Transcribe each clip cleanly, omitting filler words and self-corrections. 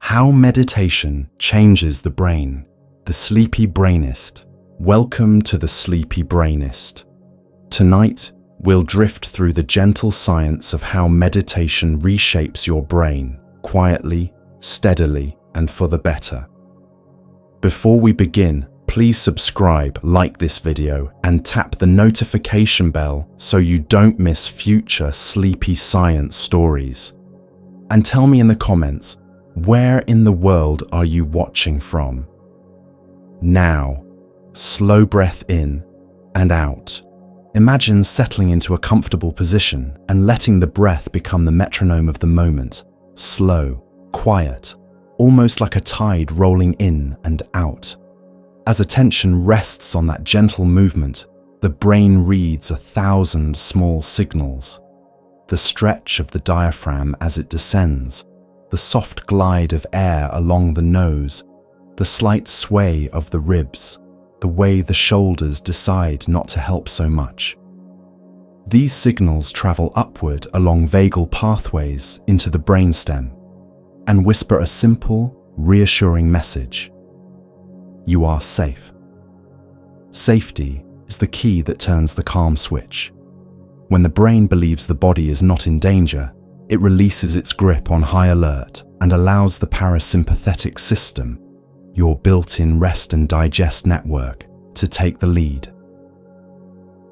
How meditation changes the brain. The Sleepy Brainist. Welcome to the Sleepy Brainist. Tonight, we'll drift through the gentle science of how meditation reshapes your brain, quietly, steadily, and for the better. Before we begin, please subscribe, like this video, and tap the notification bell so you don't miss future sleepy science stories. And tell me in the comments, where in the world are you watching from? Now, slow breath in and out. Imagine settling into a comfortable position and letting the breath become the metronome of the moment. Slow, quiet, almost like a tide rolling in and out. As attention rests on that gentle movement, the brain reads 1,000 small signals. The stretch of the diaphragm as it descends, the soft glide of air along the nose, the slight sway of the ribs, the way the shoulders decide not to help so much. These signals travel upward along vagal pathways into the brainstem and whisper a simple, reassuring message. You are safe. Safety is the key that turns the calm switch. When the brain believes the body is not in danger, it releases its grip on high alert and allows the parasympathetic system, your built-in rest and digest network, to take the lead.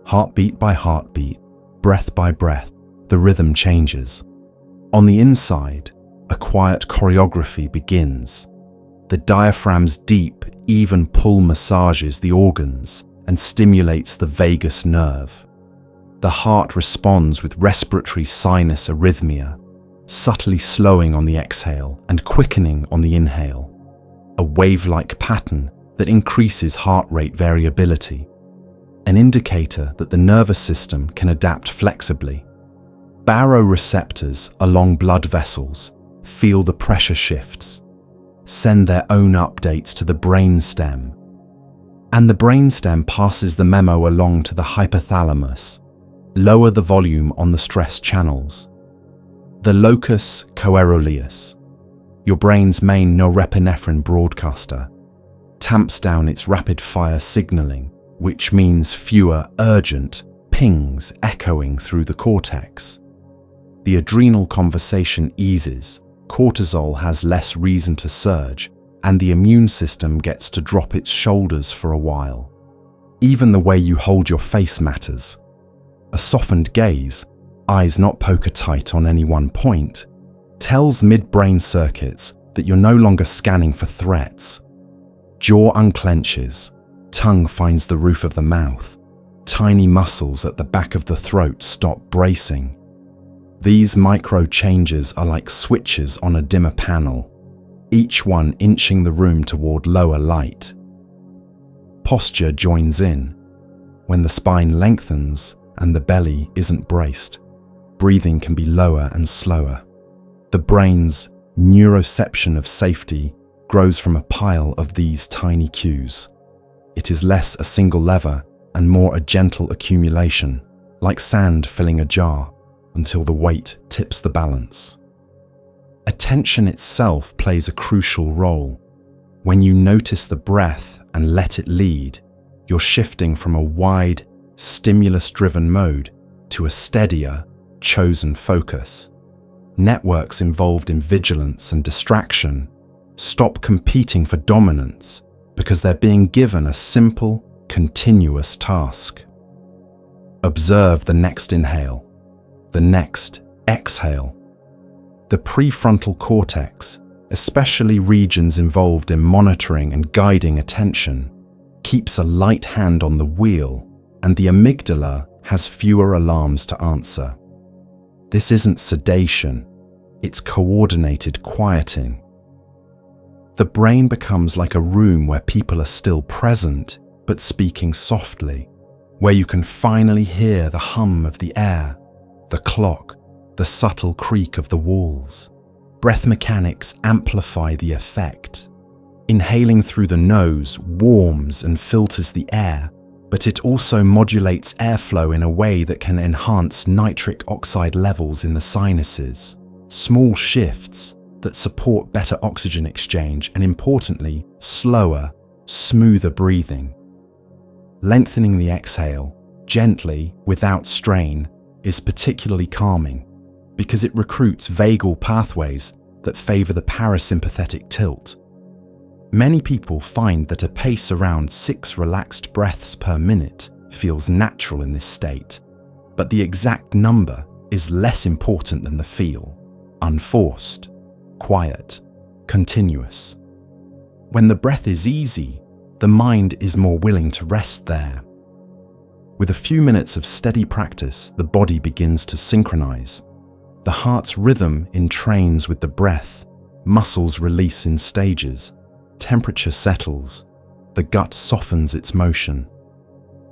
Heartbeat by heartbeat, breath by breath, the rhythm changes. On the inside, a quiet choreography begins. The diaphragm's deep, even pull massages the organs and stimulates the vagus nerve. The heart responds with respiratory sinus arrhythmia, subtly slowing on the exhale and quickening on the inhale, a wave-like pattern that increases heart rate variability, an indicator that the nervous system can adapt flexibly. Baroreceptors along blood vessels feel the pressure shifts, send their own updates to the brainstem, and the brainstem passes the memo along to the hypothalamus. Lower the volume on the stress channels. The locus coeruleus, your brain's main norepinephrine broadcaster, tamps down its rapid-fire signaling, which means fewer urgent pings echoing through the cortex. The adrenal conversation eases, cortisol has less reason to surge, and the immune system gets to drop its shoulders for a while. Even the way you hold your face matters. A softened gaze, eyes not poker tight on any one point, tells midbrain circuits that you're no longer scanning for threats. Jaw unclenches, tongue finds the roof of the mouth, tiny muscles at the back of the throat stop bracing. These micro changes are like switches on a dimmer panel, each one inching the room toward lower light. Posture joins in. When the spine lengthens and the belly isn't braced, breathing can be lower and slower. The brain's neuroception of safety grows from a pile of these tiny cues. It is less a single lever and more a gentle accumulation, like sand filling a jar, until the weight tips the balance. Attention itself plays a crucial role. When you notice the breath and let it lead, you're shifting from a wide, stimulus-driven mode to a steadier, chosen focus. Networks involved in vigilance and distraction stop competing for dominance because they're being given a simple, continuous task. Observe the next inhale, the next exhale. The prefrontal cortex, especially regions involved in monitoring and guiding attention, keeps a light hand on the wheel, and the amygdala has fewer alarms to answer. This isn't sedation, it's coordinated quieting. The brain becomes like a room where people are still present, but speaking softly, where you can finally hear the hum of the air, the clock, the subtle creak of the walls. Breath mechanics amplify the effect. Inhaling through the nose warms and filters the air, but it also modulates airflow in a way that can enhance nitric oxide levels in the sinuses. Small shifts, that support better oxygen exchange and, importantly, slower, smoother breathing. Lengthening the exhale, gently, without strain, is particularly calming because it recruits vagal pathways that favor the parasympathetic tilt. Many people find that a pace around 6 relaxed breaths per minute feels natural in this state, but the exact number is less important than the feel: unforced, quiet, continuous. When the breath is easy, the mind is more willing to rest there. With a few minutes of steady practice, the body begins to synchronize. The heart's rhythm entrains with the breath, muscles release in stages, temperature settles, the gut softens its motion.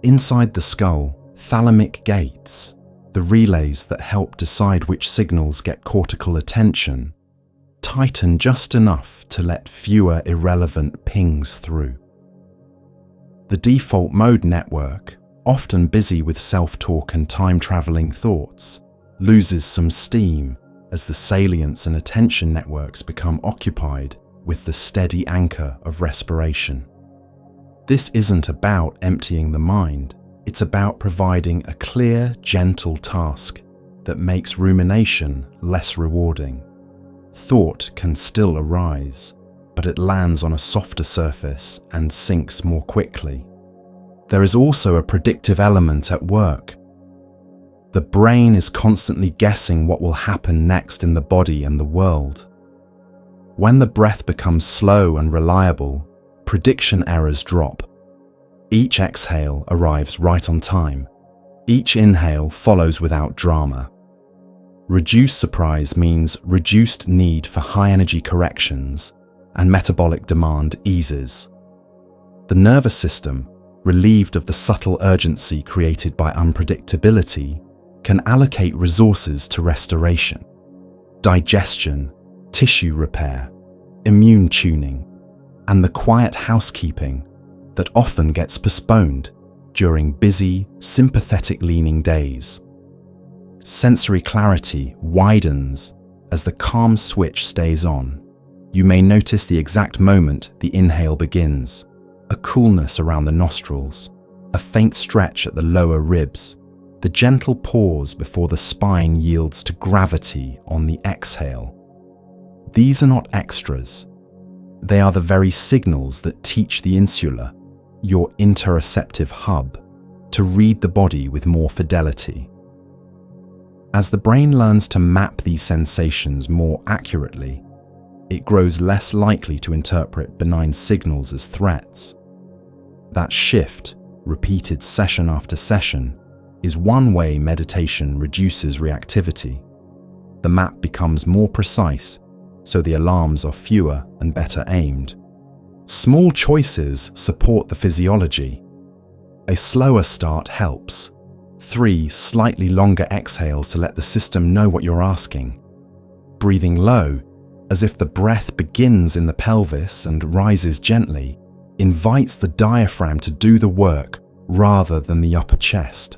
Inside the skull, thalamic gates, the relays that help decide which signals get cortical attention, tighten just enough to let fewer irrelevant pings through. The default mode network, often busy with self-talk and time-traveling thoughts, loses some steam as the salience and attention networks become occupied with the steady anchor of respiration. This isn't about emptying the mind, it's about providing a clear, gentle task that makes rumination less rewarding. Thought can still arise, but it lands on a softer surface and sinks more quickly. There is also a predictive element at work. The brain is constantly guessing what will happen next in the body and the world. When the breath becomes slow and reliable, prediction errors drop. Each exhale arrives right on time. Each inhale follows without drama. Reduced surprise means reduced need for high-energy corrections, and metabolic demand eases. The nervous system, relieved of the subtle urgency created by unpredictability, can allocate resources to restoration, digestion, tissue repair, immune tuning, and the quiet housekeeping that often gets postponed during busy, sympathetic-leaning days. Sensory clarity widens as the calm switch stays on. You may notice the exact moment the inhale begins, a coolness around the nostrils, a faint stretch at the lower ribs, the gentle pause before the spine yields to gravity on the exhale. These are not extras. They are the very signals that teach the insula, your interoceptive hub, to read the body with more fidelity. As the brain learns to map these sensations more accurately, it grows less likely to interpret benign signals as threats. That shift, repeated session after session, is one way meditation reduces reactivity. The map becomes more precise, so the alarms are fewer and better aimed. Small choices support the physiology. A slower start helps. 3 slightly longer exhales to let the system know what you're asking. Breathing low, as if the breath begins in the pelvis and rises gently, invites the diaphragm to do the work rather than the upper chest.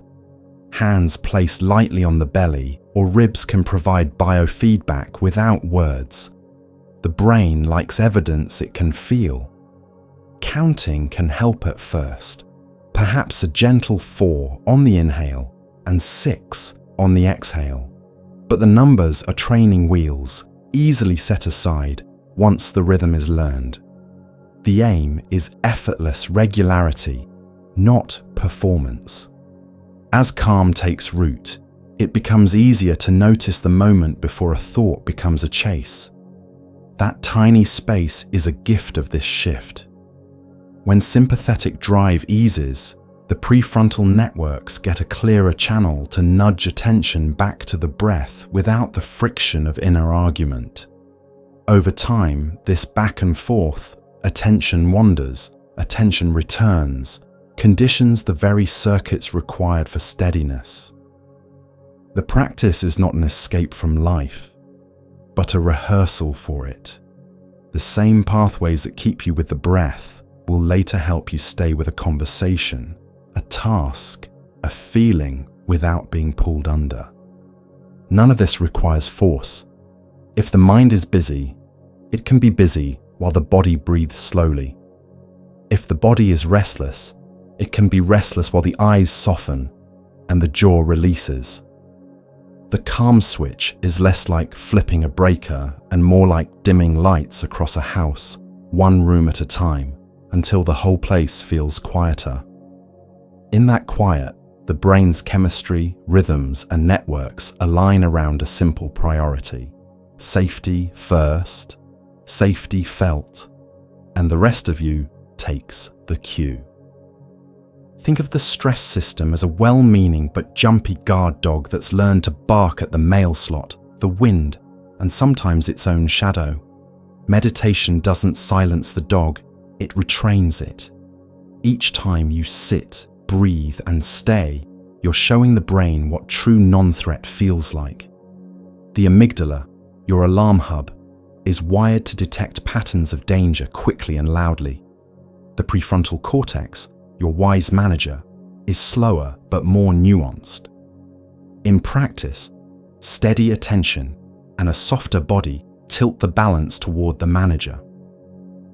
Hands placed lightly on the belly or ribs can provide biofeedback without words. The brain likes evidence it can feel. Counting can help at first, perhaps a gentle 4 on the inhale and 6 on the exhale. But the numbers are training wheels, easily set aside once the rhythm is learned. The aim is effortless regularity, not performance. As calm takes root, it becomes easier to notice the moment before a thought becomes a chase. That tiny space is a gift of this shift. When sympathetic drive eases, the prefrontal networks get a clearer channel to nudge attention back to the breath without the friction of inner argument. Over time, this back and forth, attention wanders, attention returns, conditions the very circuits required for steadiness. The practice is not an escape from life, but a rehearsal for it. The same pathways that keep you with the breath will later help you stay with a conversation, a task, a feeling without being pulled under. None of this requires force. If the mind is busy, It can be busy while the body breathes slowly. If the body is restless, it can be restless while the eyes soften and the jaw releases. The calm switch is less like flipping a breaker and more like dimming lights across a house, one room at a time, until the whole place feels quieter. In that quiet, the brain's chemistry, rhythms, and networks align around a simple priority: safety first, safety felt, and the rest of you takes the cue. Think of the stress system as a well-meaning but jumpy guard dog that's learned to bark at the mail slot, the wind, and sometimes its own shadow. Meditation doesn't silence the dog, it retrains it. Each time you sit, breathe, and stay, you're showing the brain what true non-threat feels like. The amygdala, your alarm hub, is wired to detect patterns of danger quickly and loudly. The prefrontal cortex, your wise manager, is slower but more nuanced. In practice, steady attention and a softer body tilt the balance toward the manager.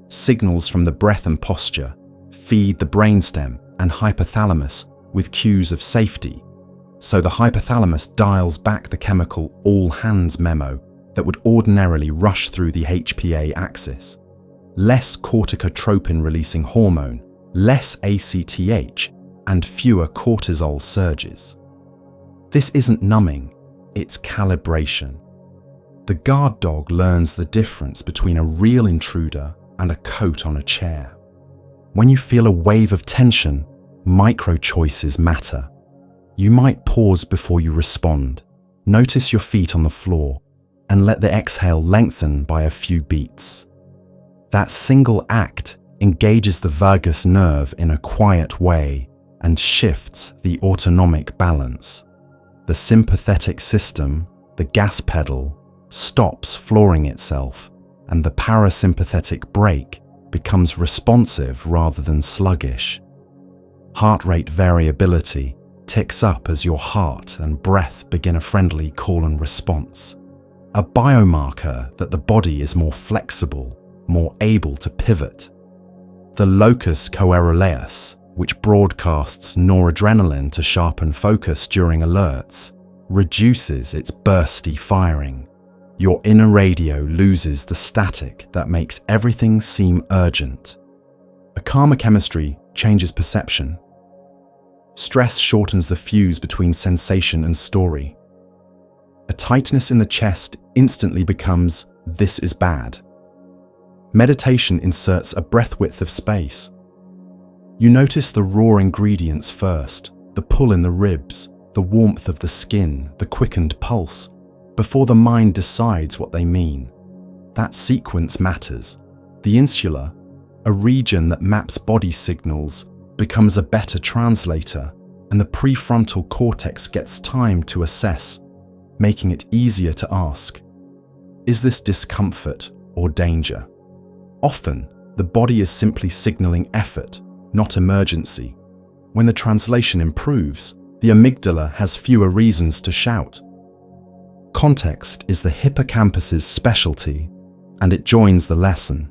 Signals from the breath and posture feed the brainstem and hypothalamus with cues of safety, so the hypothalamus dials back the chemical all hands memo that would ordinarily rush through the HPA axis. Less corticotropin-releasing hormone, less ACTH, and fewer cortisol surges. This isn't numbing, it's calibration. The guard dog learns the difference between a real intruder and a coat on a chair. When you feel a wave of tension, micro-choices matter. You might pause before you respond, notice your feet on the floor, and let the exhale lengthen by a few beats. That single act engages the vagus nerve in a quiet way and shifts the autonomic balance. The sympathetic system, the gas pedal, stops flooring itself, and the parasympathetic brake becomes responsive rather than sluggish. Heart rate variability ticks up as your heart and breath begin a friendly call and response, a biomarker that the body is more flexible, more able to pivot. The locus coeruleus, which broadcasts noradrenaline to sharpen focus during alerts, reduces its bursty firing. Your inner radio loses the static that makes everything seem urgent. A calmer chemistry changes perception. Stress shortens the fuse between sensation and story. A tightness in the chest instantly becomes, "This is bad." Meditation inserts a breath width of space. You notice the raw ingredients first, the pull in the ribs, the warmth of the skin, the quickened pulse, before the mind decides what they mean. That sequence matters. The insula, a region that maps body signals, becomes a better translator, and the prefrontal cortex gets time to assess, making it easier to ask, is this discomfort or danger? Often, the body is simply signaling effort, not emergency. When the translation improves, the amygdala has fewer reasons to shout. Context is the hippocampus's specialty, and it joins the lesson.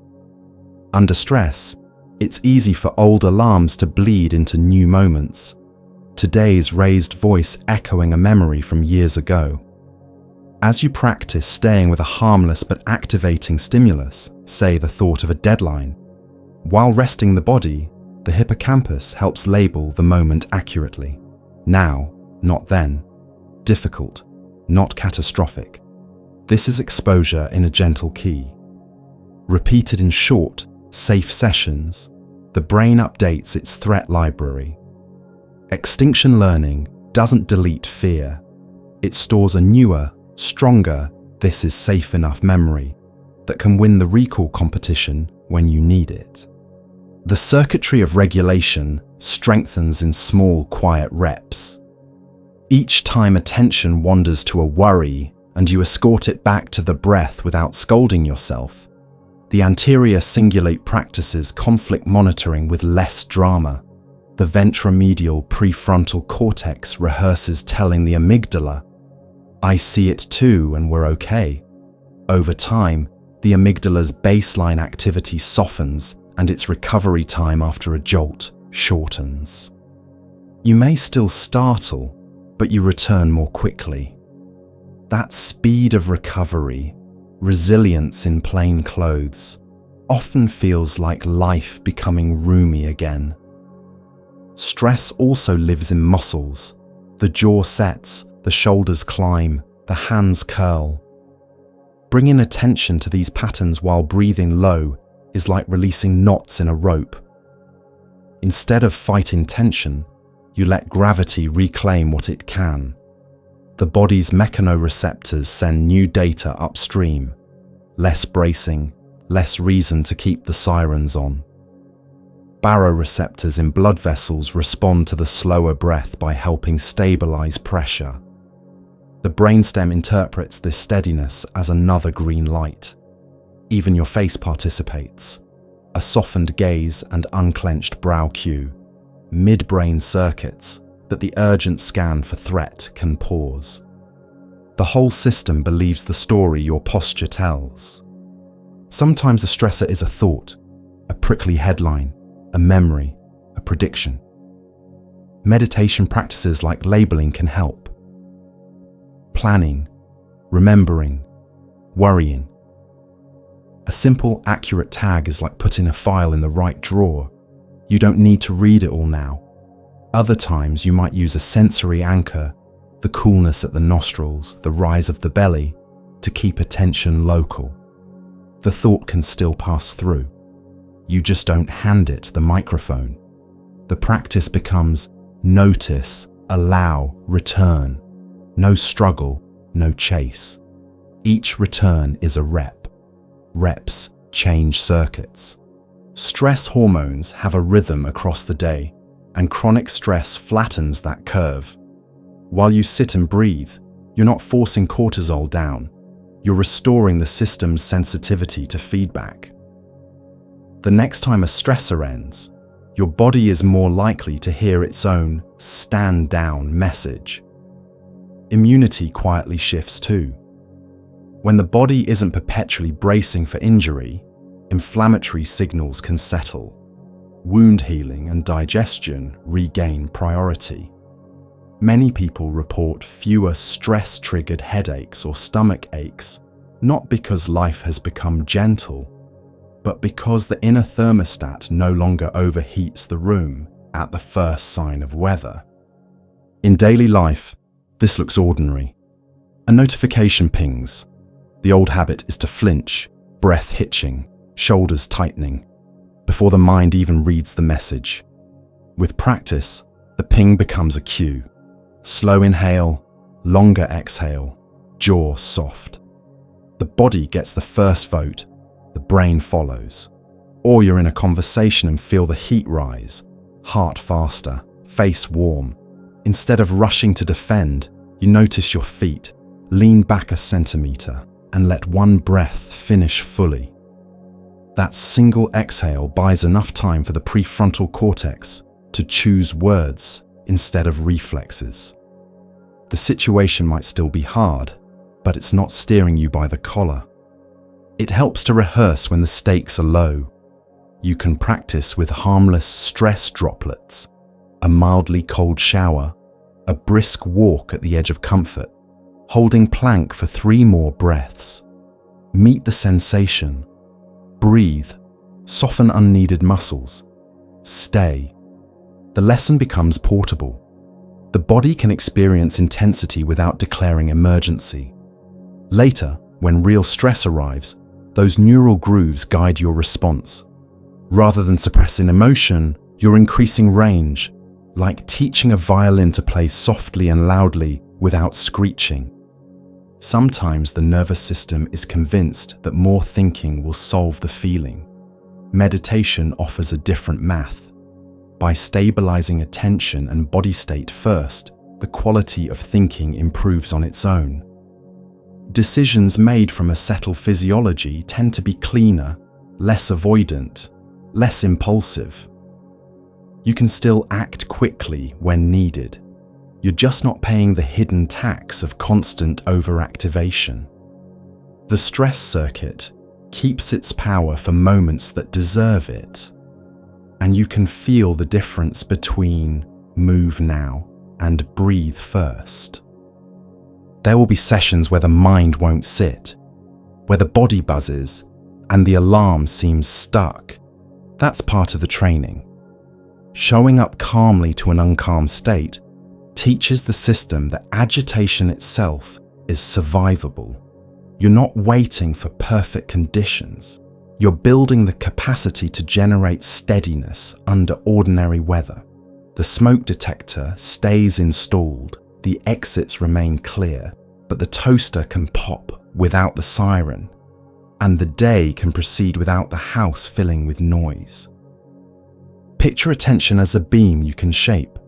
Under stress, it's easy for old alarms to bleed into new moments, today's raised voice echoing a memory from years ago. As you practice staying with a harmless but activating stimulus, say the thought of a deadline, while resting the body, the hippocampus helps label the moment accurately. Now, not then. Difficult, not catastrophic. This is exposure in a gentle key. Repeated in short, safe sessions, the brain updates its threat library. Extinction learning doesn't delete fear. It stores a newer, stronger, "this is safe enough" memory that can win the recall competition when you need it. The circuitry of regulation strengthens in small, quiet reps. Each time attention wanders to a worry and you escort it back to the breath without scolding yourself, the anterior cingulate practices conflict monitoring with less drama. The ventromedial prefrontal cortex rehearses telling the amygdala, "I see it too and we're okay." Over time, the amygdala's baseline activity softens and its recovery time after a jolt shortens. You may still startle, but you return more quickly. That speed of recovery, resilience in plain clothes, often feels like life becoming roomy again. Stress also lives in muscles. The jaw sets, the shoulders climb, the hands curl. Bringing attention to these patterns while breathing low is like releasing knots in a rope. Instead of fighting tension, you let gravity reclaim what it can. The body's mechanoreceptors send new data upstream. Less bracing, less reason to keep the sirens on. Baroreceptors in blood vessels respond to the slower breath by helping stabilize pressure. The brainstem interprets this steadiness as another green light. Even your face participates. A softened gaze and unclenched brow cue. Midbrain circuits that the urgent scan for threat can pause. The whole system believes the story your posture tells. Sometimes a stressor is a thought, a prickly headline, a memory, a prediction. Meditation practices like labeling can help. Planning, remembering, worrying. A simple, accurate tag is like putting a file in the right drawer. You don't need to read it all now. Other times you might use a sensory anchor, the coolness at the nostrils, the rise of the belly, to keep attention local. The thought can still pass through. You just don't hand it the microphone. The practice becomes notice, allow, return. No struggle, no chase. Each return is a rep. Reps change circuits. Stress hormones have a rhythm across the day, and chronic stress flattens that curve. While you sit and breathe, you're not forcing cortisol down. You're restoring the system's sensitivity to feedback. The next time a stressor ends, your body is more likely to hear its own stand down message. Immunity quietly shifts too. When the body isn't perpetually bracing for injury, inflammatory signals can settle. Wound healing and digestion regain priority. Many people report fewer stress-triggered headaches or stomach aches, not because life has become gentle, but because the inner thermostat no longer overheats the room at the first sign of weather. In daily life, this looks ordinary. A notification pings. The old habit is to flinch, breath hitching, shoulders tightening, before the mind even reads the message. With practice, the ping becomes a cue. Slow inhale, longer exhale, jaw soft. The body gets the first vote, the brain follows. Or you're in a conversation and feel the heat rise, heart faster, face warm. Instead of rushing to defend, you notice your feet, lean back a centimeter, and let one breath finish fully. That single exhale buys enough time for the prefrontal cortex to choose words instead of reflexes. The situation might still be hard, but it's not steering you by the collar. It helps to rehearse when the stakes are low. You can practice with harmless stress droplets, a mildly cold shower, a brisk walk at the edge of comfort, holding plank for 3 more breaths. Meet the sensation. Breathe. Soften unneeded muscles. Stay. The lesson becomes portable. The body can experience intensity without declaring emergency. Later, when real stress arrives, those neural grooves guide your response. Rather than suppressing emotion, you're increasing range, like teaching a violin to play softly and loudly without screeching. Sometimes the nervous system is convinced that more thinking will solve the feeling. Meditation offers a different math. By stabilizing attention and body state first, the quality of thinking improves on its own. Decisions made from a settled physiology tend to be cleaner, less avoidant, less impulsive. You can still act quickly when needed. You're just not paying the hidden tax of constant overactivation. The stress circuit, keeps its power for moments that deserve it. And you can feel the difference between move now and breathe first. There will be sessions where the mind won't sit, where the body buzzes and the alarm seems stuck. That's part of the training. Showing up calmly to an uncalm state teaches the system that agitation itself is survivable. You're not waiting for perfect conditions. You're building the capacity to generate steadiness under ordinary weather. The smoke detector stays installed, the exits remain clear, but the toaster can pop without the siren, and the day can proceed without the house filling with noise. Picture attention as a beam you can shape,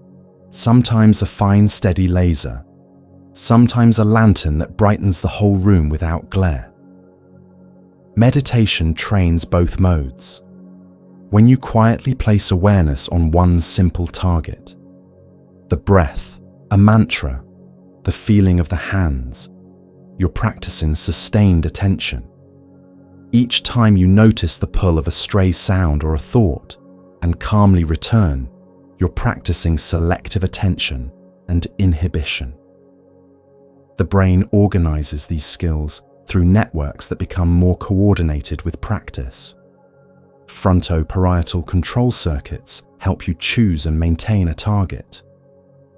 sometimes a fine steady laser, sometimes a lantern that brightens the whole room without glare. Meditation trains both modes. When you quietly place awareness on one simple target, the breath, a mantra, the feeling of the hands, you're practicing sustained attention. Each time you notice the pull of a stray sound or a thought and calmly return, you're practicing selective attention and inhibition. The brain organizes these skills through networks that become more coordinated with practice. Frontoparietal control circuits help you choose and maintain a target.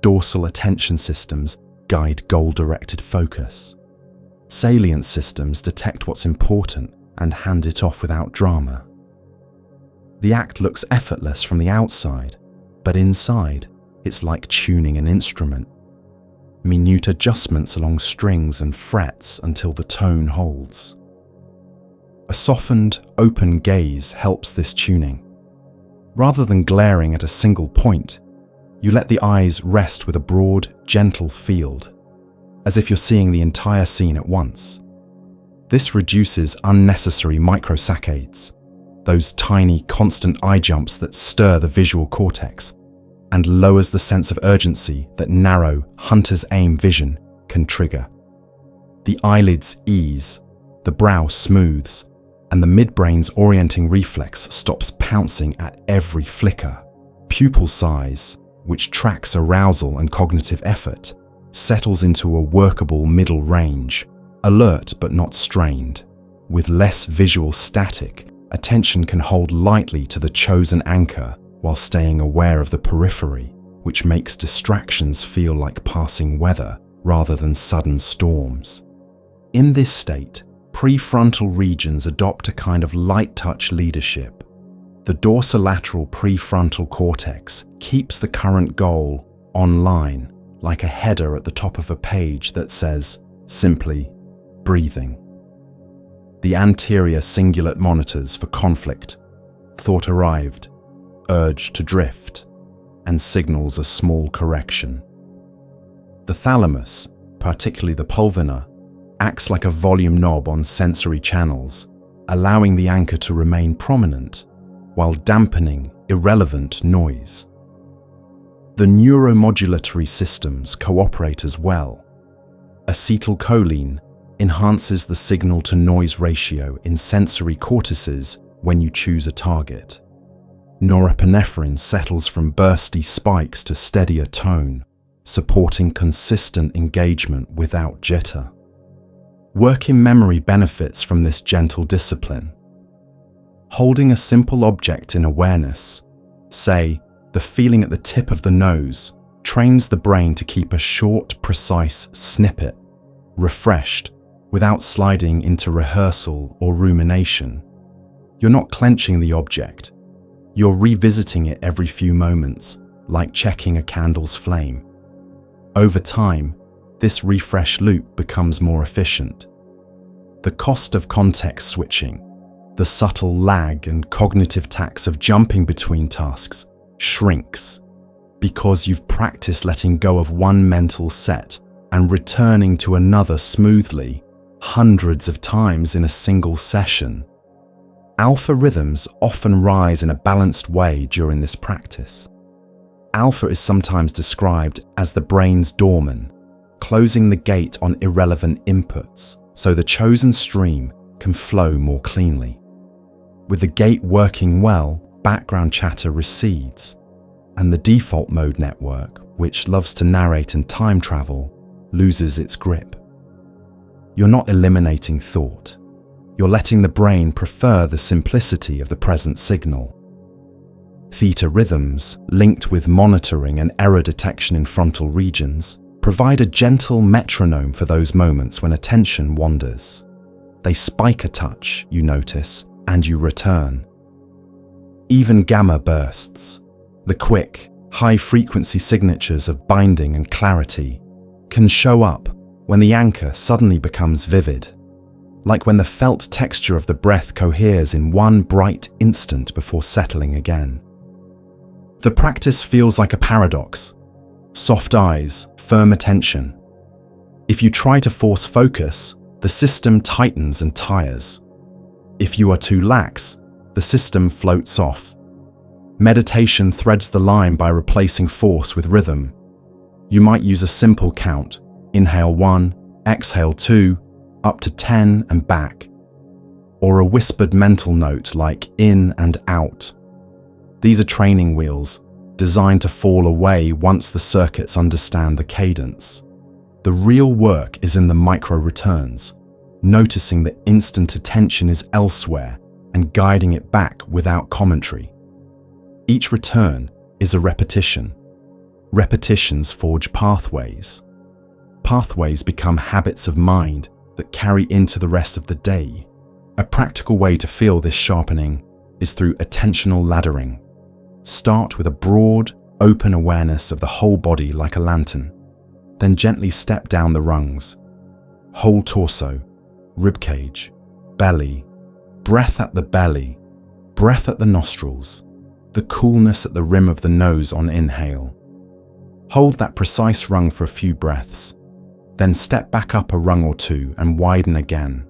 Dorsal attention systems guide goal-directed focus. Salient systems detect what's important and hand it off without drama. The act looks effortless from the outside, but inside, it's like tuning an instrument. Minute adjustments along strings and frets until the tone holds. A softened, open gaze helps this tuning. Rather than glaring at a single point, you let the eyes rest with a broad, gentle field, as if you're seeing the entire scene at once. This reduces unnecessary microsaccades, those tiny, constant eye jumps that stir the visual cortex, and lowers the sense of urgency that narrow, hunter's aim vision can trigger. The eyelids ease, the brow smooths, and the midbrain's orienting reflex stops pouncing at every flicker. Pupil size, which tracks arousal and cognitive effort, settles into a workable middle range, alert but not strained. With less visual static, attention can hold lightly to the chosen anchor while staying aware of the periphery, which makes distractions feel like passing weather rather than sudden storms. In this state, prefrontal regions adopt a kind of light-touch leadership. The dorsolateral prefrontal cortex keeps the current goal online, like a header at the top of a page that says, simply, breathing. The anterior cingulate monitors for conflict, thought arrived, urge to drift, and signals a small correction. The thalamus, particularly the pulvinar, acts like a volume knob on sensory channels, allowing the anchor to remain prominent while dampening irrelevant noise. The neuromodulatory systems cooperate as well. Acetylcholine enhances the signal-to-noise ratio in sensory cortices when you choose a target. Norepinephrine settles from bursty spikes to steadier tone, supporting consistent engagement without jitter. Working memory benefits from this gentle discipline. Holding a simple object in awareness, say, the feeling at the tip of the nose, trains the brain to keep a short, precise snippet, refreshed, without sliding into rehearsal or rumination. You're not clenching the object. You're revisiting it every few moments, like checking a candle's flame. Over time, this refresh loop becomes more efficient. The cost of context switching, the subtle lag and cognitive tax of jumping between tasks, shrinks because you've practiced letting go of one mental set and returning to another smoothly, hundreds of times in a single session. Alpha rhythms often rise in a balanced way during this practice. Alpha is sometimes described as the brain's doorman, closing the gate on irrelevant inputs, so the chosen stream can flow more cleanly. With the gate working well, background chatter recedes, and the default mode network, which loves to narrate and time travel, loses its grip. You're not eliminating thought. You're letting the brain prefer the simplicity of the present signal. Theta rhythms, linked with monitoring and error detection in frontal regions, provide a gentle metronome for those moments when attention wanders. They spike a touch, you notice, and you return. Even gamma bursts, the quick, high-frequency signatures of binding and clarity, can show up when the anchor suddenly becomes vivid, like when the felt texture of the breath coheres in one bright instant before settling again. The practice feels like a paradox. Soft eyes, firm attention. If you try to force focus, the system tightens and tires. If you are too lax, the system floats off. Meditation threads the line by replacing force with rhythm. You might use a simple count, inhale 1, exhale 2, up to 10 and back, or a whispered mental note like in and out. These are training wheels, designed to fall away once the circuits understand the cadence. The real work is in the micro returns, noticing that instant attention is elsewhere and guiding it back without commentary. Each return is a repetition. Repetitions forge pathways. Pathways become habits of mind that carry into the rest of the day. A practical way to feel this sharpening is through attentional laddering. Start with a broad, open awareness of the whole body like a lantern. Then gently step down the rungs. Whole torso, ribcage, belly, breath at the belly, breath at the nostrils, the coolness at the rim of the nose on inhale. Hold that precise rung for a few breaths, then step back up a rung or two and widen again.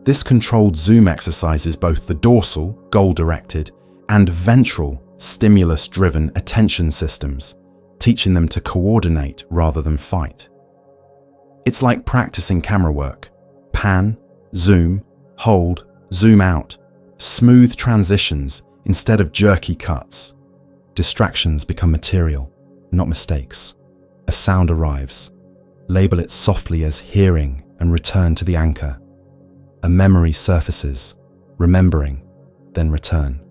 This controlled zoom exercises both the dorsal, goal-directed, and ventral, stimulus-driven attention systems, teaching them to coordinate rather than fight. It's like practicing camera work. Pan, zoom, hold, zoom out. Smooth transitions instead of jerky cuts. Distractions become material, not mistakes. A sound arrives. Label it softly as hearing and return to the anchor. A memory surfaces, remembering, then return.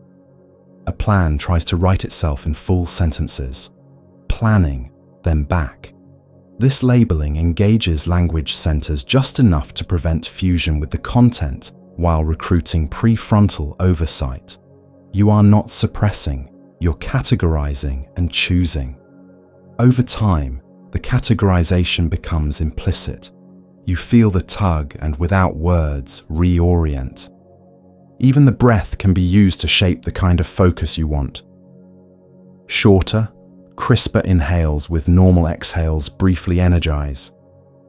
A plan tries to write itself in full sentences. Planning, then back. This labeling engages language centers just enough to prevent fusion with the content while recruiting prefrontal oversight. You are not suppressing, you're categorizing and choosing. Over time, the categorization becomes implicit. You feel the tug and without words, reorient. Even the breath can be used to shape the kind of focus you want. Shorter, crisper inhales with normal exhales briefly energize.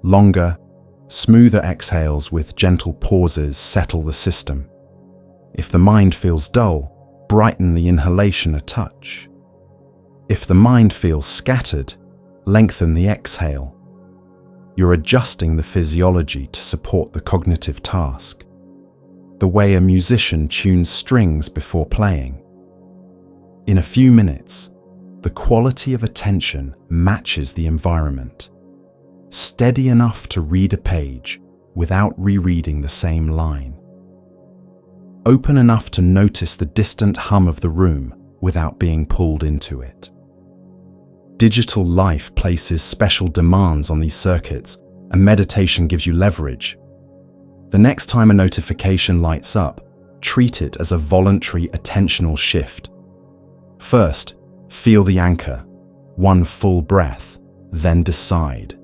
Longer, smoother exhales with gentle pauses settle the system. If the mind feels dull, brighten the inhalation a touch. If the mind feels scattered, lengthen the exhale. You're adjusting the physiology to support the cognitive task. The way a musician tunes strings before playing. In a few minutes, the quality of attention matches the environment. Steady enough to read a page without rereading the same line. Open enough to notice the distant hum of the room without being pulled into it. Digital life places special demands on these circuits, and meditation gives you leverage. The next time a notification lights up, treat it as a voluntary attentional shift. First, feel the anchor, one full breath, then decide.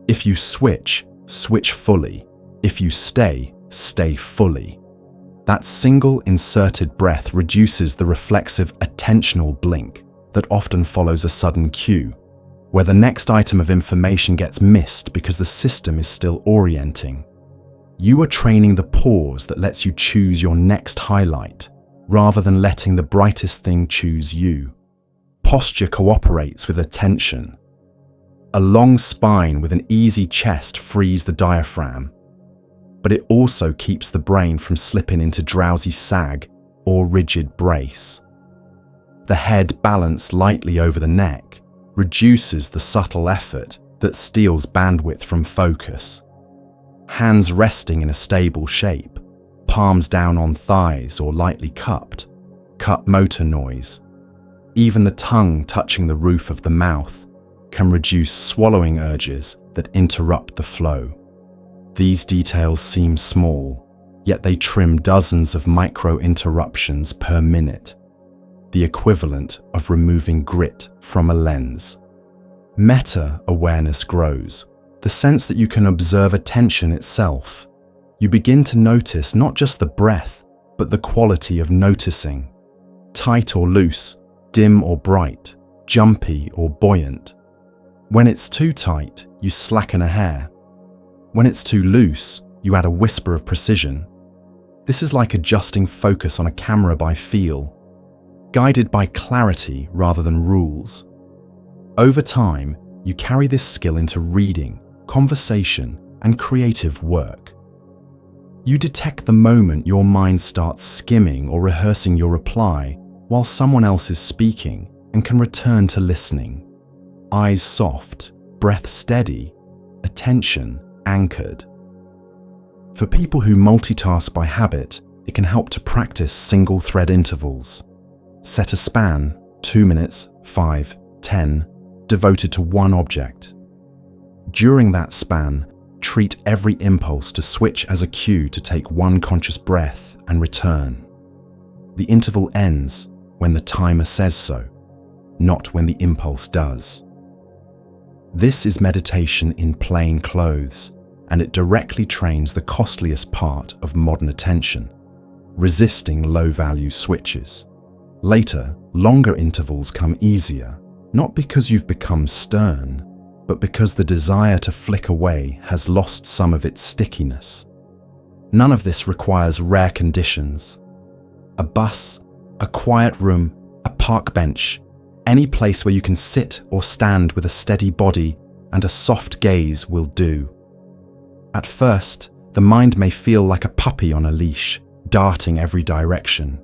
If you switch, switch fully. If you stay, stay fully. That single inserted breath reduces the reflexive attentional blink that often follows a sudden cue, where the next item of information gets missed because the system is still orienting. You are training the pause that lets you choose your next highlight, rather than letting the brightest thing choose you. Posture cooperates with attention. A long spine with an easy chest frees the diaphragm. but it also keeps the brain from slipping into drowsy sag or rigid brace. The head balanced lightly over the neck reduces the subtle effort that steals bandwidth from focus. Hands resting in a stable shape, palms down on thighs or lightly cupped, cut motor noise. Even the tongue touching the roof of the mouth can reduce swallowing urges that interrupt the flow. These details seem small, yet they trim dozens of micro-interruptions per minute, the equivalent of removing grit from a lens. Meta-awareness grows, the sense that you can observe attention itself. You begin to notice not just the breath, but the quality of noticing. Tight or loose, dim or bright, jumpy or buoyant. When it's too tight, you slacken a hair. When it's too loose, you add a whisper of precision. This is like adjusting focus on a camera by feel, guided by clarity rather than rules. Over time, you carry this skill into reading, conversation, and creative work. You detect the moment your mind starts skimming or rehearsing your reply while someone else is speaking and can return to listening. Eyes soft, breath steady, attention anchored. For people who multitask by habit, it can help to practice single-thread intervals. Set a span, 2 minutes, 5, 10, devoted to one object. During that span, treat every impulse to switch as a cue to take one conscious breath and return. The interval ends when the timer says so, not when the impulse does. This is meditation in plain clothes, and it directly trains the costliest part of modern attention, resisting low-value switches. Later, longer intervals come easier, not because you've become stern, but because the desire to flick away has lost some of its stickiness. None of this requires rare conditions. A bus, a quiet room, a park bench, any place where you can sit or stand with a steady body and a soft gaze will do. At first, the mind may feel like a puppy on a leash, darting every direction.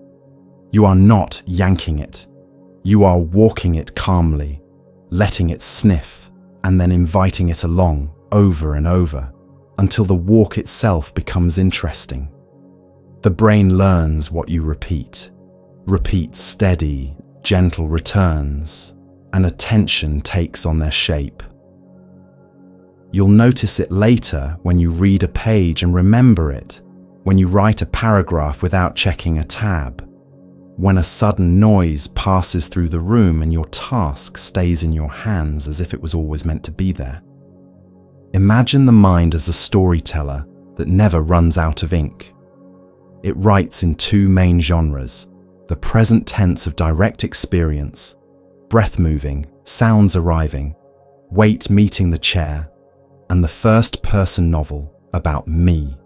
You are not yanking it. You are walking it calmly, letting it sniff, and then inviting it along over and over, until the walk itself becomes interesting. The brain learns what you repeat. Repeat steady, gentle returns, and attention takes on their shape. You'll notice it later when you read a page and remember it, when you write a paragraph without checking a tab, when a sudden noise passes through the room and your task stays in your hands as if it was always meant to be there. Imagine the mind as a storyteller that never runs out of ink. It writes in two main genres: the present tense of direct experience, breath moving, sounds arriving, weight meeting the chair, and the first-person novel about me.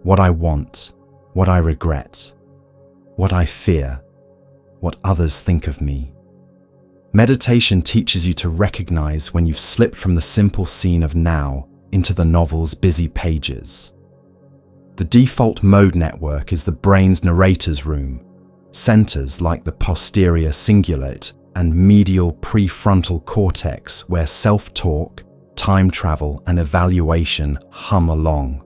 What I want, what I regret, what I fear, what others think of me. Meditation teaches you to recognize when you've slipped from the simple scene of now into the novel's busy pages. The default mode network is the brain's narrator's room, centers like the posterior cingulate and medial prefrontal cortex where self-talk, time travel, and evaluation hum along.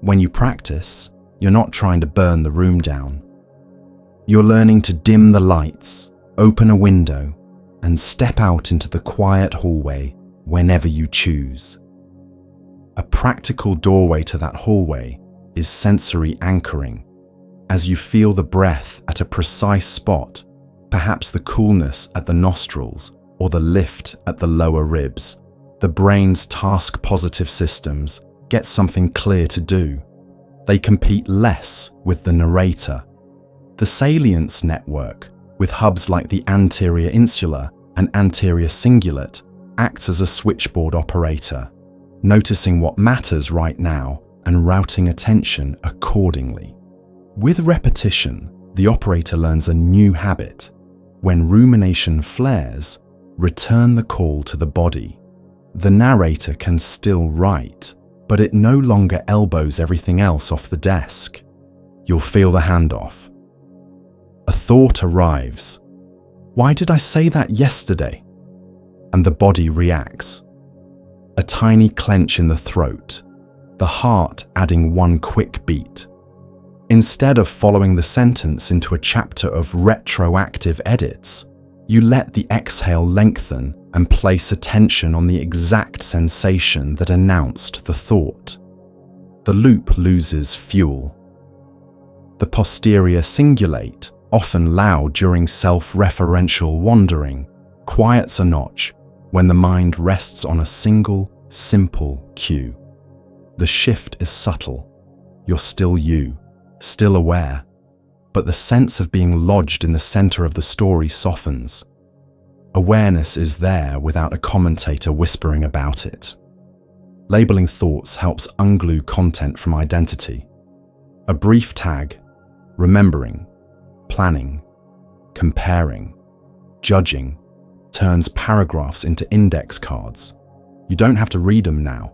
When you practice, you're not trying to burn the room down. You're learning to dim the lights, open a window, and step out into the quiet hallway whenever you choose. A practical doorway to that hallway is sensory anchoring. As you feel the breath at a precise spot, perhaps the coolness at the nostrils or the lift at the lower ribs, the brain's task-positive systems get something clear to do. They compete less with the narrator. The salience network, with hubs like the anterior insula and anterior cingulate, acts as a switchboard operator, noticing what matters right now and routing attention accordingly. With repetition, the operator learns a new habit. When rumination flares, return the call to the body. The narrator can still write, but it no longer elbows everything else off the desk. You'll feel the handoff. A thought arrives. Why did I say that yesterday? And the body reacts. A tiny clench in the throat, the heart adding one quick beat. Instead of following the sentence into a chapter of retroactive edits, you let the exhale lengthen and place attention on the exact sensation that announced the thought. The loop loses fuel. The posterior cingulate, often loud during self-referential wandering, quiets a notch when the mind rests on a single, simple cue. The shift is subtle. You're still you, still aware, but the sense of being lodged in the center of the story softens. Awareness is there without a commentator whispering about it. Labeling thoughts helps unglue content from identity. A brief tag, remembering, planning, comparing, judging, turns paragraphs into index cards. You don't have to read them now.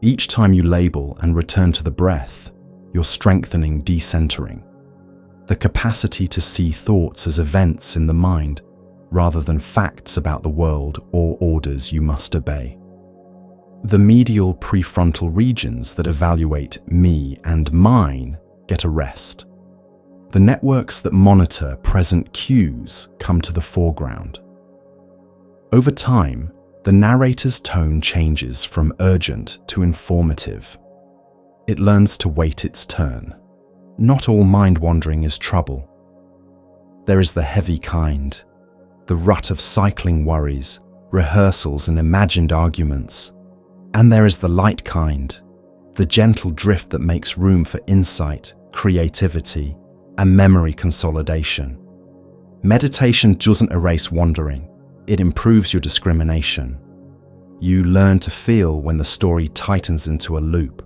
Each time you label and return to the breath, you're strengthening decentering. The capacity to see thoughts as events in the mind rather than facts about the world or orders you must obey. The medial prefrontal regions that evaluate me and mine get a rest. The networks that monitor present cues come to the foreground. Over time, the narrator's tone changes from urgent to informative. It learns to wait its turn. Not all mind-wandering is trouble. There is the heavy kind, the rut of cycling worries, rehearsals and imagined arguments. And there is the light kind, the gentle drift that makes room for insight, creativity, and memory consolidation. Meditation doesn't erase wandering, it improves your discrimination. You learn to feel when the story tightens into a loop.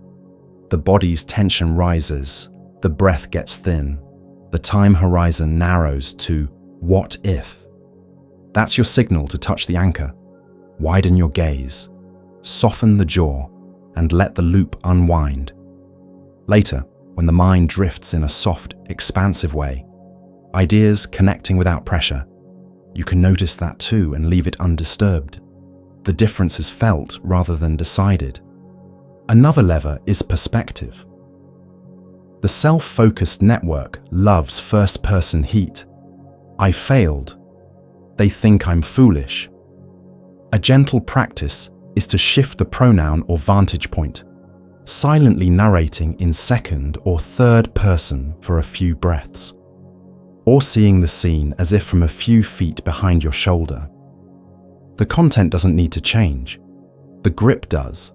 The body's tension rises, the breath gets thin, the time horizon narrows to what if. That's your signal to touch the anchor. Widen your gaze, soften the jaw, and let the loop unwind. Later, when the mind drifts in a soft, expansive way, ideas connecting without pressure, you can notice that too and leave it undisturbed. The difference is felt rather than decided. Another lever is perspective. The self-focused network loves first-person heat. I failed. They think I'm foolish. A gentle practice is to shift the pronoun or vantage point, silently narrating in second or third person for a few breaths, or seeing the scene as if from a few feet behind your shoulder. The content doesn't need to change. The grip does.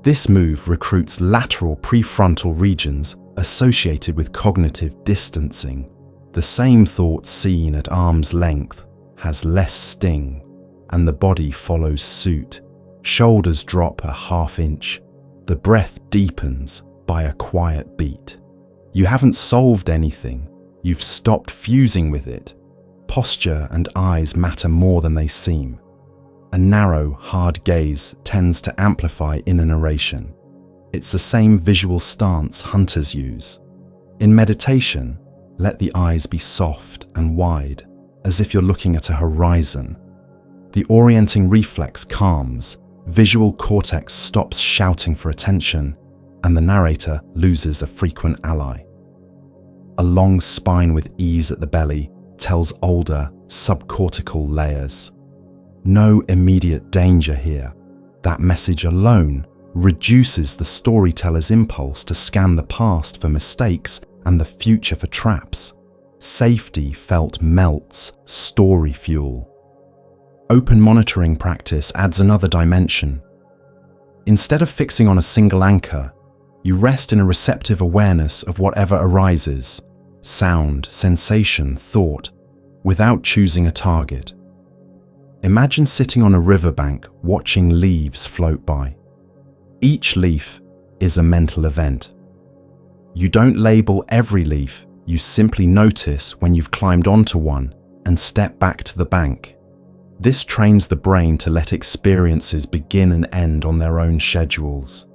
This move recruits lateral prefrontal regions associated with cognitive distancing. The same thought seen at arm's length has less sting, and the body follows suit. Shoulders drop a half inch. The breath deepens by a quiet beat. You haven't solved anything. You've stopped fusing with it. Posture and eyes matter more than they seem. A narrow, hard gaze tends to amplify inner narration. It's the same visual stance hunters use. In meditation, let the eyes be soft and wide, as if you're looking at a horizon. The orienting reflex calms, visual cortex stops shouting for attention, and the narrator loses a frequent ally. A long spine with ease at the belly tells older, subcortical layers. No immediate danger here. That message alone reduces the storyteller's impulse to scan the past for mistakes and the future for traps. Safety felt melts story fuel. Open monitoring practice adds another dimension. Instead of fixing on a single anchor, you rest in a receptive awareness of whatever arises, sound, sensation, thought, without choosing a target. Imagine sitting on a riverbank watching leaves float by. Each leaf is a mental event. You don't label every leaf, you simply notice when you've climbed onto one and step back to the bank. This trains the brain to let experiences begin and end on their own schedules.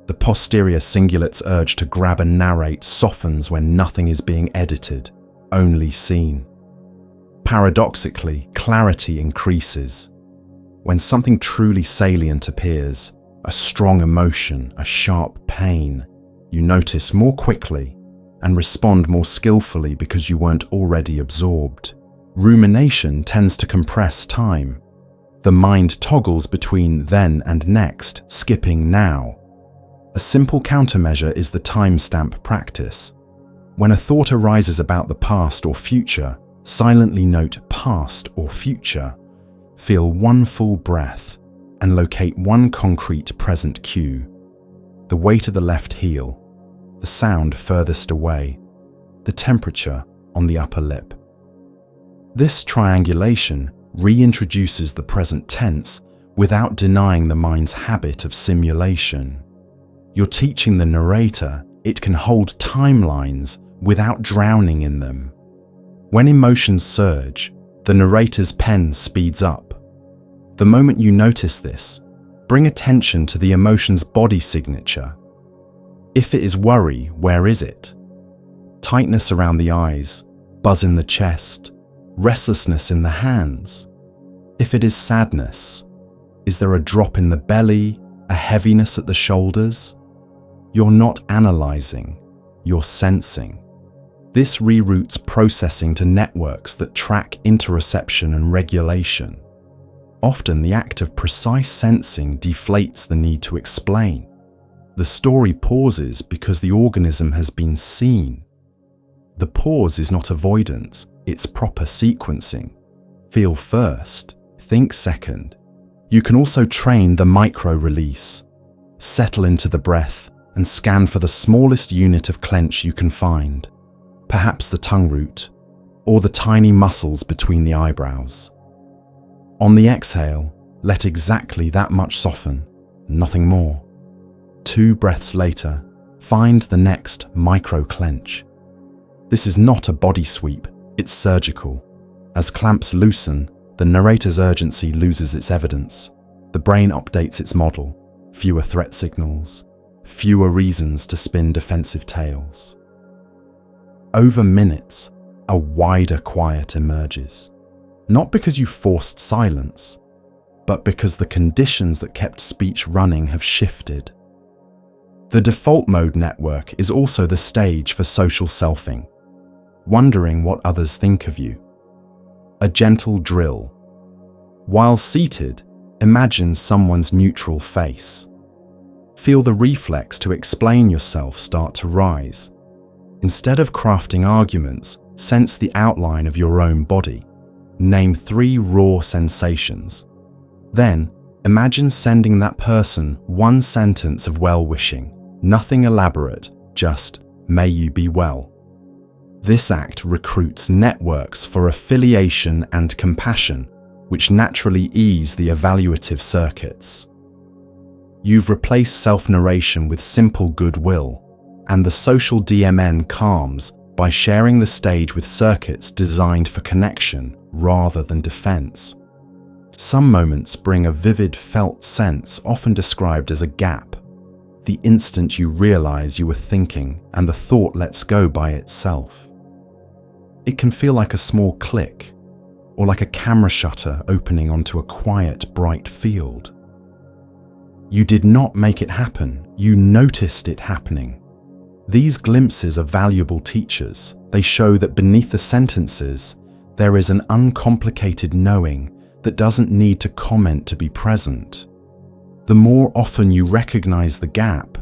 The posterior cingulate's urge to grab and narrate softens when nothing is being edited, only seen. Paradoxically, clarity increases. When something truly salient appears, a strong emotion, a sharp pain, you notice more quickly and respond more skillfully because you weren't already absorbed. Rumination tends to compress time. The mind toggles between then and next, skipping now. A simple countermeasure is the timestamp practice. When a thought arises about the past or future, silently note past or future. Feel one full breath and locate one concrete present cue. The weight of the left heel, the sound furthest away, the temperature on the upper lip. This triangulation reintroduces the present tense without denying the mind's habit of simulation. You're teaching the narrator it can hold timelines without drowning in them. When emotions surge, the narrator's pen speeds up. The moment you notice this, bring attention to the emotion's body signature. If it is worry, where is it? Tightness around the eyes, buzz in the chest, restlessness in the hands. If it is sadness, is there a drop in the belly, a heaviness at the shoulders? You're not analyzing, you're sensing. This reroutes processing to networks that track interoception and regulation. Often the act of precise sensing deflates the need to explain. The story pauses because the organism has been seen. The pause is not avoidance, it's proper sequencing. Feel first, think second. You can also train the micro-release. Settle into the breath and scan for the smallest unit of clench you can find. Perhaps the tongue root, or the tiny muscles between the eyebrows. On the exhale, let exactly that much soften, nothing more. 2 breaths later, find the next micro-clench. This is not a body sweep, it's surgical. As clamps loosen, the narrator's urgency loses its evidence. The brain updates its model, fewer threat signals, fewer reasons to spin defensive tales. Over minutes, a wider quiet emerges. Not because you forced silence, but because the conditions that kept speech running have shifted. The default mode network is also the stage for social selfing, wondering what others think of you. A gentle drill. While seated, imagine someone's neutral face. Feel the reflex to explain yourself start to rise. Instead of crafting arguments, sense the outline of your own body. Name 3 raw sensations. Then, imagine sending that person one sentence of well-wishing. Nothing elaborate, just, "May you be well." This act recruits networks for affiliation and compassion, which naturally ease the evaluative circuits. You've replaced self-narration with simple goodwill, and the social DMN calms by sharing the stage with circuits designed for connection rather than defense. Some moments bring a vivid felt sense, often described as a gap. The instant you realize you were thinking and the thought lets go by itself. It can feel like a small click, or like a camera shutter opening onto a quiet, bright field. You did not make it happen, you noticed it happening. These glimpses are valuable teachers. They show that beneath the sentences, there is an uncomplicated knowing that doesn't need to comment to be present. The more often you recognize the gap,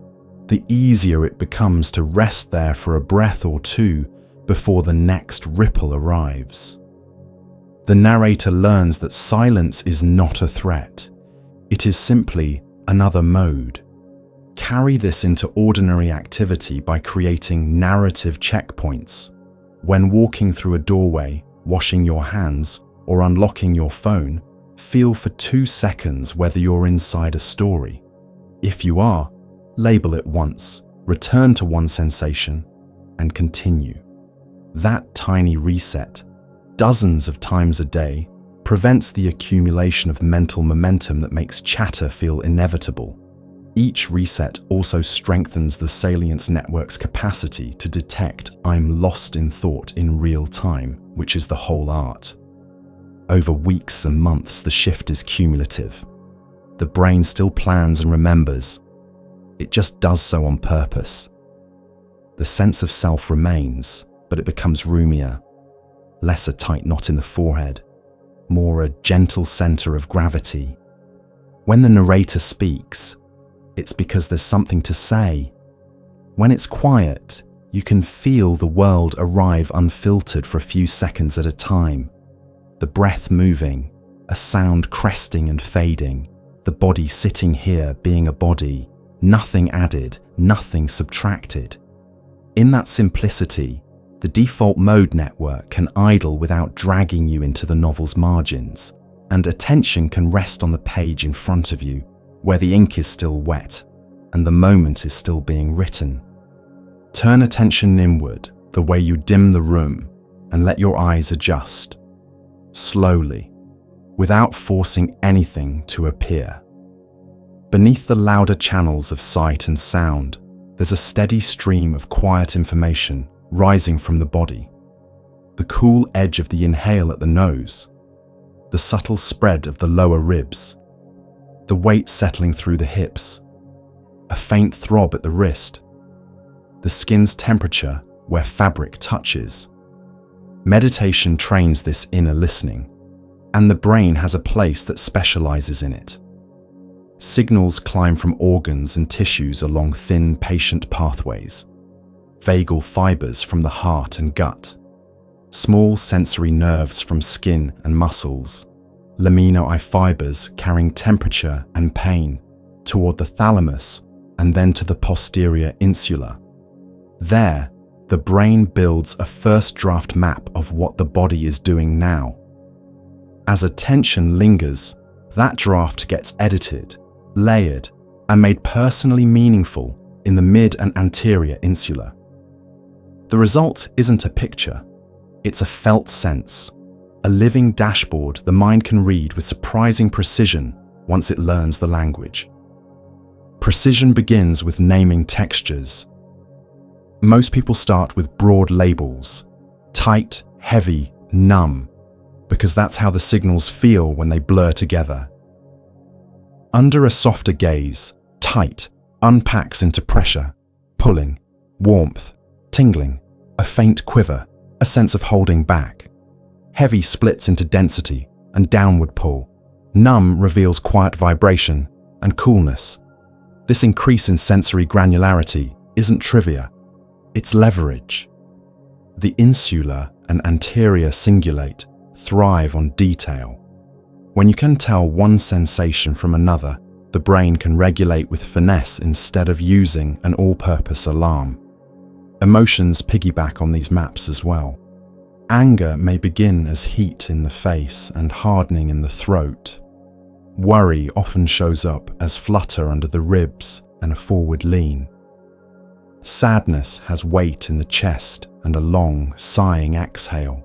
the easier it becomes to rest there for a breath or two before the next ripple arrives. The narrator learns that silence is not a threat. It is simply another mode. Carry this into ordinary activity by creating narrative checkpoints. When walking through a doorway, washing your hands, or unlocking your phone, feel for 2 seconds whether you're inside a story. If you are, label it once, return to one sensation, and continue. That tiny reset, dozens of times a day, prevents the accumulation of mental momentum that makes chatter feel inevitable. Each reset also strengthens the salience network's capacity to detect "I'm lost in thought" in real time, which is the whole art. Over weeks and months, the shift is cumulative. The brain still plans and remembers. It just does so on purpose. The sense of self remains, but it becomes roomier, less a tight knot in the forehead, more a gentle center of gravity. When the narrator speaks, it's because there's something to say. When it's quiet, you can feel the world arrive unfiltered for a few seconds at a time. The breath moving, a sound cresting and fading, the body sitting here being a body, nothing added, nothing subtracted. In that simplicity, the default mode network can idle without dragging you into the novel's margins, and attention can rest on the page in front of you, where the ink is still wet and the moment is still being written. Turn attention inward, the way you dim the room, and let your eyes adjust. Slowly, without forcing anything to appear. Beneath the louder channels of sight and sound, there's a steady stream of quiet information rising from the body. The cool edge of the inhale at the nose, the subtle spread of the lower ribs, the weight settling through the hips, a faint throb at the wrist, the skin's temperature where fabric touches. Meditation trains this inner listening, and the brain has a place that specializes in it. Signals climb from organs and tissues along thin, patient pathways, vagal fibers from the heart and gut, small sensory nerves from skin and muscles, lamina fibers carrying temperature and pain toward the thalamus and then to the posterior insula. There, the brain builds a first draft map of what the body is doing now. As attention lingers, that draft gets edited, layered, and made personally meaningful in the mid and anterior insula. The result isn't a picture, it's a felt sense, a living dashboard the mind can read with surprising precision once it learns the language. Precision begins with naming textures. Most people start with broad labels, tight, heavy, numb, because that's how the signals feel when they blur together. Under a softer gaze, tight unpacks into pressure, pulling, warmth, tingling, a faint quiver, a sense of holding back. Heavy splits into density and downward pull. Numb reveals quiet vibration and coolness. This increase in sensory granularity isn't trivia, it's leverage. The insular and anterior cingulate thrive on detail. When you can tell one sensation from another, the brain can regulate with finesse instead of using an all-purpose alarm. Emotions piggyback on these maps as well. Anger may begin as heat in the face and hardening in the throat. Worry often shows up as flutter under the ribs and a forward lean. Sadness has weight in the chest and a long, sighing exhale.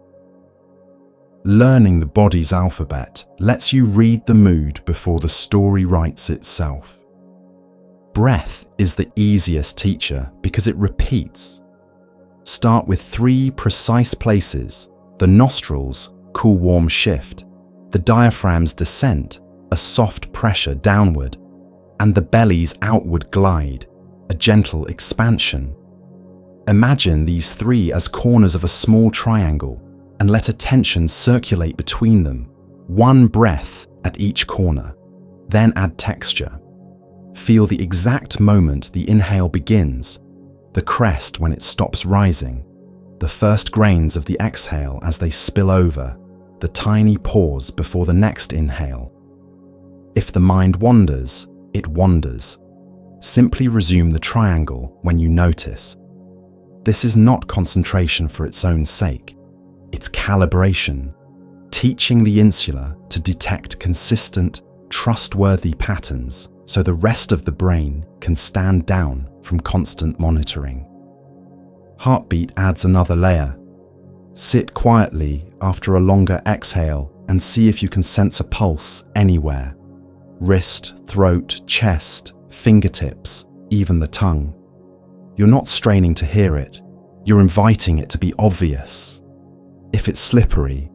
Learning the body's alphabet lets you read the mood before the story writes itself. Breath is the easiest teacher because it repeats. Start with 3 precise places: the nostrils, cool warm shift, the diaphragm's descent, a soft pressure downward, and the belly's outward glide, a gentle expansion. Imagine these 3 as corners of a small triangle and let attention circulate between them, 1 breath at each corner. Then add texture. Feel the exact moment the inhale begins, the crest when it stops rising, the first grains of the exhale as they spill over, the tiny pause before the next inhale. If the mind wanders, it wanders. Simply resume the triangle when you notice. This is not concentration for its own sake. It's calibration, teaching the insula to detect consistent, trustworthy patterns so the rest of the brain can stand down from constant monitoring. Heartbeat adds another layer. Sit quietly after a longer exhale and see if you can sense a pulse anywhere. Wrist, throat, chest, fingertips, even the tongue. You're not straining to hear it, you're inviting it to be obvious. If it's slippery,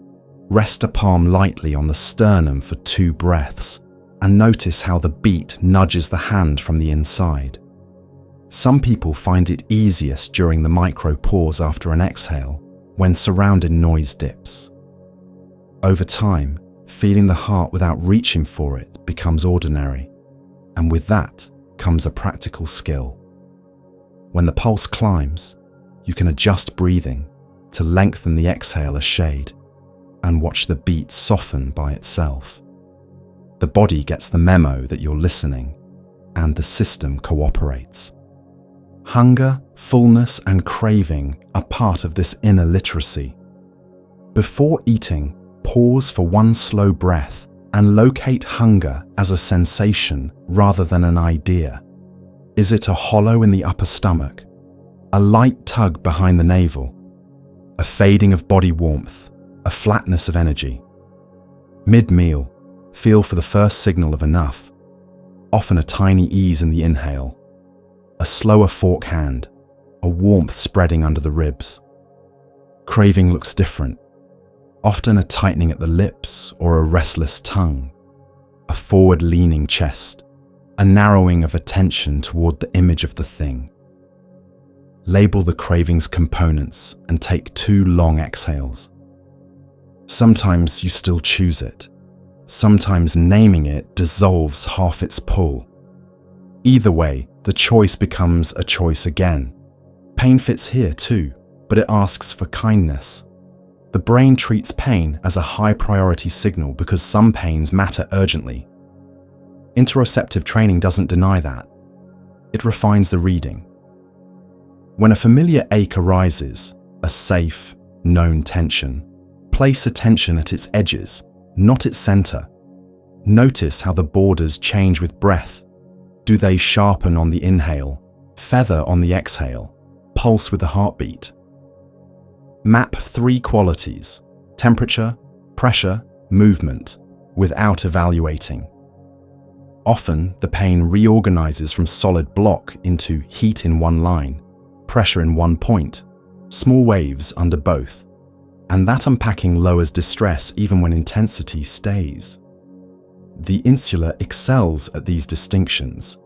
rest a palm lightly on the sternum for 2 breaths and notice how the beat nudges the hand from the inside. Some people find it easiest during the micro pause after an exhale, when surrounding noise dips. Over time, feeling the heart without reaching for it becomes ordinary, and with that comes a practical skill. When the pulse climbs, you can adjust breathing to lengthen the exhale a shade and watch the beat soften by itself. The body gets the memo that you're listening, and the system cooperates. Hunger, fullness, and craving are part of this inner literacy. Before eating, pause for one slow breath and locate hunger as a sensation rather than an idea. Is it a hollow in the upper stomach, a light tug behind the navel, a fading of body warmth, a flatness of energy? Mid-meal, feel for the first signal of enough, often a tiny ease in the inhale, a slower fork hand, a warmth spreading under the ribs. Craving looks different, often a tightening at the lips or a restless tongue, a forward-leaning chest, a narrowing of attention toward the image of the thing. Label the craving's components and take 2 long exhales. Sometimes you still choose it. Sometimes naming it dissolves half its pull. Either way, the choice becomes a choice again. Pain fits here too, but it asks for kindness. The brain treats pain as a high priority signal because some pains matter urgently. Interoceptive training doesn't deny that. It refines the reading. When a familiar ache arises, a safe, known tension, place attention at its edges, not its center. Notice how the borders change with breath. Do they sharpen on the inhale, feather on the exhale, pulse with the heartbeat? Map 3 qualities: temperature, pressure, movement, without evaluating. Often, the pain reorganizes from solid block into heat in one line, pressure in one point, small waves under both, and that unpacking lowers distress even when intensity stays. The insula excels at these distinctions,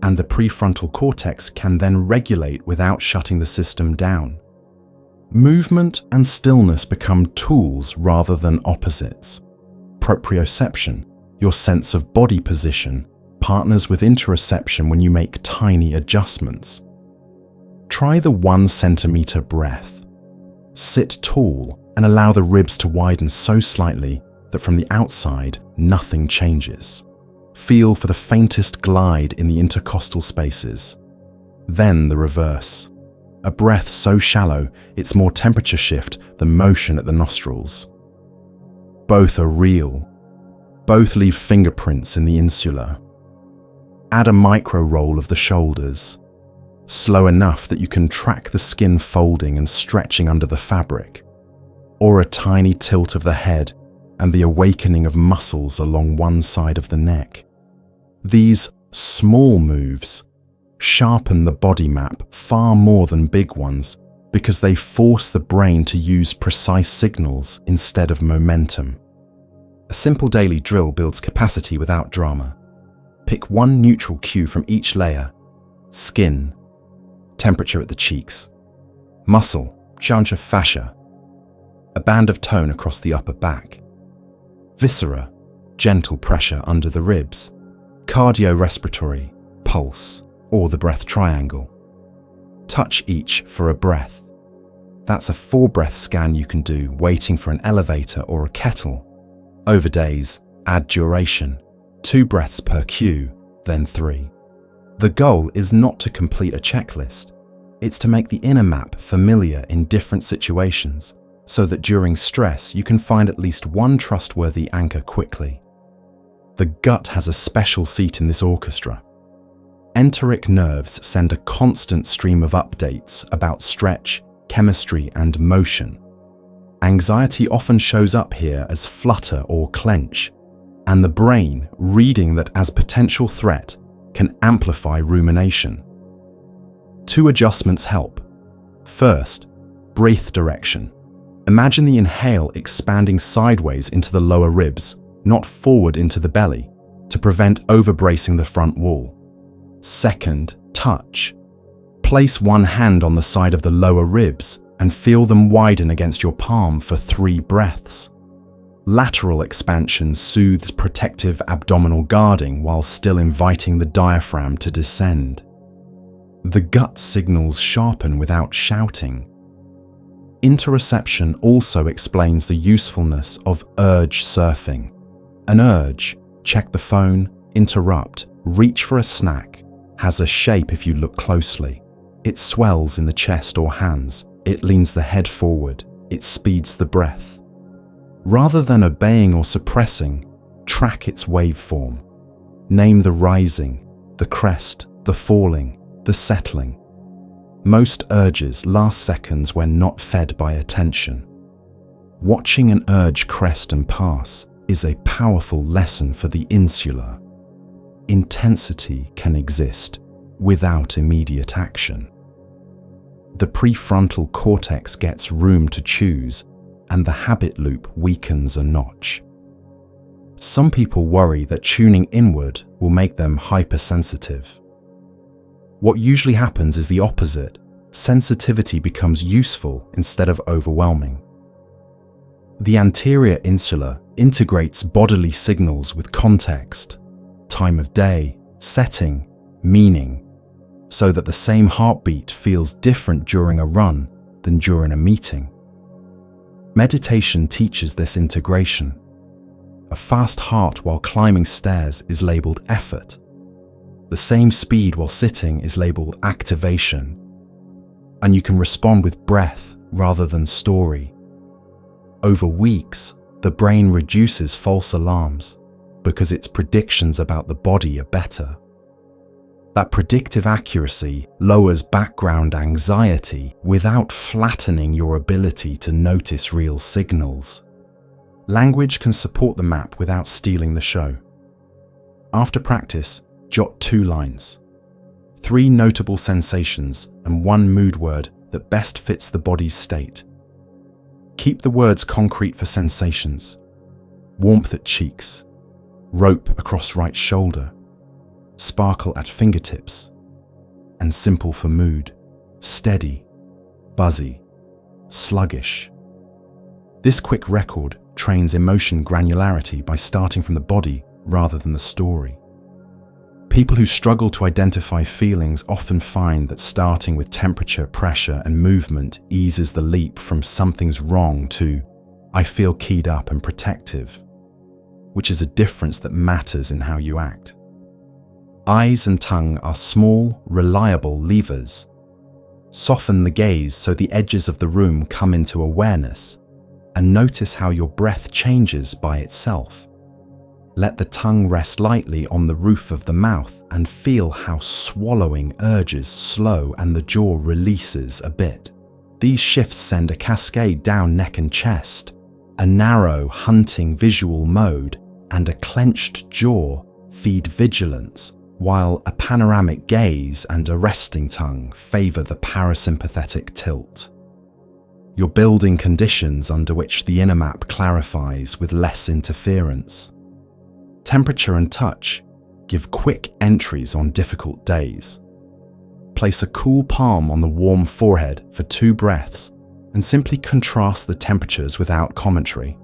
and the prefrontal cortex can then regulate without shutting the system down. Movement and stillness become tools rather than opposites. Proprioception, your sense of body position, partners with interoception when you make tiny adjustments. Try the 1 centimeter breath. Sit tall and allow the ribs to widen so slightly that from the outside, nothing changes. Feel for the faintest glide in the intercostal spaces. Then the reverse. A breath so shallow, it's more temperature shift than motion at the nostrils. Both are real. Both leave fingerprints in the insula. Add a micro roll of the shoulders, slow enough that you can track the skin folding and stretching under the fabric, or a tiny tilt of the head and the awakening of muscles along one side of the neck. These small moves sharpen the body map far more than big ones because they force the brain to use precise signals instead of momentum. A simple daily drill builds capacity without drama. Pick 1 neutral cue from each layer: skin, temperature at the cheeks; muscle, chancha fascia, a band of tone across the upper back; viscera, gentle pressure under the ribs; cardiorespiratory, pulse, or the breath triangle. Touch each for a breath. That's a 4-breath scan you can do waiting for an elevator or a kettle. Over days, add duration: 2 breaths per cue, then 3. The goal is not to complete a checklist. It's to make the inner map familiar in different situations, so that during stress you can find at least one trustworthy anchor quickly. The gut has a special seat in this orchestra. Enteric nerves send a constant stream of updates about stretch, chemistry, and motion. Anxiety often shows up here as flutter or clench, and the brain, reading that as potential threat, can amplify rumination. 2 adjustments help. First, breath direction. Imagine the inhale expanding sideways into the lower ribs, not forward into the belly, to prevent overbracing the front wall. Second, touch. Place one hand on the side of the lower ribs and feel them widen against your palm for 3 breaths. Lateral expansion soothes protective abdominal guarding while still inviting the diaphragm to descend. The gut signals sharpen without shouting. Interoception also explains the usefulness of urge surfing. An urge, check the phone, interrupt, reach for a snack, has a shape if you look closely. It swells in the chest or hands, it leans the head forward, it speeds the breath. Rather than obeying or suppressing, track its waveform. Name the rising, the crest, the falling, the settling. Most urges last seconds when not fed by attention. Watching an urge crest and pass is a powerful lesson for the insular. Intensity can exist without immediate action. The prefrontal cortex gets room to choose, and the habit loop weakens a notch. Some people worry that tuning inward will make them hypersensitive. What usually happens is the opposite. Sensitivity becomes useful instead of overwhelming. The anterior insula integrates bodily signals with context, time of day, setting, meaning, so that the same heartbeat feels different during a run than during a meeting. Meditation teaches this integration. A fast heart while climbing stairs is labeled effort. The same speed while sitting is labeled activation. And you can respond with breath rather than story. Over weeks, the brain reduces false alarms because its predictions about the body are better. That predictive accuracy lowers background anxiety without flattening your ability to notice real signals. Language can support the map without stealing the show. After practice, jot 2 lines, 3 notable sensations and 1 mood word that best fits the body's state. Keep the words concrete for sensations: warmth at cheeks, rope across right shoulder, sparkle at fingertips, and simple for mood: steady, buzzy, sluggish. This quick record trains emotion granularity by starting from the body rather than the story. People who struggle to identify feelings often find that starting with temperature, pressure, and movement eases the leap from something's wrong to I feel keyed up and protective, which is a difference that matters in how you act. Eyes and tongue are small, reliable levers. Soften the gaze so the edges of the room come into awareness, and notice how your breath changes by itself. Let the tongue rest lightly on the roof of the mouth and feel how swallowing urges slow and the jaw releases a bit. These shifts send a cascade down neck and chest. A narrow, hunting visual mode and a clenched jaw feed vigilance, while a panoramic gaze and a resting tongue favor the parasympathetic tilt. You're building conditions under which the inner map clarifies with less interference. Temperature and touch give quick entries on difficult days. Place a cool palm on the warm forehead for 2 breaths and simply contrast the temperatures without commentary.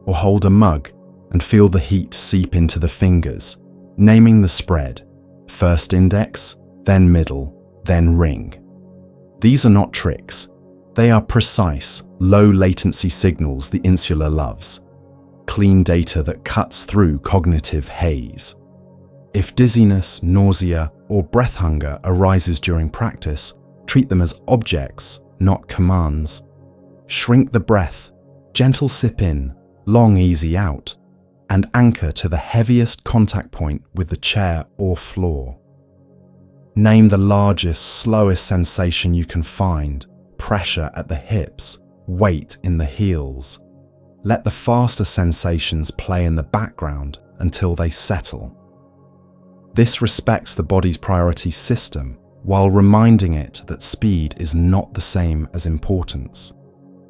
Or hold a mug and feel the heat seep into the fingers, naming the spread: first index, then middle, then ring. These are not tricks. They are precise, low-latency signals the insula loves. Clean data that cuts through cognitive haze. If dizziness, nausea, or breath hunger arises during practice, treat them as objects, not commands. Shrink the breath, gentle sip in, long easy out, and anchor to the heaviest contact point with the chair or floor. Name the largest, slowest sensation you can find: pressure at the hips, weight in the heels. Let the faster sensations play in the background until they settle. This respects the body's priority system while reminding it that speed is not the same as importance.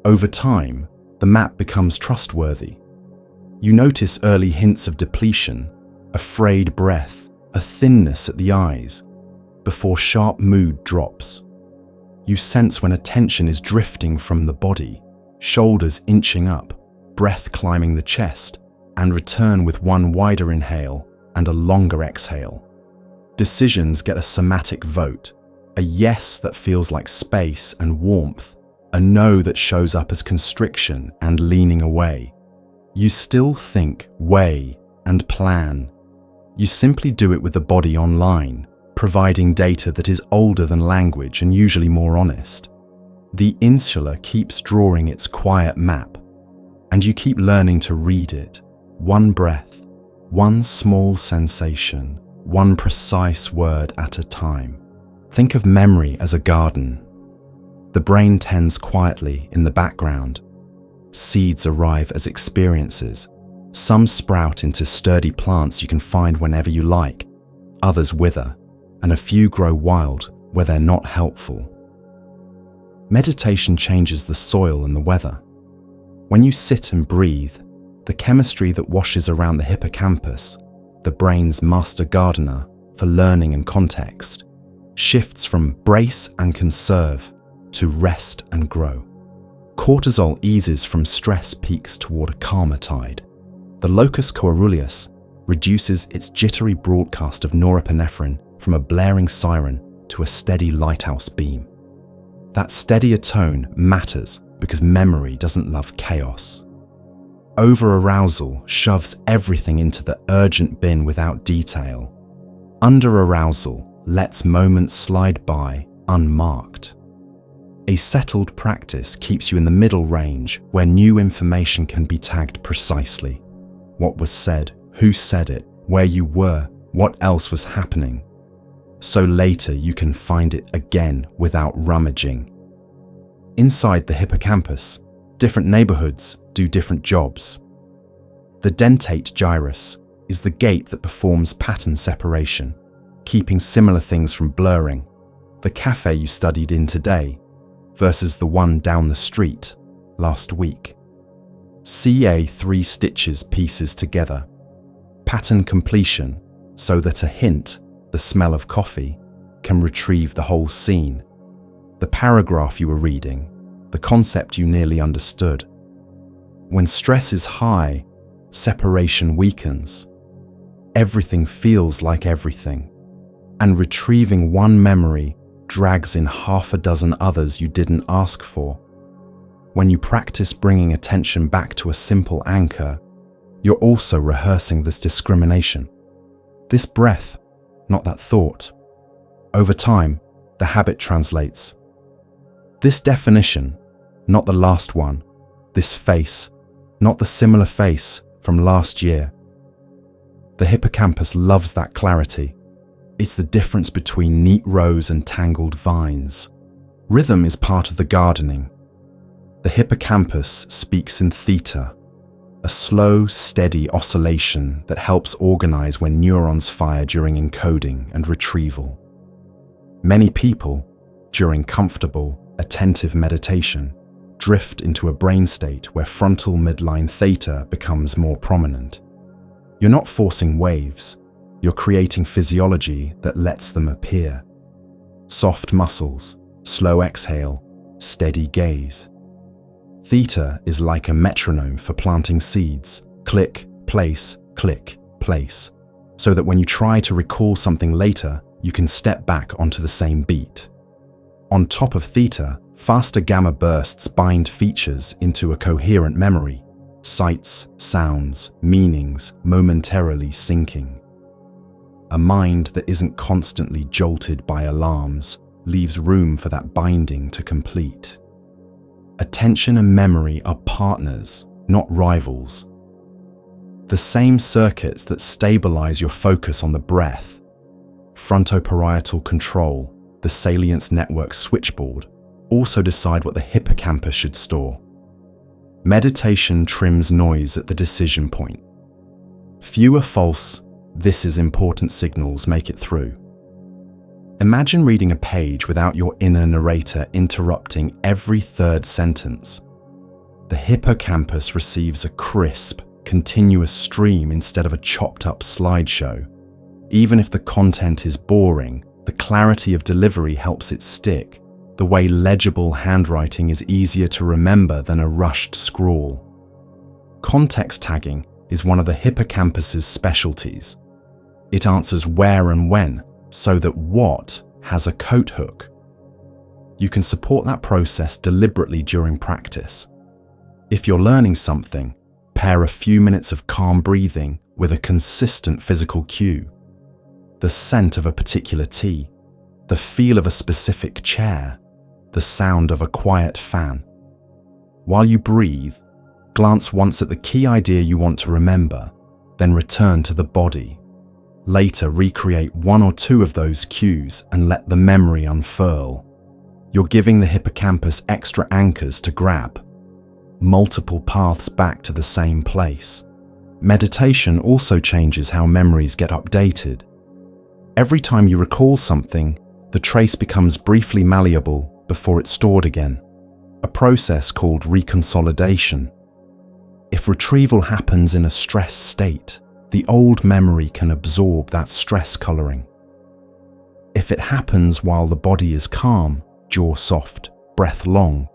Over time, the map becomes trustworthy. You notice early hints of depletion, a frayed breath, a thinness at the eyes, before sharp mood drops. You sense when attention is drifting from the body, shoulders inching up, breath climbing the chest, and return with one wider inhale and a longer exhale. Decisions get a somatic vote, a yes that feels like space and warmth, a no that shows up as constriction and leaning away. You still think, weigh, and plan. You simply do it with the body online, providing data that is older than language and usually more honest. The insula keeps drawing its quiet map, and you keep learning to read it. One breath, one small sensation, one precise word at a time. Think of memory as a garden. The brain tends quietly in the background. Seeds arrive as experiences. Some sprout into sturdy plants you can find whenever you like. Others wither, and a few grow wild where they're not helpful. Meditation changes the soil and the weather. When you sit and breathe, the chemistry that washes around the hippocampus, the brain's master gardener for learning and context, shifts from brace and conserve to rest and grow. Cortisol eases from stress peaks toward a calmer tide. The locus coeruleus reduces its jittery broadcast of norepinephrine from a blaring siren to a steady lighthouse beam. That steadier tone matters because memory doesn't love chaos. Over-arousal shoves everything into the urgent bin without detail. Under-arousal lets moments slide by unmarked. A settled practice keeps you in the middle range where new information can be tagged precisely. What was said, who said it, where you were, what else was happening. So later you can find it again without rummaging. Inside the hippocampus, different neighborhoods do different jobs. The dentate gyrus is the gate that performs pattern separation, keeping similar things from blurring. The cafe you studied in today versus the one down the street last week. CA 3 stitches pieces together. Pattern completion so that a hint, the smell of coffee, can retrieve the whole scene. The paragraph you were reading, the concept you nearly understood. When stress is high, separation weakens. Everything feels like everything, and retrieving one memory drags in half a dozen others you didn't ask for. When you practice bringing attention back to a simple anchor, you're also rehearsing this discrimination. This breath, not that thought. Over time, the habit translates. This definition, not the last one. This face, not the similar face from last year. The hippocampus loves that clarity. It's the difference between neat rows and tangled vines. Rhythm is part of the gardening. The hippocampus speaks in theta, a slow, steady oscillation that helps organize when neurons fire during encoding and retrieval. Many people, during comfortable, attentive meditation, drift into a brain state where frontal midline theta becomes more prominent. You're not forcing waves, you're creating physiology that lets them appear. Soft muscles, slow exhale, steady gaze. Theta is like a metronome for planting seeds. Click, place, so that when you try to recall something later, you can step back onto the same beat. On top of theta, faster gamma bursts bind features into a coherent memory. Sights, sounds, meanings momentarily sinking. A mind that isn't constantly jolted by alarms leaves room for that binding to complete. Attention and memory are partners, not rivals. The same circuits that stabilize your focus on the breath, frontoparietal control, the salience network switchboard, also decide what the hippocampus should store. Meditation trims noise at the decision point. Fewer false, this is important signals make it through. Imagine reading a page without your inner narrator interrupting every third sentence. The hippocampus receives a crisp, continuous stream instead of a chopped-up slideshow. Even if the content is boring, the clarity of delivery helps it stick, the way legible handwriting is easier to remember than a rushed scrawl. Context tagging is one of the hippocampus's specialties. It answers where and when, so that what has a coat hook. You can support that process deliberately during practice. If you're learning something, pair a few minutes of calm breathing with a consistent physical cue. The scent of a particular tea, the feel of a specific chair, the sound of a quiet fan. While you breathe, glance once at the key idea you want to remember, then return to the body. Later, recreate one or two of those cues and let the memory unfurl. You're giving the hippocampus extra anchors to grab, multiple paths back to the same place. Meditation also changes how memories get updated. Every time you recall something, the trace becomes briefly malleable before it's stored again, a process called reconsolidation. If retrieval happens in a stressed state, the old memory can absorb that stress coloring. If it happens while the body is calm, jaw soft, breath long,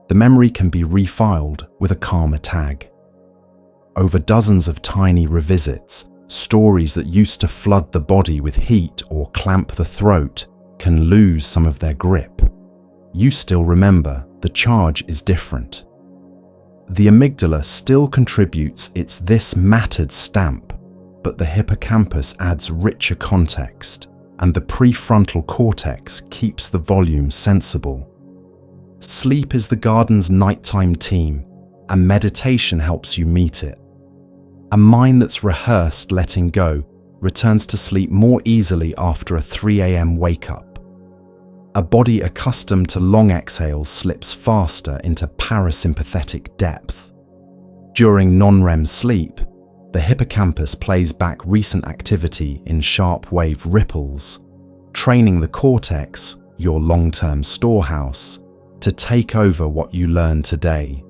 the memory can be refiled with a calmer tag. Over dozens of tiny revisits, stories that used to flood the body with heat or clamp the throat can lose some of their grip. You still remember, the charge is different. The amygdala still contributes its "this mattered" stamp, but the hippocampus adds richer context, and the prefrontal cortex keeps the volume sensible. Sleep is the garden's nighttime team, and meditation helps you meet it. A mind that's rehearsed letting go returns to sleep more easily after a 3 a.m. wake-up. A body accustomed to long exhales slips faster into parasympathetic depth. During non-REM sleep, the hippocampus plays back recent activity in sharp-wave ripples, training the cortex, your long-term storehouse, to take over what you learn today.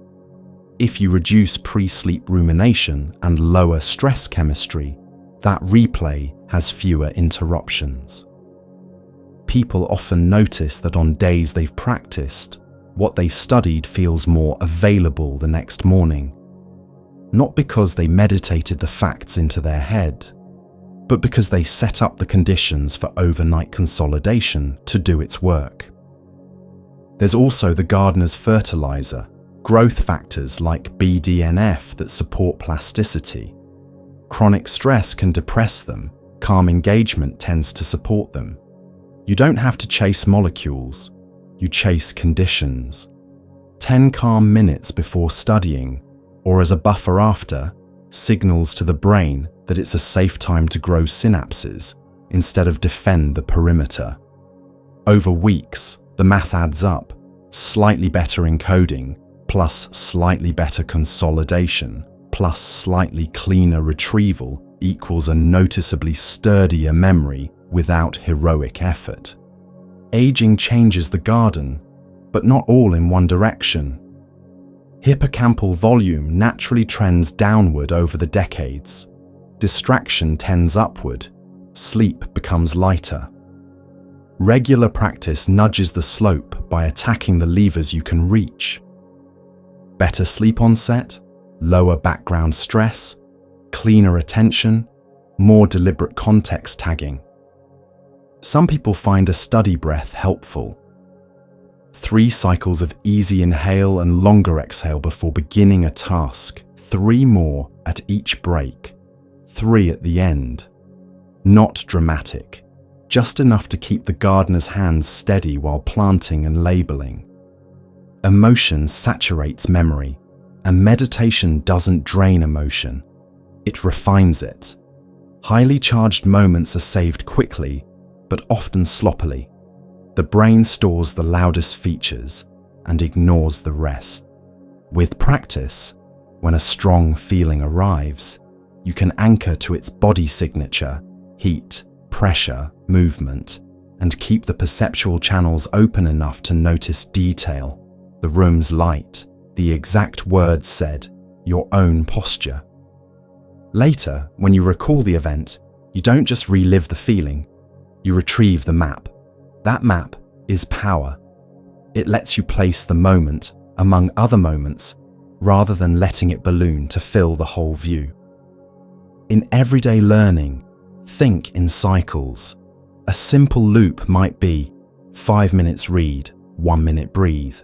If you reduce pre-sleep rumination and lower stress chemistry, that replay has fewer interruptions. People often notice that on days they've practiced, what they studied feels more available the next morning. Not because they meditated the facts into their head, but because they set up the conditions for overnight consolidation to do its work. There's also the gardener's fertilizer, growth factors like BDNF that support plasticity. Chronic stress can depress them, calm engagement tends to support them. You don't have to chase molecules, you chase conditions. 10 calm minutes before studying, or as a buffer after, signals to the brain that it's a safe time to grow synapses instead of defend the perimeter. Over weeks, the math adds up: slightly better encoding, plus slightly better consolidation, plus slightly cleaner retrieval equals a noticeably sturdier memory without heroic effort. Aging changes the garden, but not all in one direction. Hippocampal volume naturally trends downward over the decades. Distraction tends upward. Sleep becomes lighter. Regular practice nudges the slope by attacking the levers you can reach. Better sleep onset, lower background stress, cleaner attention, more deliberate context tagging. Some people find a study breath helpful. 3 cycles of easy inhale and longer exhale before beginning a task, 3 more at each break, 3 at the end. Not dramatic, just enough to keep the gardener's hands steady while planting and labeling. Emotion saturates memory, and meditation doesn't drain emotion, it refines it. Highly charged moments are saved quickly, but often sloppily. The brain stores the loudest features and ignores the rest. With practice, when a strong feeling arrives, you can anchor to its body signature, heat, pressure, movement, and keep the perceptual channels open enough to notice detail, the room's light, the exact words said, your own posture. Later, when you recall the event, you don't just relive the feeling, you retrieve the map. That map is power. It lets you place the moment among other moments rather than letting it balloon to fill the whole view. In everyday learning, think in cycles. A simple loop might be 5 minutes read, 1 minute breathe,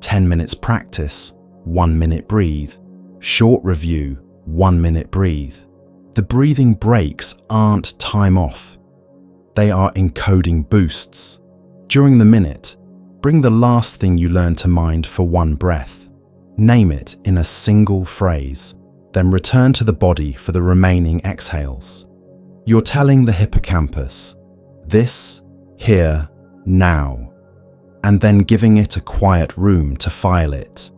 10 minutes practice, 1 minute breathe, short review, 1 minute breathe. The breathing breaks aren't time off. They are encoding boosts. During the minute, bring the last thing you learn to mind for one breath. Name it in a single phrase, then return to the body for the remaining exhales. You're telling the hippocampus, this, here, now, and then giving it a quiet room to file it.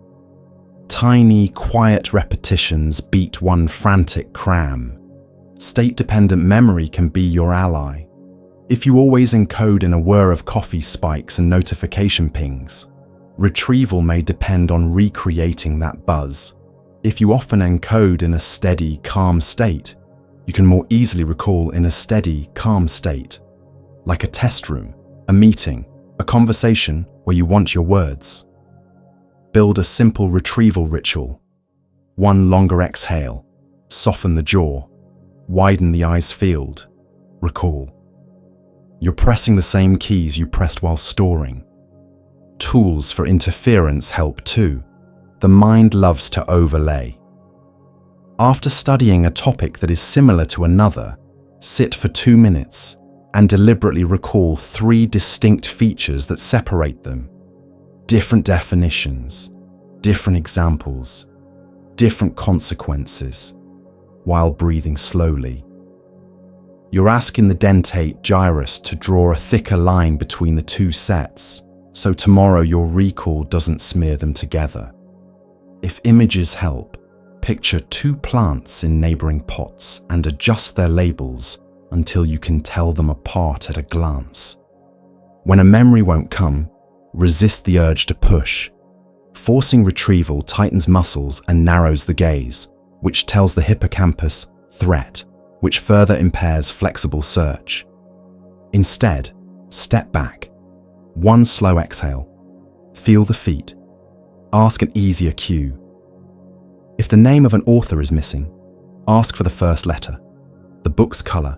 Tiny, quiet repetitions beat one frantic cram. State-dependent memory can be your ally. If you always encode in a whir of coffee spikes and notification pings, retrieval may depend on recreating that buzz. If you often encode in a steady, calm state, you can more easily recall in a steady, calm state, like a test room, a meeting, a conversation where you want your words. Build a simple retrieval ritual. 1 longer exhale, soften the jaw, widen the eyes field, recall. You're pressing the same keys you pressed while storing. Tools for interference help too. The mind loves to overlay. After studying a topic that is similar to another, sit for 2 minutes and deliberately recall 3 distinct features that separate them. Different definitions, different examples, different consequences, while breathing slowly. You're asking the dentate gyrus to draw a thicker line between the 2 sets, so tomorrow your recall doesn't smear them together. If images help, picture 2 plants in neighboring pots and adjust their labels until you can tell them apart at a glance. When a memory won't come, resist the urge to push. Forcing retrieval tightens muscles and narrows the gaze, which tells the hippocampus, threat, which further impairs flexible search. Instead, step back. 1 slow exhale. Feel the feet. Ask an easier cue. If the name of an author is missing, ask for the first letter, the book's color,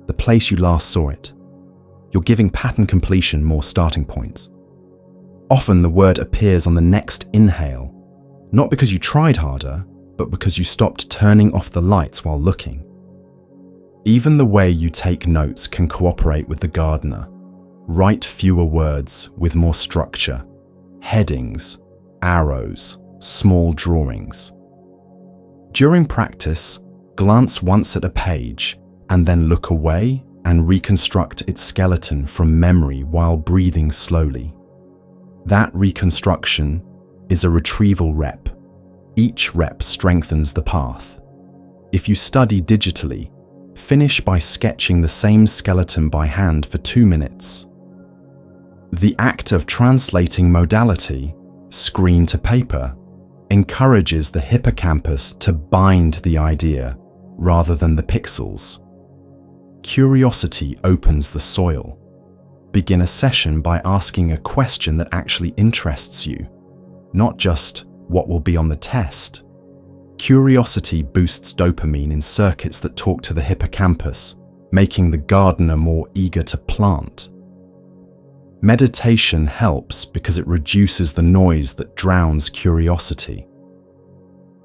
the place you last saw it. You're giving pattern completion more starting points. Often the word appears on the next inhale, not because you tried harder, but because you stopped turning off the lights while looking. Even the way you take notes can cooperate with the gardener. Write fewer words with more structure. Headings, arrows, small drawings. During practice, glance once at a page and then look away and reconstruct its skeleton from memory while breathing slowly. That reconstruction is a retrieval rep. Each rep strengthens the path. If you study digitally, finish by sketching the same skeleton by hand for 2 minutes. The act of translating modality, screen to paper, encourages the hippocampus to bind the idea rather than the pixels. Curiosity opens the soil. Begin a session by asking a question that actually interests you, not just what will be on the test. Curiosity boosts dopamine in circuits that talk to the hippocampus, making the gardener more eager to plant. Meditation helps because it reduces the noise that drowns curiosity.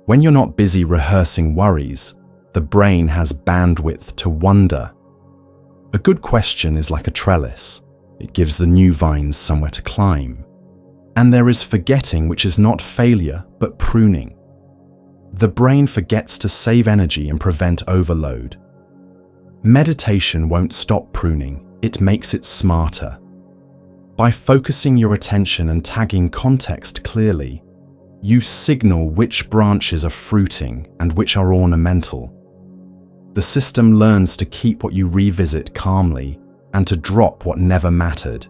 When you're not busy rehearsing worries, the brain has bandwidth to wonder. A good question is like a trellis. It gives the new vines somewhere to climb. And there is forgetting, which is not failure, but pruning. The brain forgets to save energy and prevent overload. Meditation won't stop pruning, it makes it smarter. By focusing your attention and tagging context clearly, you signal which branches are fruiting and which are ornamental. The system learns to keep what you revisit calmly and to drop what never mattered.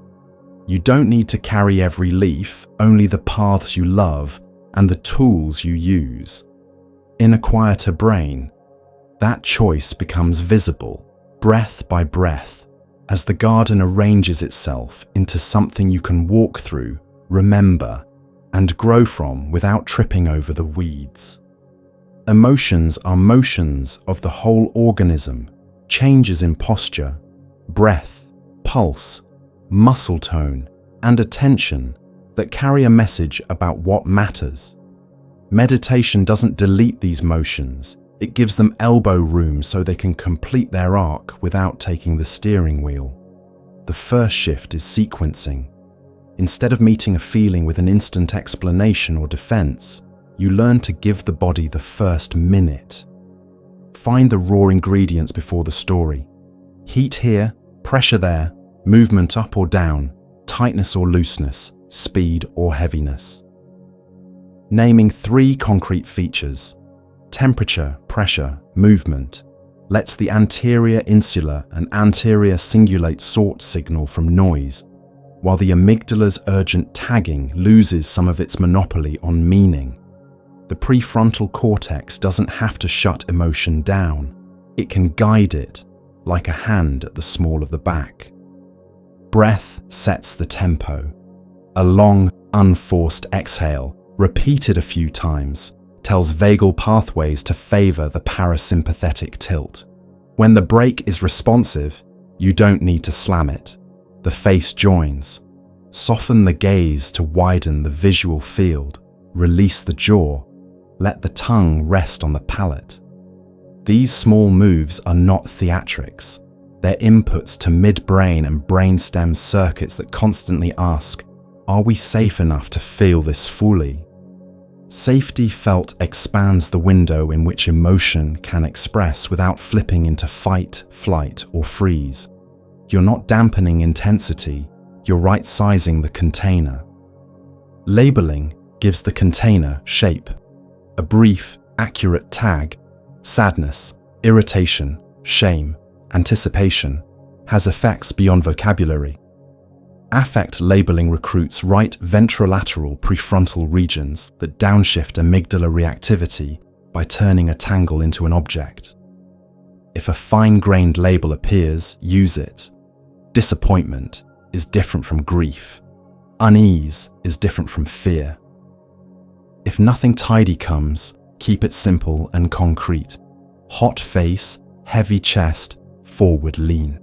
You don't need to carry every leaf, only the paths you love and the tools you use. In a quieter brain, that choice becomes visible, breath by breath, as the garden arranges itself into something you can walk through, remember, and grow from without tripping over the weeds. Emotions are motions of the whole organism, changes in posture, breath, pulse, muscle tone, and attention that carry a message about what matters. Meditation doesn't delete these motions, it gives them elbow room so they can complete their arc without taking the steering wheel. The first shift is sequencing. Instead of meeting a feeling with an instant explanation or defense, you learn to give the body the first minute. Find the raw ingredients before the story. Heat here, pressure there, movement up or down, tightness or looseness, speed or heaviness. Naming 3 concrete features, temperature, pressure, movement, lets the anterior insular and anterior cingulate sort signal from noise, while the amygdala's urgent tagging loses some of its monopoly on meaning. The prefrontal cortex doesn't have to shut emotion down. It can guide it, like a hand at the small of the back. Breath sets the tempo. A long, unforced exhale, repeated a few times, tells vagal pathways to favor the parasympathetic tilt. When the brake is responsive, you don't need to slam it. The face joins. Soften the gaze to widen the visual field. Release the jaw. Let the tongue rest on the palate. These small moves are not theatrics. They're inputs to midbrain and brainstem circuits that constantly ask, are we safe enough to feel this fully? Safety felt expands the window in which emotion can express without flipping into fight, flight, or freeze. You're not dampening intensity, you're right-sizing the container. Labeling gives the container shape. A brief, accurate tag, sadness, irritation, shame, anticipation, has effects beyond vocabulary. Affect labeling recruits right ventrolateral prefrontal regions that downshift amygdala reactivity by turning a tangle into an object. If a fine-grained label appears, use it. Disappointment is different from grief. Unease is different from fear. If nothing tidy comes, keep it simple and concrete. Hot face, heavy chest, forward lean.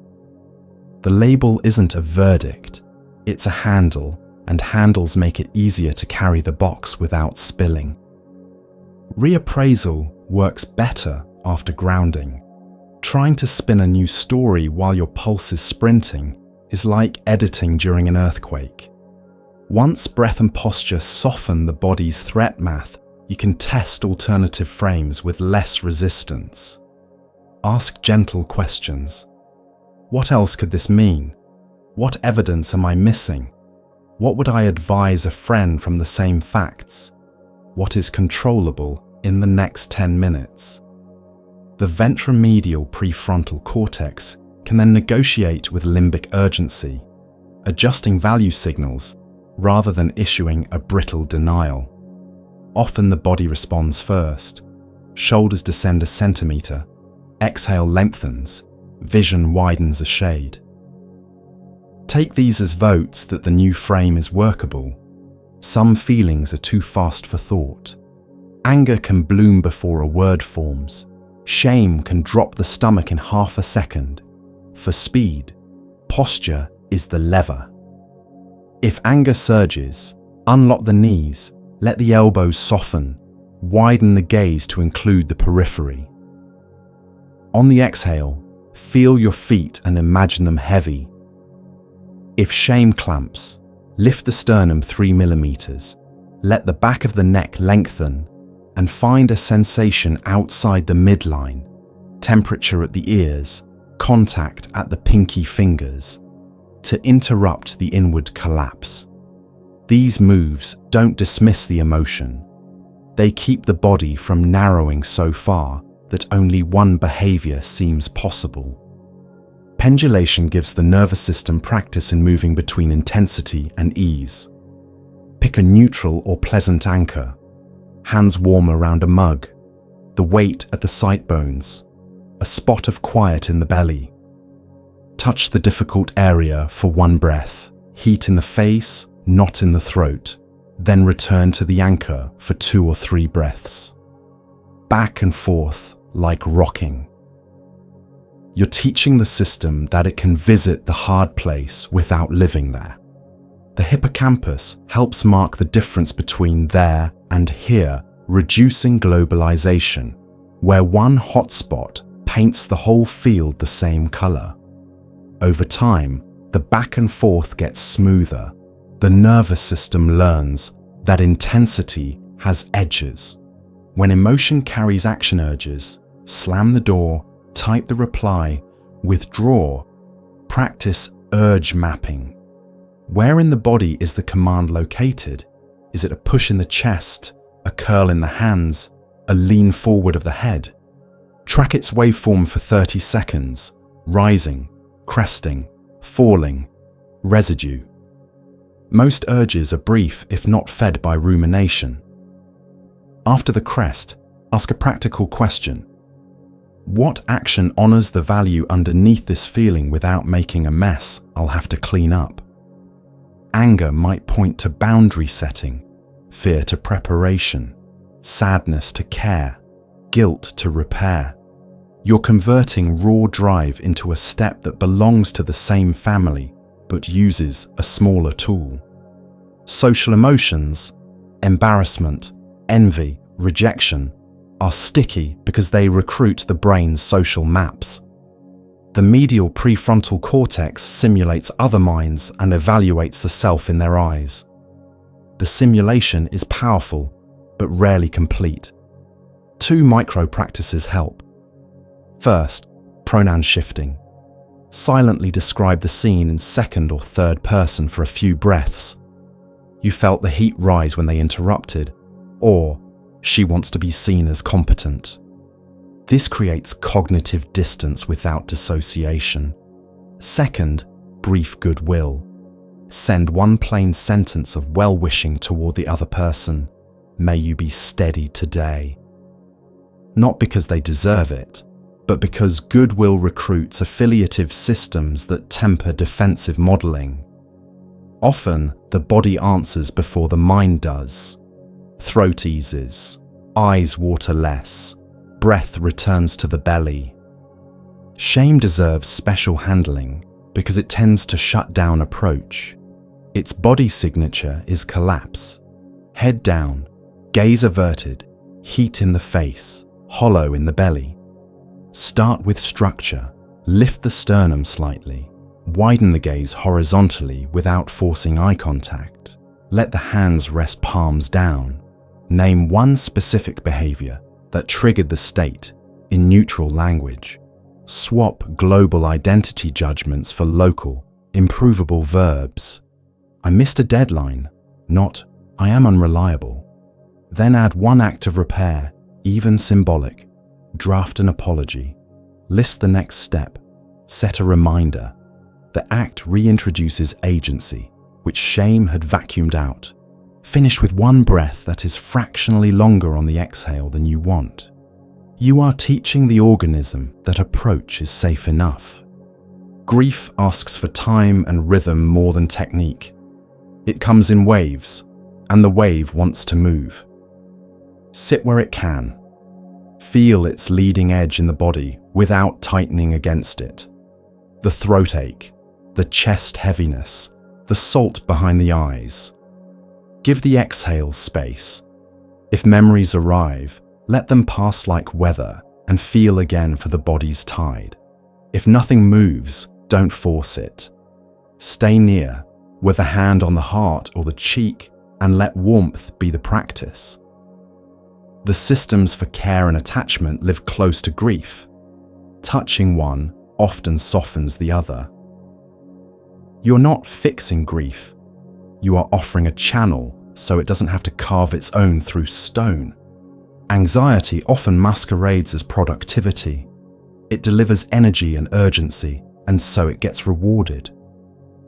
The label isn't a verdict. It's a handle, and handles make it easier to carry the box without spilling. Reappraisal works better after grounding. Trying to spin a new story while your pulse is sprinting is like editing during an earthquake. Once breath and posture soften the body's threat math, you can test alternative frames with less resistance. Ask gentle questions. What else could this mean? What evidence am I missing? What would I advise a friend from the same facts? What is controllable in the next 10 minutes? The ventromedial prefrontal cortex can then negotiate with limbic urgency, adjusting value signals rather than issuing a brittle denial. Often the body responds first. Shoulders descend a centimeter, exhale lengthens, vision widens a shade. Take these as votes that the new frame is workable. Some feelings are too fast for thought. Anger can bloom before a word forms. Shame can drop the stomach in half a second. For speed, posture is the lever. If anger surges, unlock the knees, let the elbows soften, widen the gaze to include the periphery. On the exhale, feel your feet and imagine them heavy. If shame clamps, lift the sternum 3 millimeters, let the back of the neck lengthen, and find a sensation outside the midline, temperature at the ears, contact at the pinky fingers, to interrupt the inward collapse. These moves don't dismiss the emotion. They keep the body from narrowing so far that only one behavior seems possible. Pendulation gives the nervous system practice in moving between intensity and ease. Pick a neutral or pleasant anchor, hands warm around a mug, the weight at the sight bones, a spot of quiet in the belly. Touch the difficult area for one breath, heat in the face, not in the throat, then return to the anchor for 2 or 3 breaths. Back and forth like rocking. You're teaching the system that it can visit the hard place without living there. The hippocampus helps mark the difference between there and here, reducing globalization, where one hotspot paints the whole field the same color. Over time, the back and forth gets smoother. The nervous system learns that intensity has edges. When emotion carries action urges, slam the door, type the reply, withdraw, practice urge mapping. Where in the body is the command located? Is it a push in the chest, a curl in the hands, a lean forward of the head? Track its waveform for 30 seconds, rising, cresting, falling, residue. Most urges are brief if not fed by rumination. After the crest, ask a practical question. What action honors the value underneath this feeling without making a mess I'll have to clean up? Anger might point to boundary setting, fear to preparation, sadness to care, guilt to repair. You're converting raw drive into a step that belongs to the same family but uses a smaller tool. Social emotions, embarrassment, envy, rejection, are sticky because they recruit the brain's social maps. The medial prefrontal cortex simulates other minds and evaluates the self in their eyes. The simulation is powerful, but rarely complete. 2 micro practices help. First, pronoun shifting. Silently describe the scene in second or third person for a few breaths. You felt the heat rise when they interrupted, or she wants to be seen as competent. This creates cognitive distance without dissociation. Second, brief goodwill. Send one plain sentence of well-wishing toward the other person. May you be steady today. Not because they deserve it, but because goodwill recruits affiliative systems that temper defensive modeling. Often, the body answers before the mind does. Throat eases, eyes water less, breath returns to the belly. Shame deserves special handling because it tends to shut down approach. Its body signature is collapse. Head down, gaze averted, heat in the face, hollow in the belly. Start with structure. Lift the sternum slightly. Widen the gaze horizontally without forcing eye contact. Let the hands rest palms down. Name one specific behavior that triggered the state in neutral language. Swap global identity judgments for local, improvable verbs. I missed a deadline, not I am unreliable. Then add one act of repair, even symbolic. Draft an apology. List the next step. Set a reminder. The act reintroduces agency, which shame had vacuumed out. Finish with one breath that is fractionally longer on the exhale than you want. You are teaching the organism that approach is safe enough. Grief asks for time and rhythm more than technique. It comes in waves, and the wave wants to move. Sit where it can. Feel its leading edge in the body without tightening against it. The throat ache, the chest heaviness, the salt behind the eyes. Give the exhale space. If memories arrive, let them pass like weather and feel again for the body's tide. If nothing moves, don't force it. Stay near, with a hand on the heart or the cheek, and let warmth be the practice. The systems for care and attachment live close to grief. Touching one often softens the other. You're not fixing grief. You are offering a channel so it doesn't have to carve its own through stone. Anxiety often masquerades as productivity. It delivers energy and urgency, and so it gets rewarded.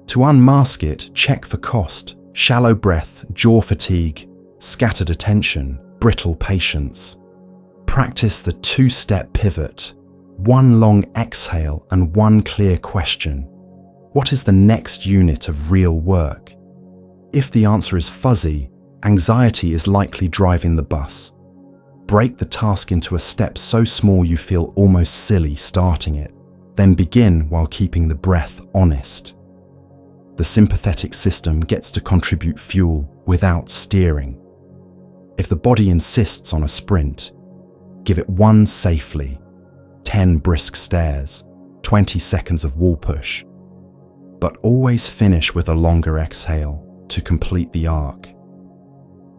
To unmask it, check for cost: shallow breath, jaw fatigue, scattered attention, brittle patience. Practice the two-step pivot: one long exhale and one clear question. What is the next unit of real work? If the answer is fuzzy, anxiety is likely driving the bus. Break the task into a step so small you feel almost silly starting it. Then begin while keeping the breath honest. The sympathetic system gets to contribute fuel without steering. If the body insists on a sprint, give it one safely, 10 brisk stairs, 20 seconds of wall push. But always finish with a longer exhale to complete the arc.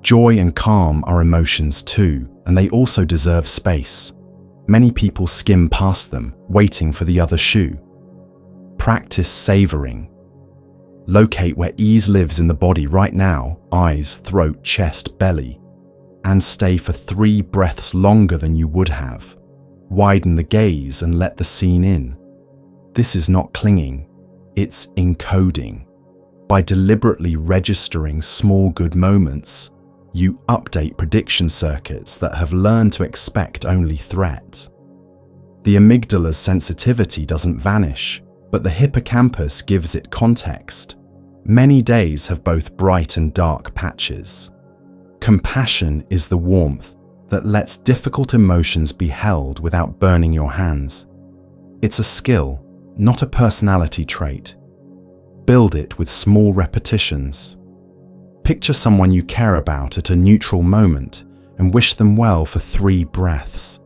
Joy and calm are emotions too, and they also deserve space. Many people skim past them, waiting for the other shoe. Practice savoring. Locate where ease lives in the body right now: eyes, throat, chest, belly. And stay for 3 breaths longer than you would have. Widen the gaze and let the scene in. This is not clinging, it's encoding. By deliberately registering small good moments, you update prediction circuits that have learned to expect only threat. The amygdala's sensitivity doesn't vanish, but the hippocampus gives it context. Many days have both bright and dark patches. Compassion is the warmth that lets difficult emotions be held without burning your hands. It's a skill, not a personality trait. Build it with small repetitions. Picture someone you care about at a neutral moment and wish them well for 3 breaths.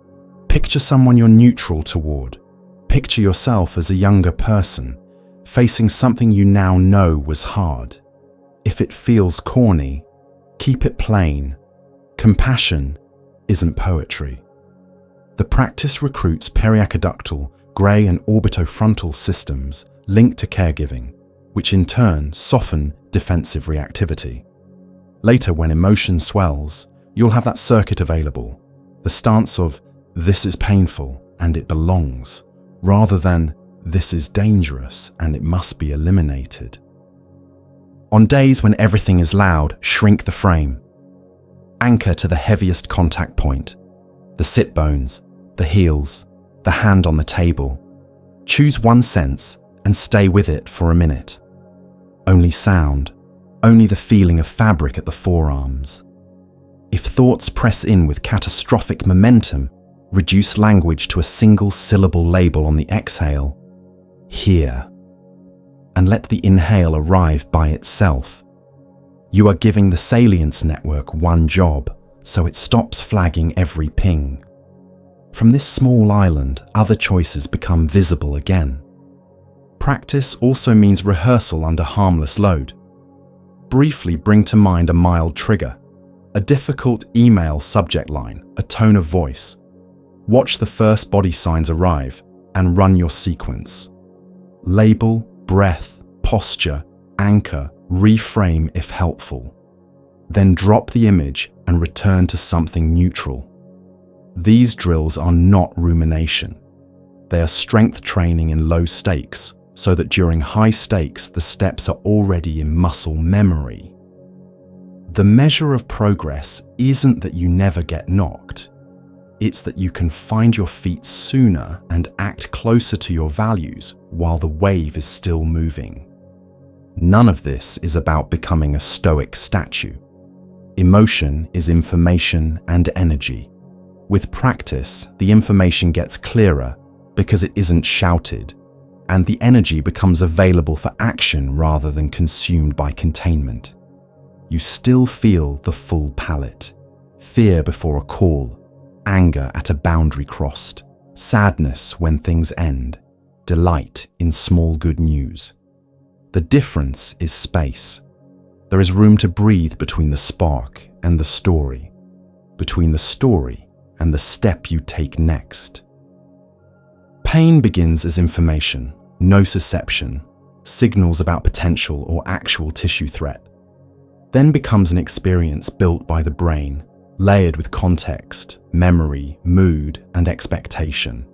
Picture someone you're neutral toward. Picture yourself as a younger person, facing something you now know was hard. If it feels corny, keep it plain. Compassion isn't poetry. The practice recruits periaqueductal, grey and orbitofrontal systems linked to caregiving, which in turn soften defensive reactivity. Later, when emotion swells, you'll have that circuit available, the stance of "this is painful and it belongs," rather than "this is dangerous and it must be eliminated." On days when everything is loud, shrink the frame. Anchor to the heaviest contact point: the sit bones, the heels, the hand on the table. Choose one sense and stay with it for a minute. Only sound, only the feeling of fabric at the forearms. If thoughts press in with catastrophic momentum, reduce language to a single syllable label on the exhale: here. And let the inhale arrive by itself. You are giving the salience network one job, so it stops flagging every ping. From this small island, other choices become visible again. Practice also means rehearsal under harmless load. Briefly bring to mind a mild trigger, a difficult email subject line, a tone of voice. Watch the first body signs arrive and run your sequence. Label, breath, posture, anchor, reframe if helpful. Then drop the image and return to something neutral. These drills are not rumination. They are strength training in low stakes, so that during high stakes the steps are already in muscle memory. The measure of progress isn't that you never get knocked. It's that you can find your feet sooner and act closer to your values while the wave is still moving. None of this is about becoming a stoic statue. Emotion is information and energy. With practice, the information gets clearer because it isn't shouted, and the energy becomes available for action rather than consumed by containment. You still feel the full palette: fear before a call, anger at a boundary crossed, sadness when things end, delight in small good news. The difference is space. There is room to breathe between the spark and the story, between the story and the step you take next. Pain begins as information, nociception, signals about potential or actual tissue threat, then becomes an experience built by the brain, layered with context, memory, mood, and expectation.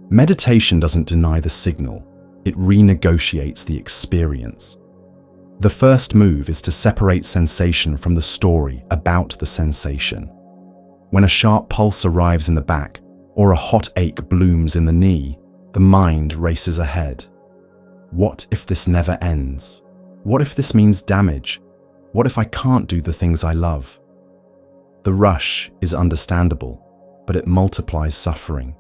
Meditation doesn't deny the signal, it renegotiates the experience. The first move is to separate sensation from the story about the sensation. When a sharp pulse arrives in the back or a hot ache blooms in the knee, the mind races ahead. What if this never ends? What if this means damage? What if I can't do the things I love? The rush is understandable, but it multiplies suffering.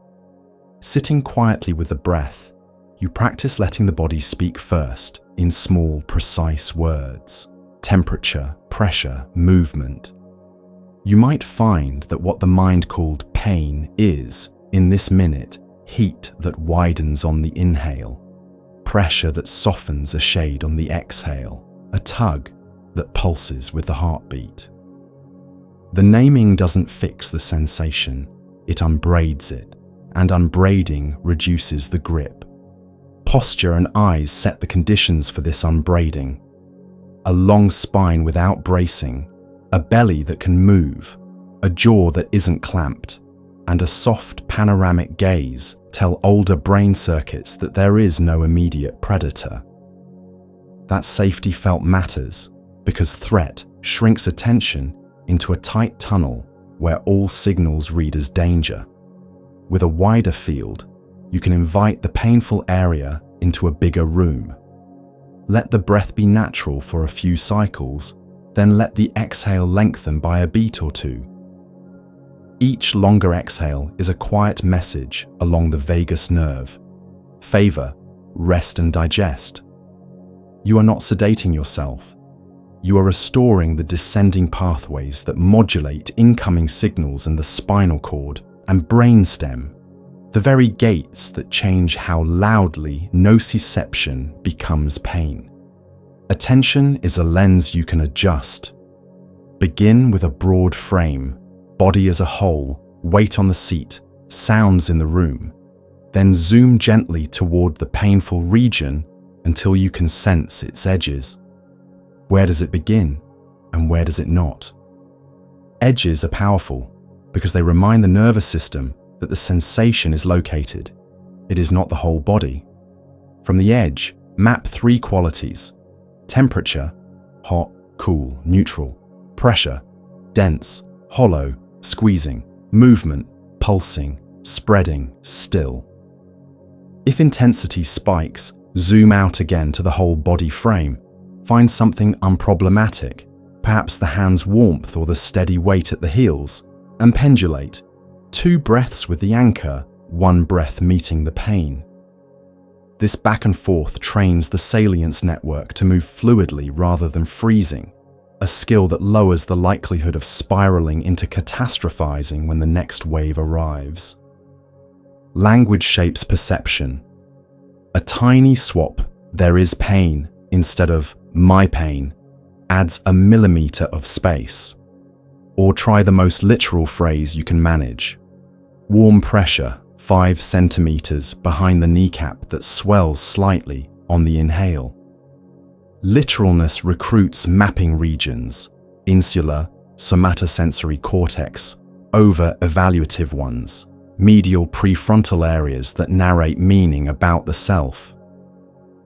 Sitting quietly with the breath, you practice letting the body speak first in small, precise words: temperature, pressure, movement. You might find that what the mind called pain is, in this minute, heat that widens on the inhale, pressure that softens a shade on the exhale, a tug that pulses with the heartbeat. The naming doesn't fix the sensation, it unbraids it, and unbraiding reduces the grip. Posture and eyes set the conditions for this unbraiding. A long spine without bracing, a belly that can move, a jaw that isn't clamped, and a soft panoramic gaze tell older brain circuits that there is no immediate predator. That safety felt matters because threat shrinks attention into a tight tunnel where all signals read as danger. With a wider field, you can invite the painful area into a bigger room. Let the breath be natural for a few cycles, then let the exhale lengthen by a beat or two. Each longer exhale is a quiet message along the vagus nerve. Favor, rest and digest. You are not sedating yourself. You are restoring the descending pathways that modulate incoming signals in the spinal cord and brainstem, the very gates that change how loudly nociception becomes pain. Attention is a lens you can adjust. Begin with a broad frame, body as a whole, weight on the seat, sounds in the room. Then zoom gently toward the painful region until you can sense its edges. Where does it begin and where does it not? Edges are powerful because they remind the nervous system that the sensation is located. It is not the whole body. From the edge, map 3 qualities: temperature, hot, cool, neutral; pressure, dense, hollow, squeezing; movement, pulsing, spreading, still. If intensity spikes, zoom out again to the whole body frame. Find something unproblematic, perhaps the hand's warmth or the steady weight at the heels, and pendulate. 2 breaths with the anchor, 1 breath meeting the pain. This back and forth trains the salience network to move fluidly rather than freezing, a skill that lowers the likelihood of spiraling into catastrophizing when the next wave arrives. Language shapes perception. A tiny swap, "there is pain," instead of "my pain," adds a millimeter of space. Or try the most literal phrase you can manage. Warm pressure, 5 centimeters behind the kneecap that swells slightly on the inhale. Literalness recruits mapping regions, insular, somatosensory cortex, over evaluative ones, medial prefrontal areas that narrate meaning about the self.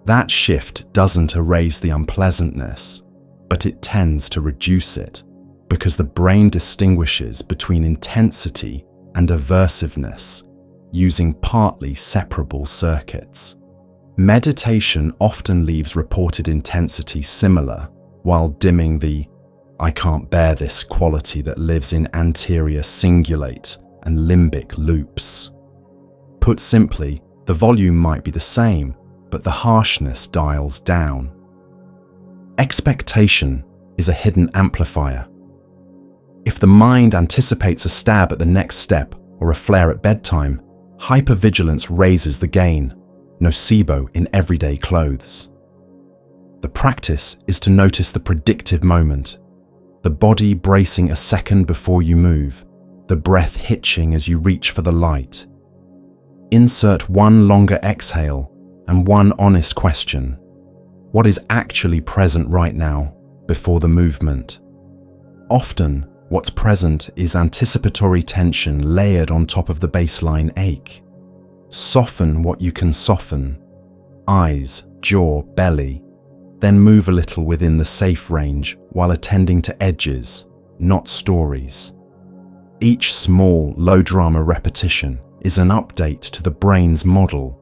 That shift doesn't erase the unpleasantness, but it tends to reduce it, because the brain distinguishes between intensity and aversiveness, using partly separable circuits. Meditation often leaves reported intensity similar, while dimming the "I can't bear this" quality that lives in anterior cingulate and limbic loops. Put simply, the volume might be the same, but the harshness dials down. Expectation is a hidden amplifier. If the mind anticipates a stab at the next step or a flare at bedtime, hypervigilance raises the gain, nocebo in everyday clothes. The practice is to notice the predictive moment, the body bracing a second before you move, the breath hitching as you reach for the light. Insert 1 longer exhale and 1 honest question. What is actually present right now before the movement? Often, What's present is anticipatory tension layered on top of the baseline ache. Soften what you can soften: eyes, jaw, belly. Then move a little within the safe range while attending to edges, not stories. Each small, low-drama repetition is an update to the brain's model.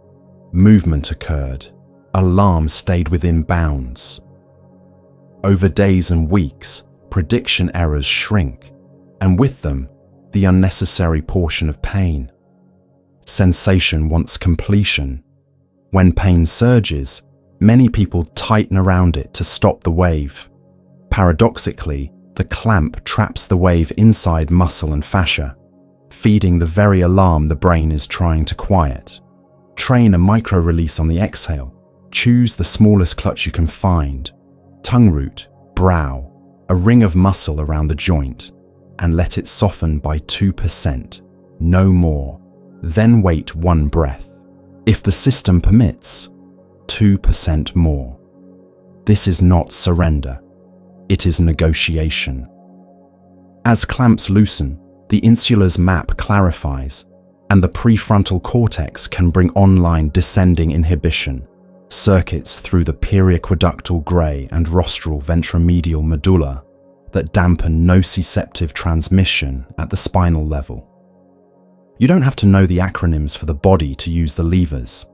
Movement occurred. Alarm stayed within bounds. Over days and weeks, prediction errors shrink, and with them, the unnecessary portion of pain. Sensation wants completion. When pain surges, many people tighten around it to stop the wave. Paradoxically, the clamp traps the wave inside muscle and fascia, feeding the very alarm the brain is trying to quiet. Train a micro-release on the exhale. Choose the smallest clutch you can find: tongue root, brow, a ring of muscle around the joint, and let it soften by 2%, no more. Then wait one breath. If the system permits, 2% more. This is not surrender. It is negotiation. As clamps loosen, the insula's map clarifies, and the prefrontal cortex can bring online descending inhibition, circuits through the periaqueductal gray and rostral ventromedial medulla that dampen nociceptive transmission at the spinal level. You don't have to know the acronyms for the body to use the levers.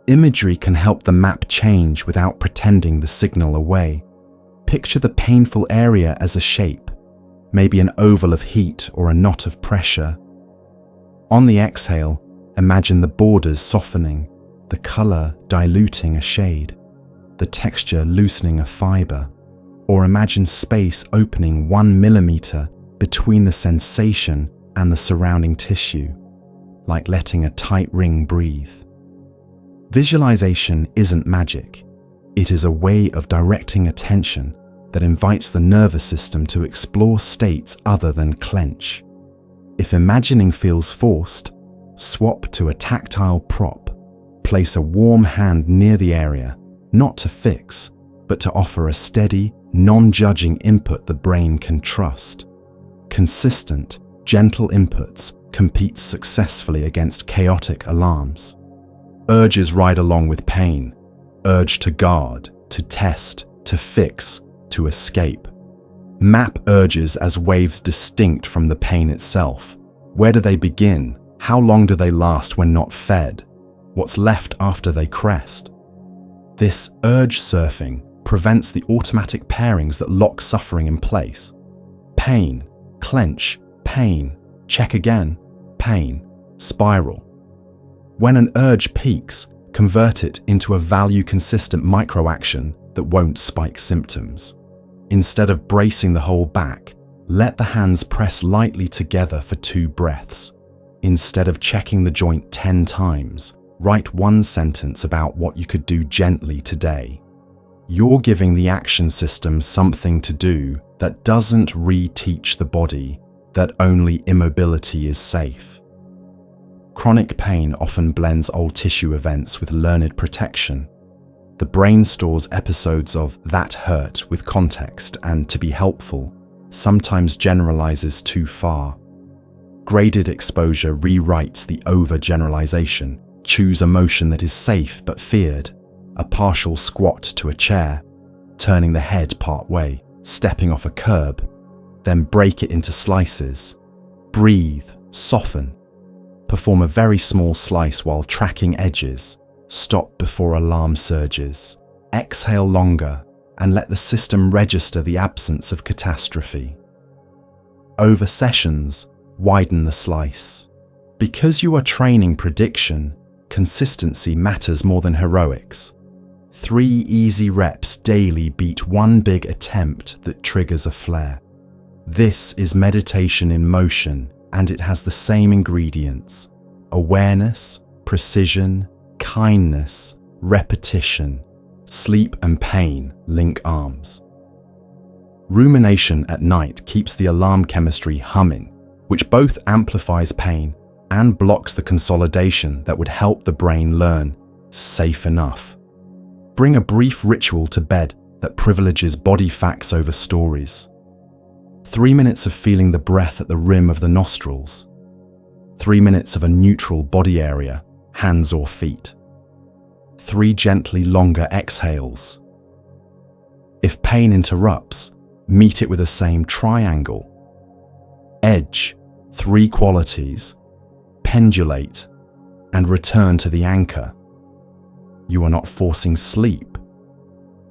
Imagery can help the map change without pretending the signal away. Picture the painful area as a shape, maybe an oval of heat or a knot of pressure. On the exhale, imagine the borders softening, the color diluting a shade, the texture loosening a fiber, or imagine space opening 1 millimeter between the sensation and the surrounding tissue, like letting a tight ring breathe. Visualization isn't magic. It is a way of directing attention that invites the nervous system to explore states other than clench. If imagining feels forced, swap to a tactile prop. Place a warm hand near the area, not to fix, but to offer a steady, non-judging input the brain can trust. Consistent, gentle inputs compete successfully against chaotic alarms. Urges ride along with pain. Urge to guard, to test, to fix, to escape. Map urges as waves distinct from the pain itself. Where do they begin? How long do they last when not fed? What's left after they crest? This urge surfing prevents the automatic pairings that lock suffering in place. Pain, clench, pain, check again, pain, spiral. When an urge peaks, convert it into a value-consistent microaction that won't spike symptoms. Instead of bracing the whole back, let the hands press lightly together for 2 breaths. Instead of checking the joint 10 times, write 1 sentence about what you could do gently today. You're giving the action system something to do that doesn't reteach the body that only immobility is safe. Chronic pain often blends old tissue events with learned protection. The brain stores episodes of that hurt with context and, to be helpful, sometimes generalizes too far. Graded exposure rewrites the overgeneralization. Choose a motion that is safe but feared, a partial squat to a chair, turning the head part way, stepping off a curb, then break it into slices. Breathe, soften. Perform a very small slice while tracking edges. Stop before alarm surges. Exhale longer and let the system register the absence of catastrophe. Over sessions, widen the slice. Because you are training prediction, consistency matters more than heroics. 3 easy reps daily beat 1 big attempt that triggers a flare. This is meditation in motion, and it has the same ingredients: awareness, precision, kindness, repetition. Sleep and pain link arms. Rumination at night keeps the alarm chemistry humming, which both amplifies pain and blocks the consolidation that would help the brain learn safe enough. Bring a brief ritual to bed that privileges body facts over stories. 3 minutes of feeling the breath at the rim of the nostrils. 3 minutes of a neutral body area, hands or feet. 3 gently longer exhales. If pain interrupts, meet it with the same triangle. Edge, 3 qualities. Pendulate, and return to the anchor. You are not forcing sleep.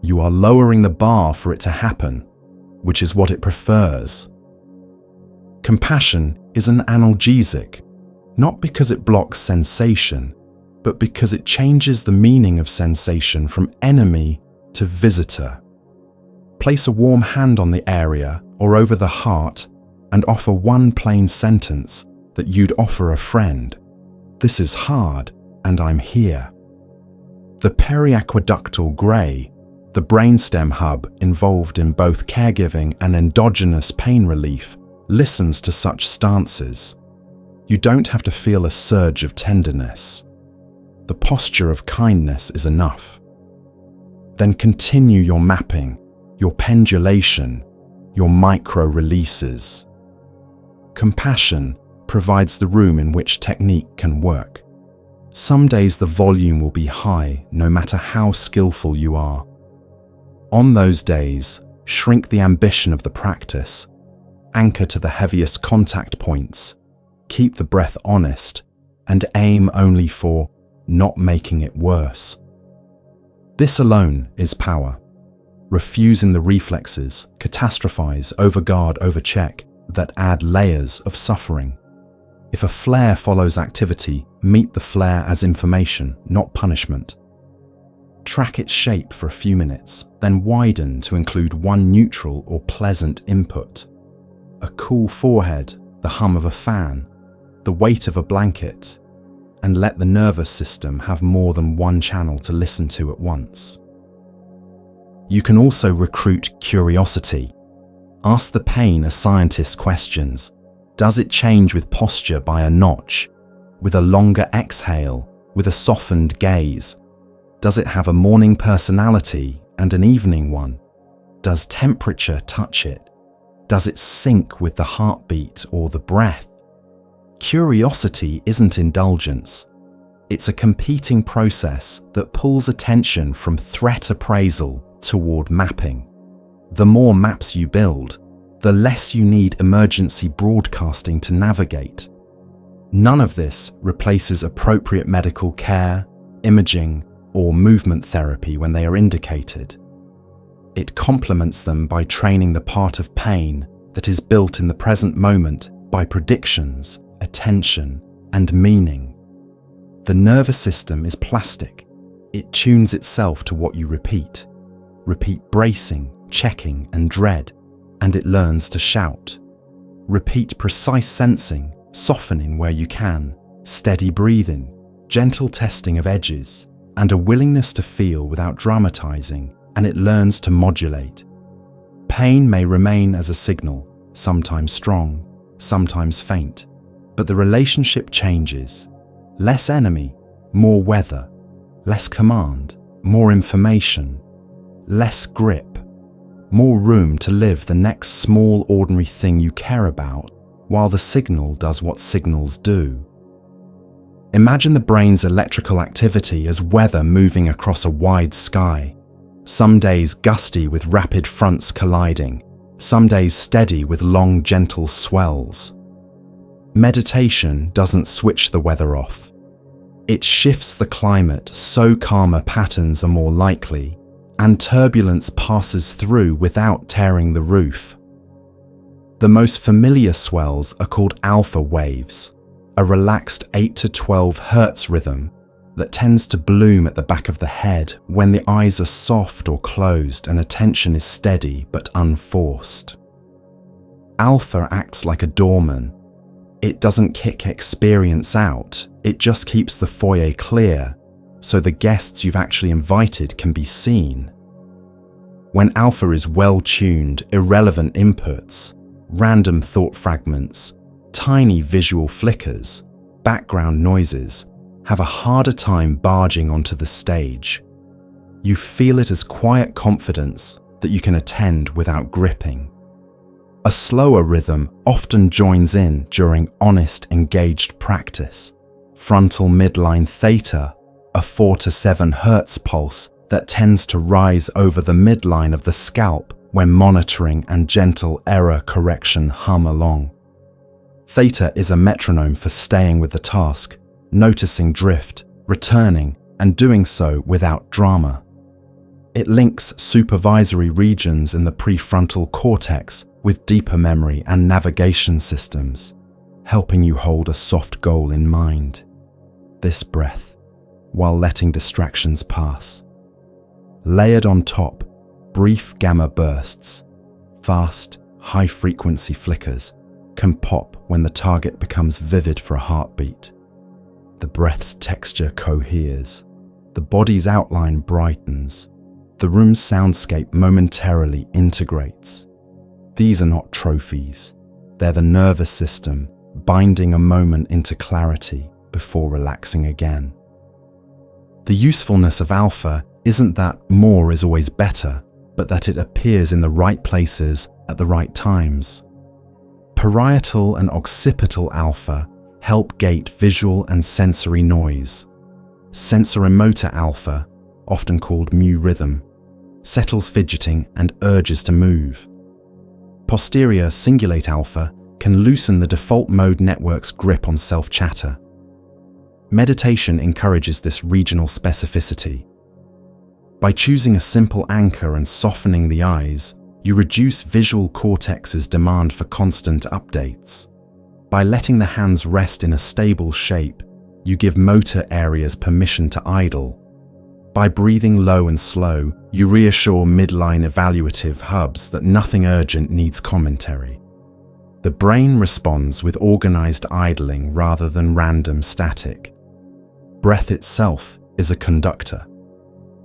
You are lowering the bar for it to happen, which is what it prefers. Compassion is an analgesic, not because it blocks sensation, but because it changes the meaning of sensation from enemy to visitor. Place a warm hand on the area or over the heart and offer one plain sentence that you'd offer a friend. This is hard, and I'm here. The periaqueductal gray, the brainstem hub involved in both caregiving and endogenous pain relief, listens to such stances. You don't have to feel a surge of tenderness. The posture of kindness is enough. Then continue your mapping, your pendulation, your micro-releases. Compassion provides the room in which technique can work. Some days the volume will be high, no matter how skillful you are. On those days, shrink the ambition of the practice, anchor to the heaviest contact points, keep the breath honest, and aim only for not making it worse. This alone is power. Refusing the reflexes, catastrophize, overguard, overcheck, that add layers of suffering. If a flare follows activity, meet the flare as information, not punishment. Track its shape for a few minutes, then widen to include one neutral or pleasant input. A cool forehead, the hum of a fan, the weight of a blanket, and let the nervous system have more than one channel to listen to at once. You can also recruit curiosity. Ask the pain a scientist questions. Does it change with posture by a notch, with a longer exhale, with a softened gaze? Does it have a morning personality and an evening one? Does temperature touch it? Does it sync with the heartbeat or the breath? Curiosity isn't indulgence. It's a competing process that pulls attention from threat appraisal toward mapping. The more maps you build, the less you need emergency broadcasting to navigate. None of this replaces appropriate medical care, imaging, or movement therapy when they are indicated. It complements them by training the part of pain that is built in the present moment by predictions, attention, and meaning. The nervous system is plastic. It tunes itself to what you repeat. Repeat bracing, checking, and dread, and it learns to shout. Repeat precise sensing, softening where you can, steady breathing, gentle testing of edges, and a willingness to feel without dramatizing, and it learns to modulate. Pain may remain as a signal, sometimes strong, sometimes faint, but the relationship changes. Less enemy, more weather. Less command, more information. Less grip, more room to live the next small ordinary thing you care about, while the signal does what signals do. Imagine the brain's electrical activity as weather moving across a wide sky. Some days gusty with rapid fronts colliding, some days steady with long gentle swells. Meditation doesn't switch the weather off. It shifts the climate so calmer patterns are more likely, and turbulence passes through without tearing the roof. The most familiar swells are called alpha waves, a relaxed 8 to 12 hertz rhythm that tends to bloom at the back of the head when the eyes are soft or closed and attention is steady but unforced. Alpha acts like a doorman. It doesn't kick experience out, it just keeps the foyer clear, so the guests you've actually invited can be seen. When alpha is well-tuned, irrelevant inputs, random thought fragments, tiny visual flickers, background noises, have a harder time barging onto the stage. You feel it as quiet confidence that you can attend without gripping. A slower rhythm often joins in during honest, engaged practice. Frontal midline theta, a 4 to 7 Hz pulse that tends to rise over the midline of the scalp when monitoring and gentle error correction hum along. Theta is a metronome for staying with the task, noticing drift, returning, and doing so without drama. It links supervisory regions in the prefrontal cortex with deeper memory and navigation systems, helping you hold a soft goal in mind. This breath, while letting distractions pass. Layered on top, brief gamma bursts, fast, high-frequency flickers, can pop when the target becomes vivid for a heartbeat. The breath's texture coheres, the body's outline brightens, the room's soundscape momentarily integrates. These are not trophies, they're the nervous system binding a moment into clarity before relaxing again. The usefulness of alpha isn't that more is always better, but that it appears in the right places at the right times. Parietal and occipital alpha help gate visual and sensory noise. Sensorimotor alpha, often called mu rhythm, settles fidgeting and urges to move. Posterior cingulate alpha can loosen the default mode network's grip on self-chatter. Meditation encourages this regional specificity. By choosing a simple anchor and softening the eyes, you reduce visual cortex's demand for constant updates. By letting the hands rest in a stable shape, you give motor areas permission to idle. By breathing low and slow, you reassure midline evaluative hubs that nothing urgent needs commentary. The brain responds with organized idling rather than random static. Breath itself is a conductor.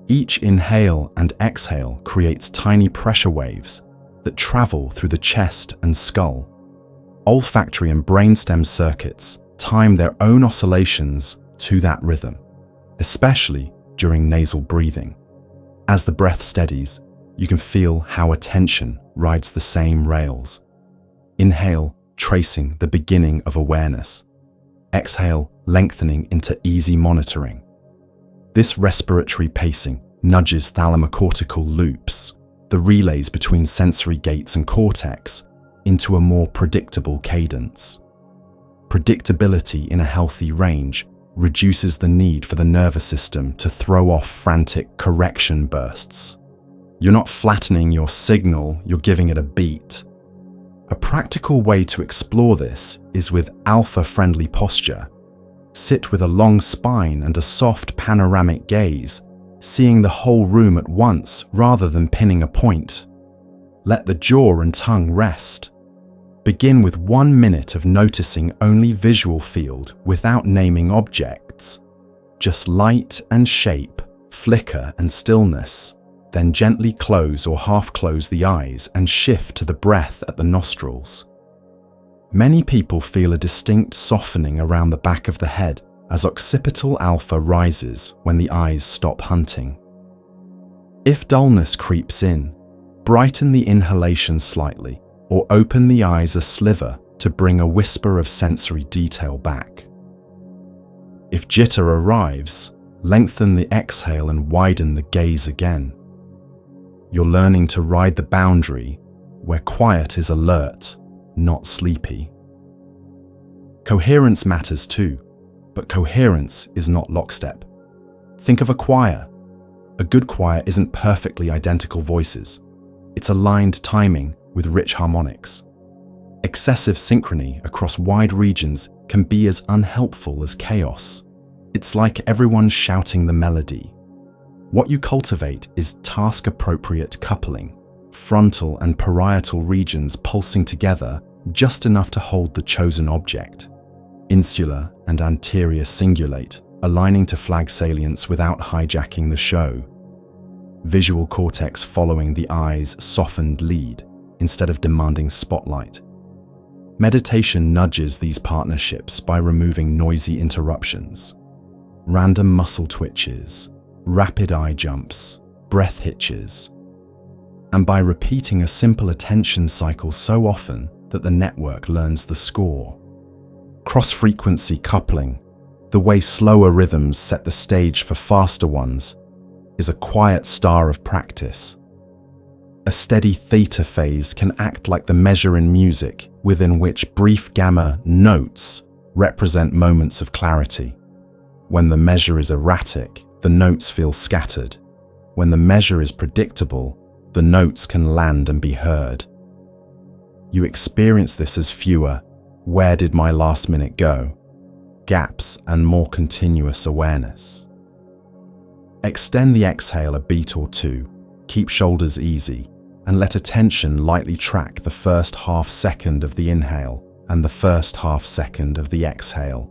Each inhale and exhale creates tiny pressure waves that travel through the chest and skull. Olfactory and brainstem circuits time their own oscillations to that rhythm, especially during nasal breathing. As the breath steadies, you can feel how attention rides the same rails. Inhale, tracing the beginning of awareness. Exhale, lengthening into easy monitoring. This respiratory pacing nudges thalamocortical loops, the relays between sensory gates and cortex, into a more predictable cadence. Predictability in a healthy range reduces the need for the nervous system to throw off frantic correction bursts. You're not flattening your signal, you're giving it a beat. A practical way to explore this is with alpha-friendly posture. Sit with a long spine and a soft panoramic gaze, seeing the whole room at once rather than pinning a point. Let the jaw and tongue rest. Begin with 1 minute of noticing only visual field without naming objects. Just light and shape, flicker and stillness. Then gently close or half close the eyes and shift to the breath at the nostrils. Many people feel a distinct softening around the back of the head as occipital alpha rises when the eyes stop hunting. If dullness creeps in, brighten the inhalation slightly or open the eyes a sliver to bring a whisper of sensory detail back. If jitter arrives, lengthen the exhale and widen the gaze again. You're learning to ride the boundary where quiet is alert, not sleepy. Coherence matters too, but coherence is not lockstep. Think of a choir. A good choir isn't perfectly identical voices. It's aligned timing with rich harmonics. Excessive synchrony across wide regions can be as unhelpful as chaos. It's like everyone shouting the melody. What you cultivate is task-appropriate coupling, frontal and parietal regions pulsing together just enough to hold the chosen object. Insular and anterior cingulate, aligning to flag salience without hijacking the show. Visual cortex following the eye's softened lead instead of demanding spotlight. Meditation nudges these partnerships by removing noisy interruptions. Random muscle twitches, rapid eye jumps, breath hitches. and by repeating a simple attention cycle so often that the network learns the score. Cross-frequency coupling, the way slower rhythms set the stage for faster ones, is a quiet star of practice. A steady theta phase can act like the measure in music within which brief gamma notes represent moments of clarity. When the measure is erratic, the notes feel scattered. When the measure is predictable, the notes can land and be heard. You experience this as fewer "where did my last minute go?" gaps and more continuous awareness. Extend the exhale a beat or two, keep shoulders easy, and let attention lightly track the first half second of the inhale and the first half second of the exhale.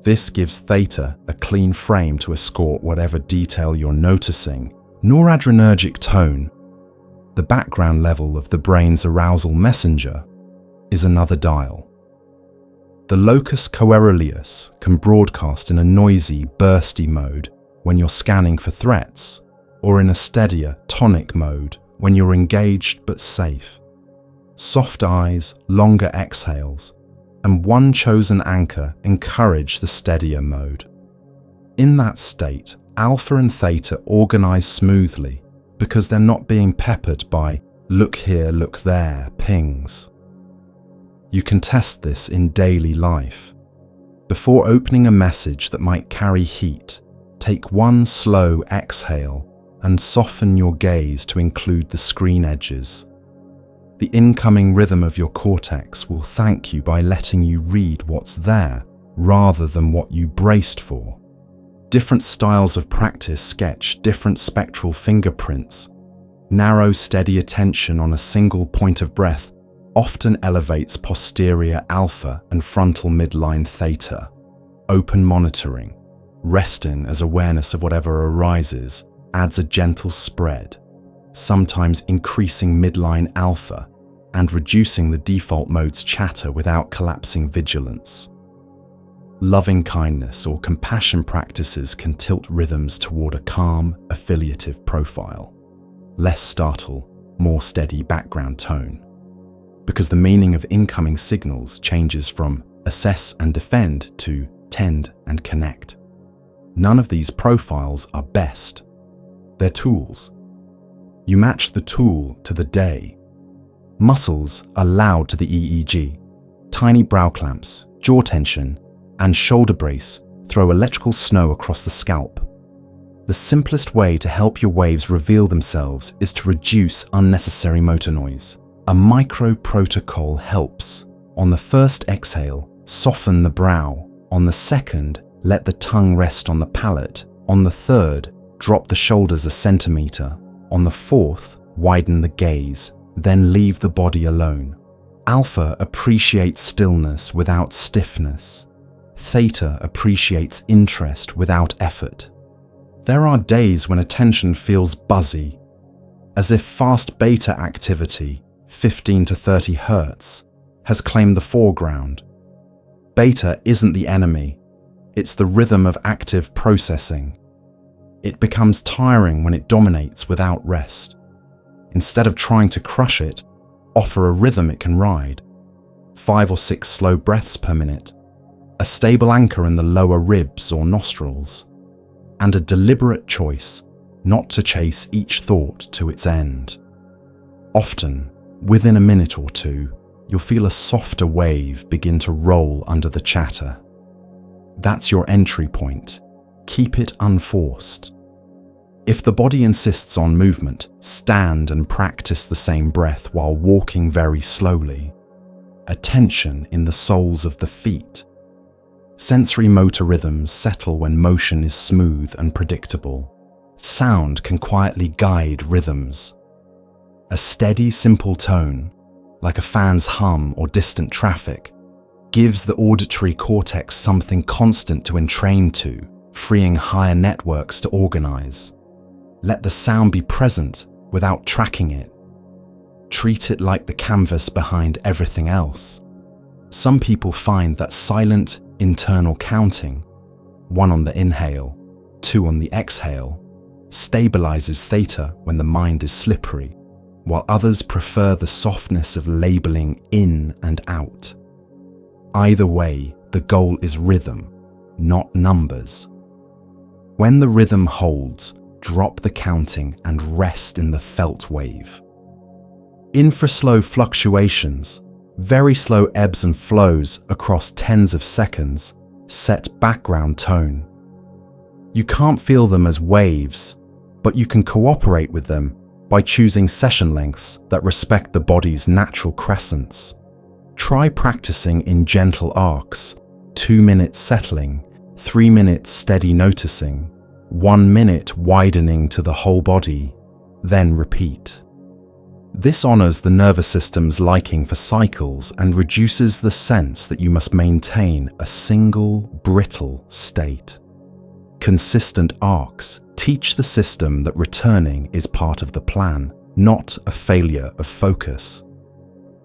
This gives theta a clean frame to escort whatever detail you're noticing. Noradrenergic tone, the background level of the brain's arousal messenger, is another dial. The locus coeruleus can broadcast in a noisy, bursty mode when you're scanning for threats, or in a steadier, tonic mode when you're engaged but safe. Soft eyes, longer exhales, and one chosen anchor encourage the steadier mode. In that state, alpha and theta organize smoothly because they're not being peppered by "look here, look there" pings. You can test this in daily life. Before opening a message that might carry heat, take one slow exhale and soften your gaze to include the screen edges. The incoming rhythm of your cortex will thank you by letting you read what's there rather than what you braced for. Different styles of practice sketch different spectral fingerprints. Narrow, steady attention on a single point of breath often elevates posterior alpha and frontal midline theta. Open monitoring, resting as awareness of whatever arises, adds a gentle spread, sometimes increasing midline alpha and reducing the default mode's chatter without collapsing vigilance. Loving kindness or compassion practices can tilt rhythms toward a calm, affiliative profile. Less startle, more steady background tone. Because the meaning of incoming signals changes from assess and defend to tend and connect. None of these profiles are best. They're tools. You match the tool to the day. Muscles are loud to the EEG. Tiny brow clamps, jaw tension, and shoulder brace throw electrical snow across the scalp. The simplest way to help your waves reveal themselves is to reduce unnecessary motor noise. A micro protocol helps. On the first exhale, soften the brow. On the second, let the tongue rest on the palate. On the third, drop the shoulders a centimeter. On the fourth, widen the gaze, then leave the body alone. Alpha appreciates stillness without stiffness. Theta appreciates interest without effort. There are days when attention feels buzzy, as if fast beta activity, 15 to 30 hertz, has claimed the foreground. Beta isn't the enemy, it's the rhythm of active processing. It becomes tiring when it dominates without rest. Instead of trying to crush it, offer a rhythm it can ride. 5 or 6 slow breaths per minute, a stable anchor in the lower ribs or nostrils, and a deliberate choice not to chase each thought to its end. Often, within a minute or two, you'll feel a softer wave begin to roll under the chatter. That's your entry point. Keep it unforced. If the body insists on movement, stand and practice the same breath while walking very slowly. Attention in the soles of the feet. Sensory motor rhythms settle when motion is smooth and predictable. Sound can quietly guide rhythms. A steady, simple tone, like a fan's hum or distant traffic, gives the auditory cortex something constant to entrain to, freeing higher networks to organize. Let the sound be present without tracking it. Treat it like the canvas behind everything else. Some people find that silent, internal counting, 1 on the inhale, 2 on the exhale, stabilizes theta when the mind is slippery, while others prefer the softness of labeling in and out. Either way, the goal is rhythm, not numbers. When the rhythm holds, drop the counting and rest in the felt wave. Infraslow fluctuations, very slow ebbs and flows across tens of seconds, set background tone. You can't feel them as waves, but you can cooperate with them by choosing session lengths that respect the body's natural crescents. Try practicing in gentle arcs, 2 minutes settling, 3 minutes steady noticing, 1 minute widening to the whole body, then repeat. This honors the nervous system's liking for cycles and reduces the sense that you must maintain a single, brittle state. Consistent arcs teach the system that returning is part of the plan, not a failure of focus.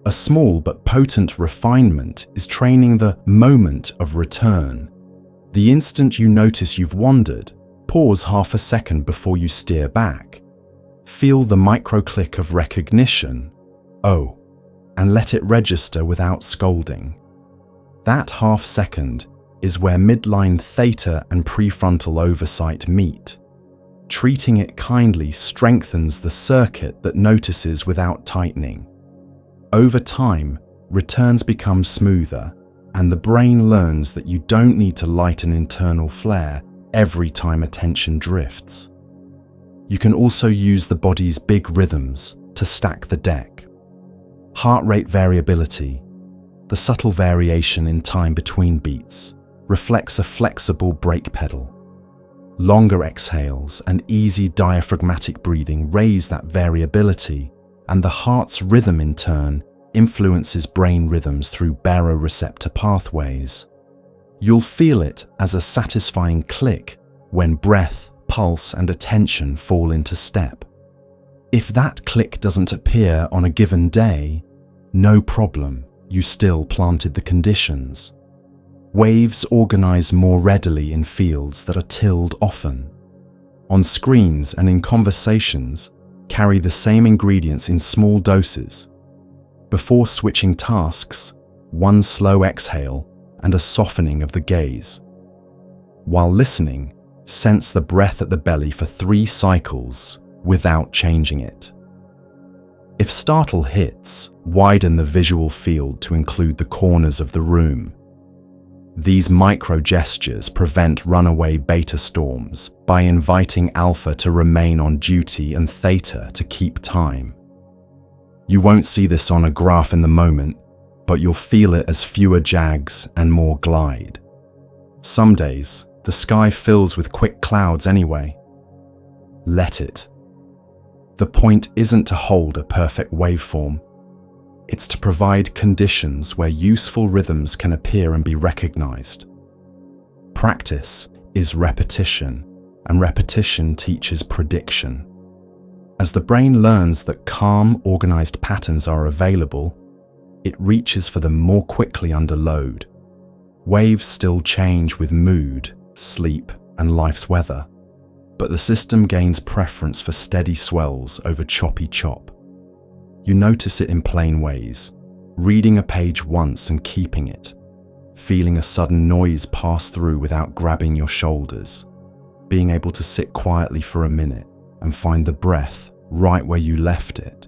A small but potent refinement is training the moment of return. The instant you notice you've wandered, pause half a second before you steer back. Feel the micro-click of recognition, oh, and let it register without scolding. That half second is where midline theta and prefrontal oversight meet. Treating it kindly strengthens the circuit that notices without tightening. Over time, returns become smoother, and the brain learns that you don't need to light an internal flare every time attention drifts. You can also use the body's big rhythms to stack the deck. Heart rate variability, the subtle variation in time between beats, reflects a flexible brake pedal. Longer exhales and easy diaphragmatic breathing raise that variability, and the heart's rhythm in turn influences brain rhythms through baroreceptor pathways. You'll feel it as a satisfying click when breath, pulse, and attention fall into step. If that click doesn't appear on a given day, no problem, you still planted the conditions. Waves organize more readily in fields that are tilled often. On screens and in conversations, carry the same ingredients in small doses. Before switching tasks, one slow exhale and a softening of the gaze. While listening, sense the breath at the belly for 3 cycles without changing it. If startle hits, widen the visual field to include the corners of the room. These micro gestures prevent runaway beta storms by inviting alpha to remain on duty and theta to keep time. You won't see this on a graph in the moment, but you'll feel it as fewer jags and more glide. Some days, the sky fills with quick clouds anyway. Let it. The point isn't to hold a perfect waveform. It's to provide conditions where useful rhythms can appear and be recognized. Practice is repetition, and repetition teaches prediction. As the brain learns that calm, organized patterns are available, it reaches for them more quickly under load. Waves still change with mood, sleep, and life's weather, but the system gains preference for steady swells over choppy chop. You notice it in plain ways, reading a page once and keeping it, feeling a sudden noise pass through without grabbing your shoulders, being able to sit quietly for a minute and find the breath right where you left it,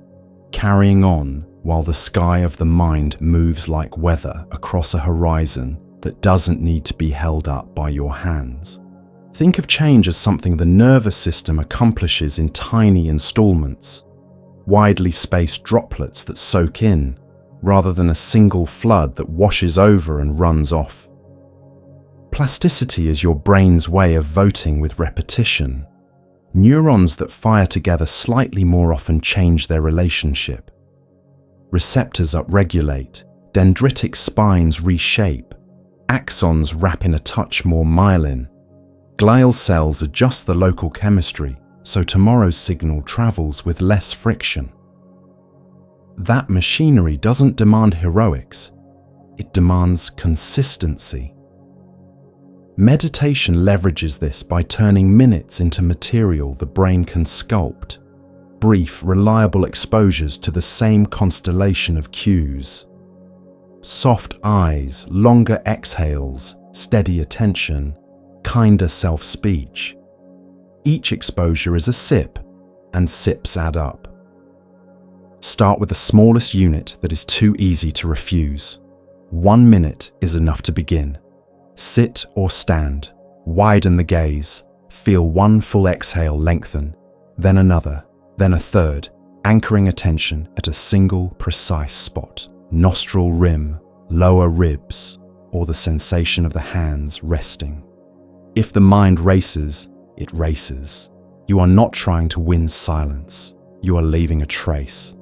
carrying on while the sky of the mind moves like weather across a horizon that doesn't need to be held up by your hands. Think of change as something the nervous system accomplishes in tiny installments, widely spaced droplets that soak in, rather than a single flood that washes over and runs off. Plasticity is your brain's way of voting with repetition. Neurons that fire together slightly more often change their relationship. Receptors upregulate, dendritic spines reshape, axons wrap in a touch more myelin. Glial cells adjust the local chemistry so tomorrow's signal travels with less friction. That machinery doesn't demand heroics, it demands consistency. Meditation leverages this by turning minutes into material the brain can sculpt. brief, reliable exposures to the same constellation of cues. Soft eyes, longer exhales, steady attention, kinder self-speech. Each exposure is a sip, and sips add up. Start with the smallest unit that is too easy to refuse. 1 minute is enough to begin. Sit or stand, widen the gaze, feel one full exhale lengthen, then another, then a third, anchoring attention at a single precise spot. Nostril rim, lower ribs, or the sensation of the hands resting. If the mind races, it races. You are not trying to win silence. You are leaving a trace.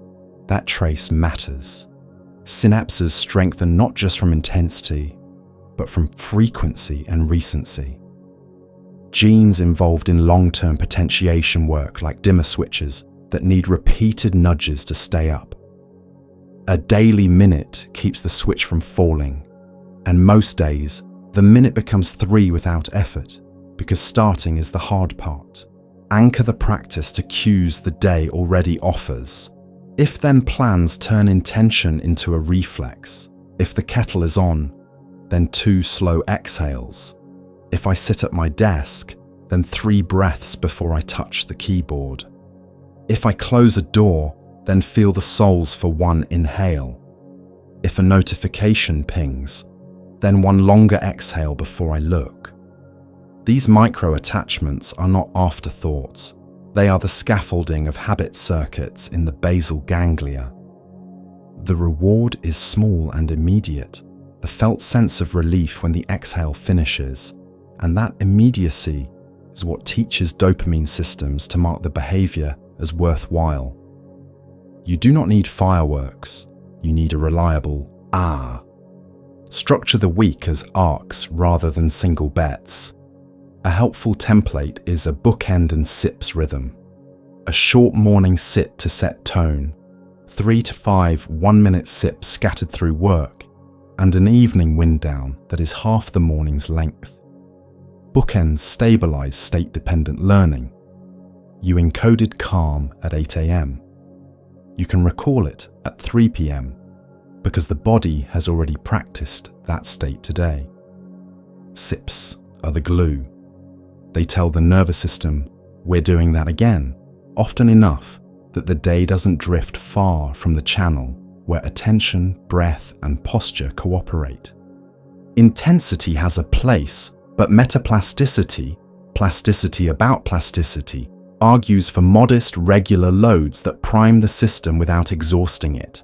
That trace matters. Synapses strengthen not just from intensity, but from frequency and recency. Genes involved in long-term potentiation work like dimmer switches that need repeated nudges to stay up. A daily minute keeps the switch from falling, and most days, the minute becomes 3 without effort, because starting is the hard part. Anchor the practice to cues the day already offers. If then plans turn intention into a reflex, if the kettle is on, then 2 slow exhales. If I sit at my desk, then 3 breaths before I touch the keyboard. If I close a door, then feel the soles for 1 inhale. If a notification pings, then 1 longer exhale before I look. These micro-attachments are not afterthoughts. They are the scaffolding of habit circuits in the basal ganglia. The reward is small and immediate, the felt sense of relief when the exhale finishes, and that immediacy is what teaches dopamine systems to mark the behavior as worthwhile. You do not need fireworks, you need a reliable ah. Structure the week as arcs rather than single bets. A helpful template is a bookend and sips rhythm. A short morning sit to set tone, 3 to 5 1-minute sips scattered through work, and an evening wind down that is half the morning's length. Bookends stabilize state-dependent learning. You encoded calm at 8 a.m. You can recall it at 3 p.m. because the body has already practiced that state today. Sips are the glue. They tell the nervous system, we're doing that again, often enough that the day doesn't drift far from the channel where attention, breath, and posture cooperate. Intensity has a place, but metaplasticity, plasticity about plasticity, argues for modest, regular loads that prime the system without exhausting it.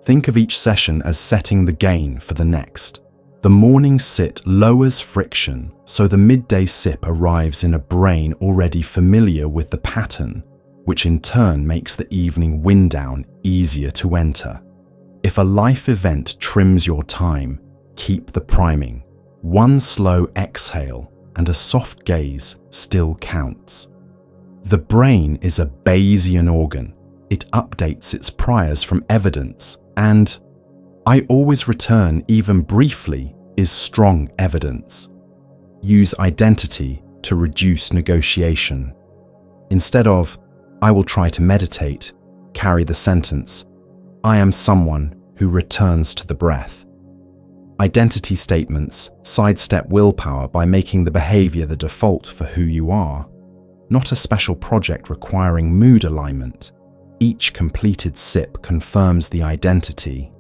Think of each session as setting the gain for the next. The morning sit lowers friction, so the midday sip arrives in a brain already familiar with the pattern, which in turn makes the evening wind down easier to enter. If a life event trims your time, keep the priming. 1 slow exhale and a soft gaze still counts. The brain is a Bayesian organ. It updates its priors from evidence, and I always return even briefly is strong evidence. Use identity to reduce negotiation. Instead of, I will try to meditate, carry the sentence, I am someone who returns to the breath. Identity statements sidestep willpower by making the behavior the default for who you are, not a special project requiring mood alignment. Each completed sip confirms the identity.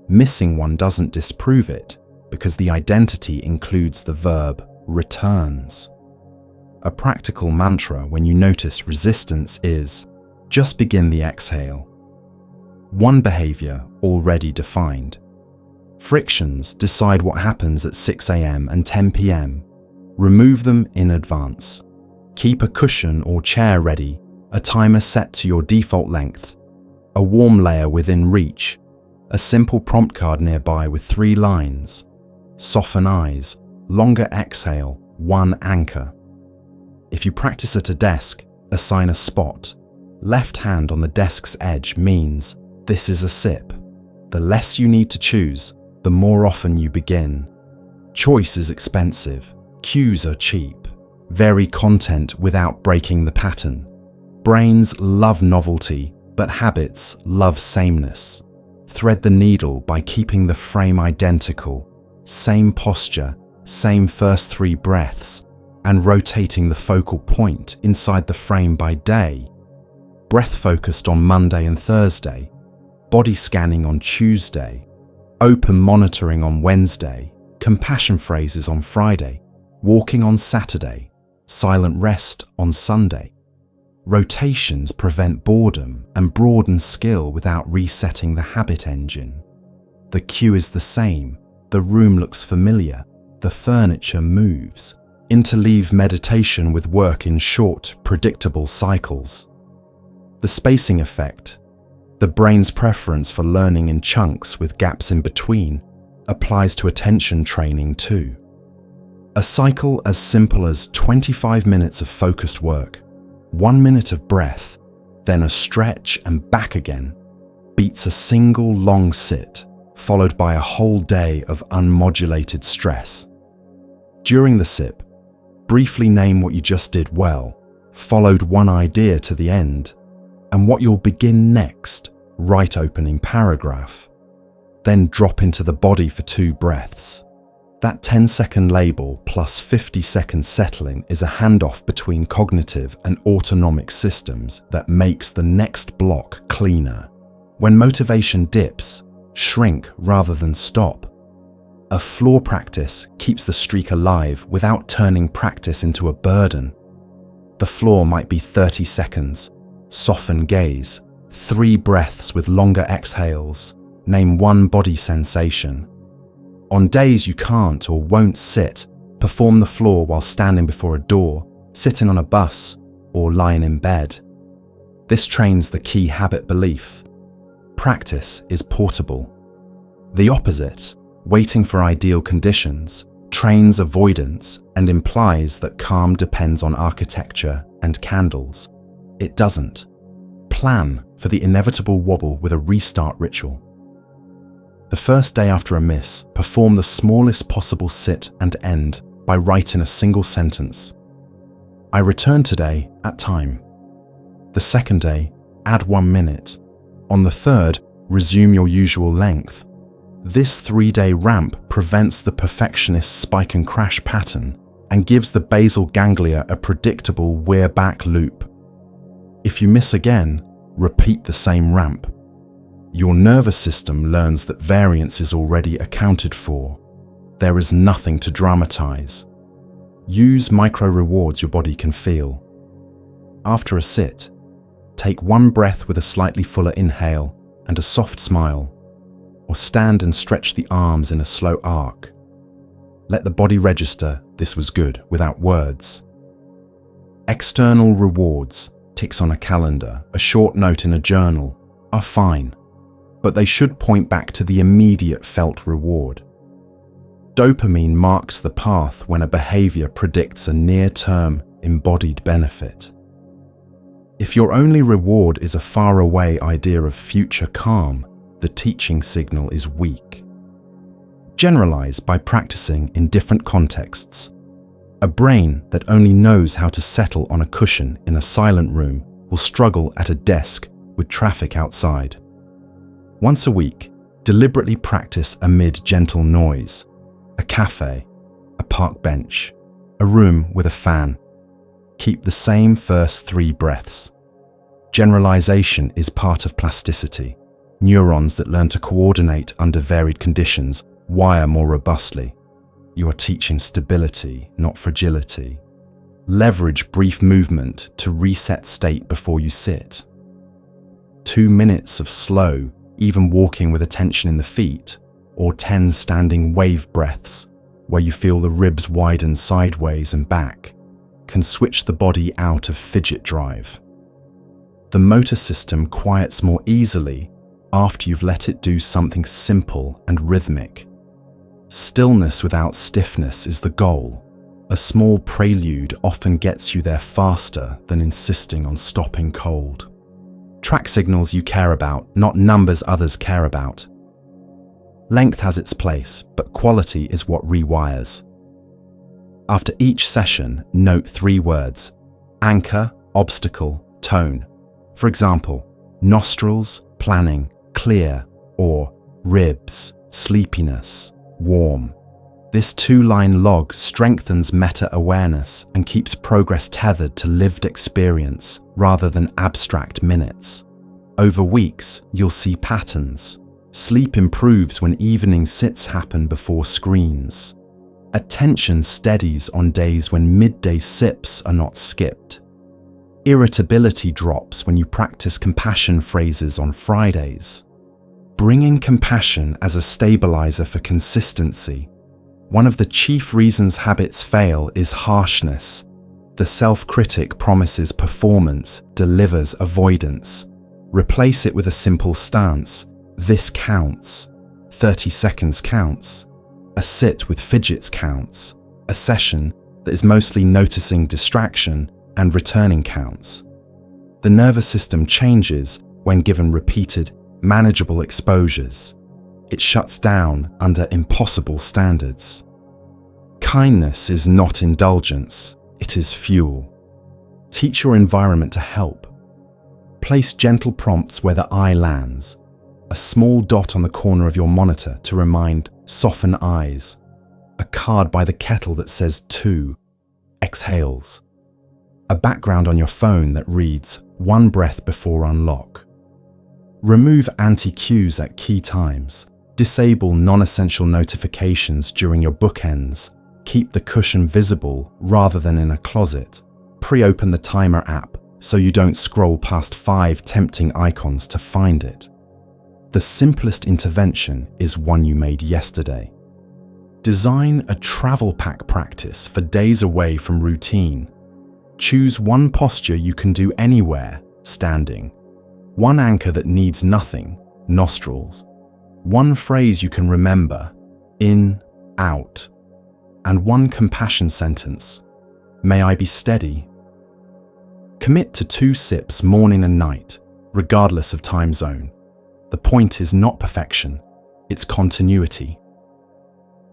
Missing one doesn't disprove it, because the identity includes the verb returns. A practical mantra when you notice resistance is, just begin the exhale. One behavior already defined. Frictions decide what happens at 6 a.m. and 10 p.m. Remove them in advance. Keep a cushion or chair ready, a timer set to your default length, a warm layer within reach, a simple prompt card nearby with 3 lines. Soften eyes, longer exhale, 1 anchor. If you practice at a desk, assign a spot. Left hand on the desk's edge means this is a sip. The less you need to choose, the more often you begin. Choice is expensive. Cues are cheap. Vary content without breaking the pattern. Brains love novelty, but habits love sameness. Thread the needle by keeping the frame identical, same posture, same first 3 breaths, and rotating the focal point inside the frame by day. Breath focused on Monday and Thursday, body scanning on Tuesday, open monitoring on Wednesday, compassion phrases on Friday, walking on Saturday, silent rest on Sunday. Rotations prevent boredom and broaden skill without resetting the habit engine. The cue is the same, the room looks familiar, the furniture moves. Interleave meditation with work in short, predictable cycles. The spacing effect, the brain's preference for learning in chunks with gaps in between, applies to attention training too. A cycle as simple as 25 minutes of focused work, 1 minute of breath, then a stretch and back again, beats a single long sit, followed by a whole day of unmodulated stress. During the sip, briefly name what you just did well, followed one idea to the end, and what you'll begin next, right opening paragraph. Then drop into the body for 2 breaths. That 10-second label plus 50-second settling is a handoff between cognitive and autonomic systems that makes the next block cleaner. When motivation dips, shrink rather than stop. A floor practice keeps the streak alive without turning practice into a burden. The floor might be 30 seconds, soften gaze, 3 breaths with longer exhales, name 1 body sensation. On days you can't or won't sit, perform the floor while standing before a door, sitting on a bus, or lying in bed. This trains the key habit belief. Practice is portable. The opposite, waiting for ideal conditions, trains avoidance and implies that calm depends on architecture and candles. It doesn't. Plan for the inevitable wobble with a restart ritual. The first day after a miss, perform the smallest possible sit and end by writing a single sentence. I returned today at time. The second day, add 1 minute. On the third, resume your usual length. This 3-day ramp prevents the perfectionist spike and crash pattern and gives the basal ganglia a predictable we're back loop. If you miss again, repeat the same ramp. Your nervous system learns that variance is already accounted for. There is nothing to dramatize. Use micro rewards your body can feel. After a sit, take 1 breath with a slightly fuller inhale and a soft smile, or stand and stretch the arms in a slow arc. Let the body register this was good without words. External rewards, ticks on a calendar, a short note in a journal, are fine, but they should point back to the immediate felt reward. Dopamine marks the path when a behavior predicts a near-term, embodied benefit. If your only reward is a far-away idea of future calm, the teaching signal is weak. Generalize by practicing in different contexts. A brain that only knows how to settle on a cushion in a silent room will struggle at a desk with traffic outside. Once a week, deliberately practice amid gentle noise. A cafe, a park bench, a room with a fan. Keep the same first 3 breaths. Generalization is part of plasticity. Neurons that learn to coordinate under varied conditions wire more robustly. You are teaching stability, not fragility. Leverage brief movement to reset state before you sit. 2 minutes of slow, even walking with attention in the feet, or 10 standing wave breaths, where you feel the ribs widen sideways and back, can switch the body out of fidget drive. The motor system quiets more easily after you've let it do something simple and rhythmic. Stillness without stiffness is the goal. A small prelude often gets you there faster than insisting on stopping cold. Track signals you care about, not numbers others care about. Length has its place, but quality is what rewires. After each session, note 3 words: anchor, obstacle, tone. For example, nostrils, planning, clear, or ribs, sleepiness, warm. This 2-line log strengthens meta-awareness and keeps progress tethered to lived experience rather than abstract minutes. Over weeks, you'll see patterns. Sleep improves when evening sits happen before screens. Attention steadies on days when midday sips are not skipped. Irritability drops when you practice compassion phrases on Fridays. Bring in compassion as a stabilizer for consistency. One of the chief reasons habits fail is harshness. The self-critic promises performance, delivers avoidance. Replace it with a simple stance. This counts. 30 seconds counts. A sit with fidgets counts. A session that is mostly noticing distraction and returning counts. The nervous system changes when given repeated, manageable exposures. It shuts down under impossible standards. Kindness is not indulgence, it is fuel. Teach your environment to help. Place gentle prompts where the eye lands. A small dot on the corner of your monitor to remind soften eyes. A card by the kettle that says 2 exhales. A background on your phone that reads 1 breath before unlock. Remove anti-cues at key times. Disable non-essential notifications during your bookends. Keep the cushion visible rather than in a closet. Pre-open the timer app so you don't scroll past 5 tempting icons to find it. The simplest intervention is one you made yesterday. Design a travel pack practice for days away from routine. Choose one posture you can do anywhere, standing. One anchor that needs nothing, nostrils. One phrase you can remember, in, out. And one compassion sentence, may I be steady. Commit to 2 sips morning and night, regardless of time zone. The point is not perfection, it's continuity.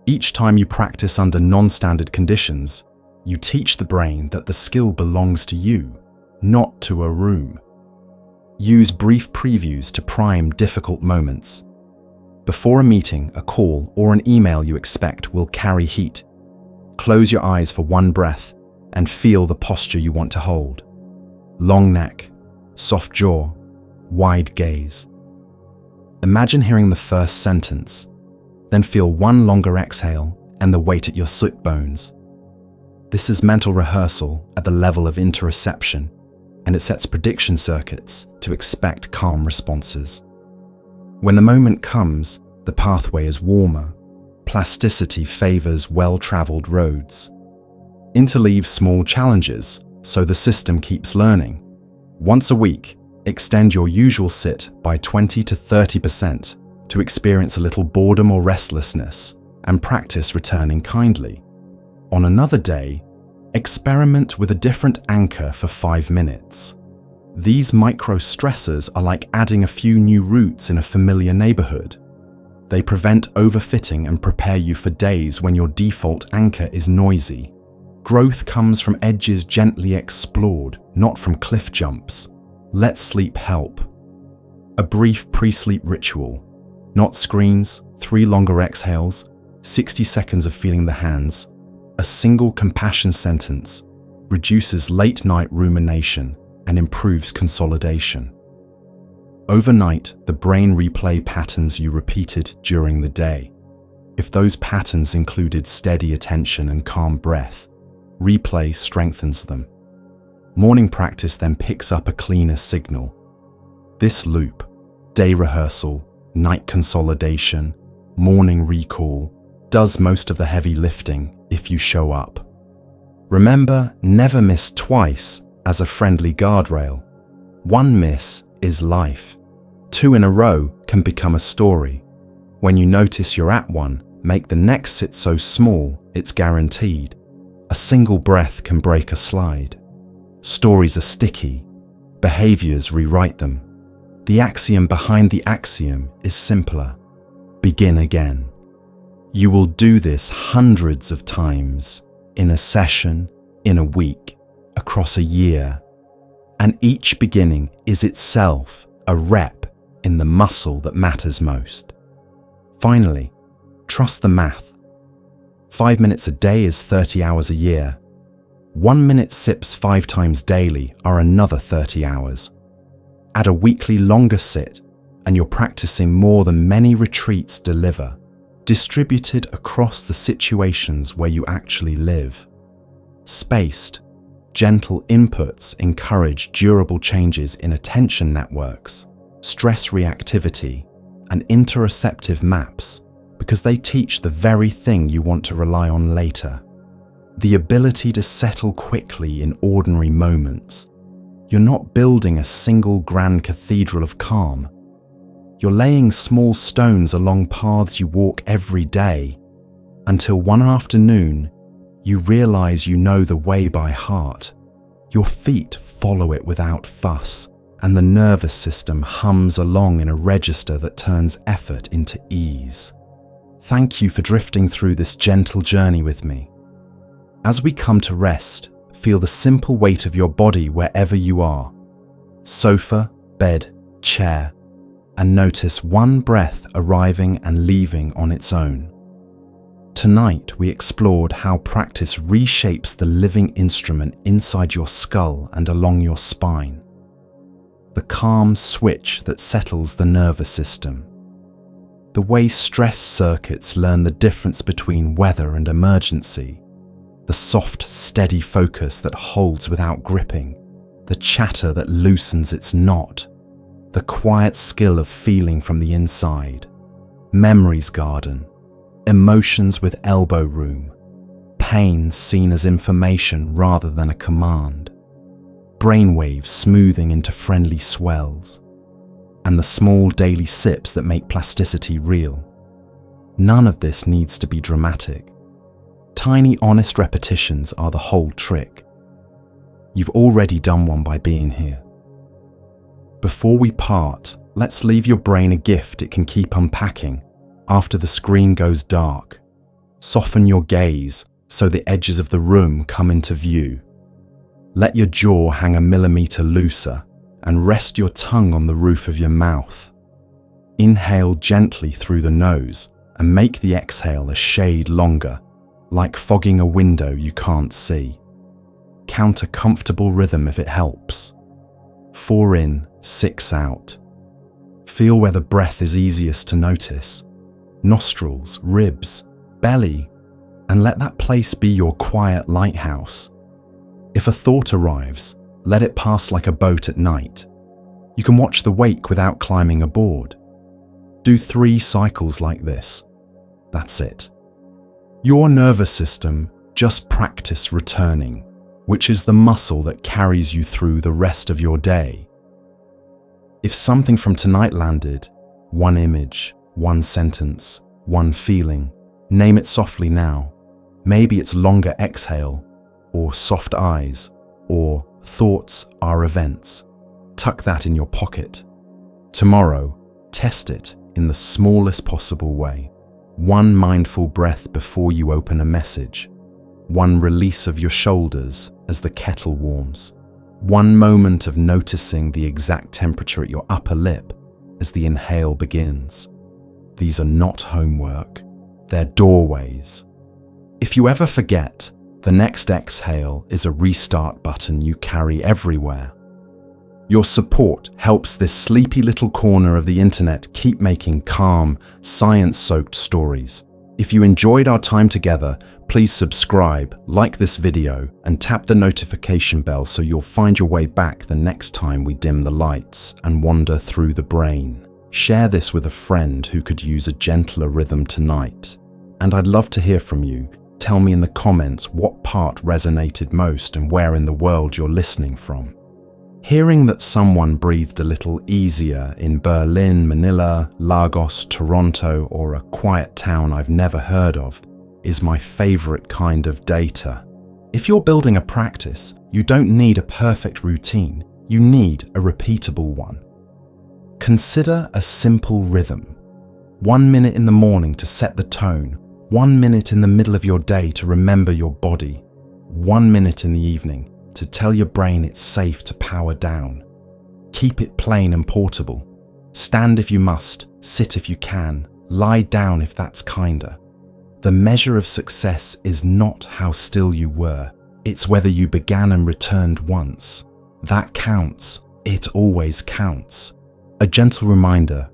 Each time you practice under non-standard conditions, you teach the brain that the skill belongs to you, not to a room. Use brief previews to prime difficult moments. Before a meeting, a call, or an email you expect will carry heat. Close your eyes for 1 breath and feel the posture you want to hold. Long neck, soft jaw, wide gaze. Imagine hearing the first sentence, then feel 1 longer exhale and the weight at your sit bones. This is mental rehearsal at the level of interoception, and it sets prediction circuits to expect calm responses. When the moment comes, the pathway is warmer. Plasticity favors well-traveled roads. Interleave small challenges so the system keeps learning. Once a week, extend your usual sit by 20 to 30% to experience a little boredom or restlessness and practice returning kindly. On another day, experiment with a different anchor for 5 minutes. These micro-stressors are like adding a few new routes in a familiar neighborhood. They prevent overfitting and prepare you for days when your default anchor is noisy. Growth comes from edges gently explored, not from cliff jumps. Let sleep help. A brief pre-sleep ritual. Not screens, 3 longer exhales, 60 seconds of feeling the hands. A single compassion sentence reduces late-night rumination and improves consolidation. Overnight, the brain replay patterns you repeated during the day. If those patterns included steady attention and calm breath, replay strengthens them. Morning practice then picks up a cleaner signal. This loop, day rehearsal, night consolidation, morning recall, does most of the heavy lifting if you show up. Remember, never miss twice as a friendly guardrail. 1 miss is life. 2 in a row can become a story. When you notice you're at one, make the next sit so small it's guaranteed. A single breath can break a slide. Stories are sticky. Behaviors rewrite them. The axiom behind the axiom is simpler. Begin again. You will do this hundreds of times, in a session, in a week, across a year. And each beginning is itself a rep in the muscle that matters most. Finally, trust the math. 5 minutes a day is 30 hours a year. 1 minute sips 5 times daily are another 30 hours. Add a weekly longer sit and you're practicing more than many retreats deliver, distributed across the situations where you actually live. Spaced, gentle inputs encourage durable changes in attention networks, stress reactivity, and interoceptive maps because they teach the very thing you want to rely on later. The ability to settle quickly in ordinary moments. You're not building a single grand cathedral of calm. You're laying small stones along paths you walk every day until one afternoon you realize you know the way by heart. Your feet follow it without fuss, and the nervous system hums along in a register that turns effort into ease. Thank you for drifting through this gentle journey with me. As we come to rest, feel the simple weight of your body wherever you are. Sofa, bed, chair, and notice one breath arriving and leaving on its own. Tonight, we explored how practice reshapes the living instrument inside your skull and along your spine. The calm switch that settles the nervous system. The way stress circuits learn the difference between weather and emergency. The soft, steady focus that holds without gripping. The chatter that loosens its knot. The quiet skill of feeling from the inside. Memory's garden. Emotions with elbow room. Pain seen as information rather than a command. Brainwaves smoothing into friendly swells. And the small daily sips that make plasticity real. None of this needs to be dramatic. Tiny, honest repetitions are the whole trick. You've already done one by being here. Before we part, let's leave your brain a gift it can keep unpacking after the screen goes dark. Soften your gaze so the edges of the room come into view. Let your jaw hang a millimeter looser and rest your tongue on the roof of your mouth. Inhale gently through the nose and make the exhale a shade longer, like fogging a window you can't see. Count a comfortable rhythm if it helps. 4 in, 6 out. Feel where the breath is easiest to notice. Nostrils, ribs, belly, and let that place be your quiet lighthouse. If a thought arrives, let it pass like a boat at night. You can watch the wake without climbing aboard. Do 3 cycles like this. That's it. Your nervous system just practice returning, which is the muscle that carries you through the rest of your day. If something from tonight landed, 1 image, 1 sentence, 1 feeling, name it softly now. Maybe it's longer exhale, or soft eyes, or thoughts are events. Tuck that in your pocket. Tomorrow, test it in the smallest possible way. 1 mindful breath before you open a message. 1 release of your shoulders as the kettle warms. 1 moment of noticing the exact temperature at your upper lip as the inhale begins. These are not homework, they're doorways. If you ever forget, the next exhale is a restart button you carry everywhere. Your support helps this sleepy little corner of the internet keep making calm, science-soaked stories. If you enjoyed our time together, please subscribe, like this video, and tap the notification bell so you'll find your way back the next time we dim the lights and wander through the brain. Share this with a friend who could use a gentler rhythm tonight. And I'd love to hear from you. Tell me in the comments what part resonated most and where in the world you're listening from. Hearing that someone breathed a little easier in Berlin, Manila, Lagos, Toronto, or a quiet town I've never heard of is my favorite kind of data. If you're building a practice, you don't need a perfect routine, you need a repeatable one. Consider a simple rhythm. 1 minute in the morning to set the tone, 1 minute in the middle of your day to remember your body, 1 minute in the evening to tell your brain it's safe to power down. Keep it plain and portable. Stand if you must, sit if you can, lie down if that's kinder. The measure of success is not how still you were, it's whether you began and returned once. That counts, it always counts. A gentle reminder,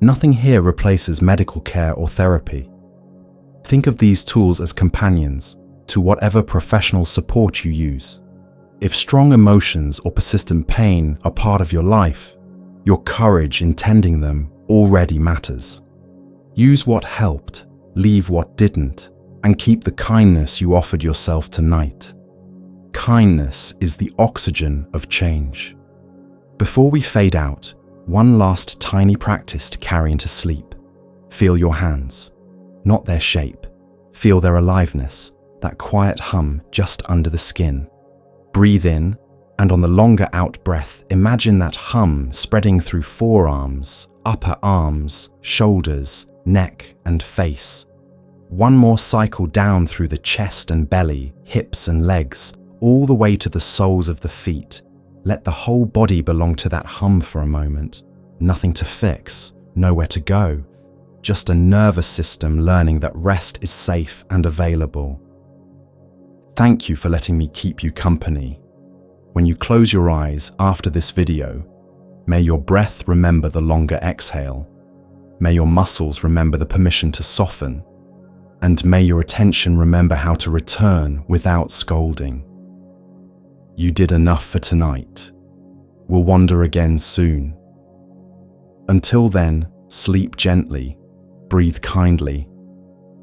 nothing here replaces medical care or therapy. Think of these tools as companions to whatever professional support you use. If strong emotions or persistent pain are part of your life, your courage in tending them already matters. Use what helped, leave what didn't, and keep the kindness you offered yourself tonight. Kindness is the oxygen of change. Before we fade out, one last tiny practice to carry into sleep. Feel your hands, not their shape. Feel their aliveness, that quiet hum just under the skin. Breathe in, and on the longer out breath, imagine that hum spreading through forearms, upper arms, shoulders, neck, and face. One more cycle down through the chest and belly, hips and legs, all the way to the soles of the feet. Let the whole body belong to that hum for a moment. Nothing to fix, nowhere to go. Just a nervous system learning that rest is safe and available. Thank you for letting me keep you company. When you close your eyes after this video, may your breath remember the longer exhale. May your muscles remember the permission to soften. And may your attention remember how to return without scolding. You did enough for tonight. We'll wander again soon. Until then, sleep gently, breathe kindly,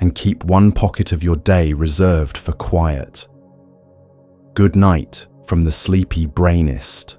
and keep one pocket of your day reserved for quiet. Good night from the Sleepy Brainist.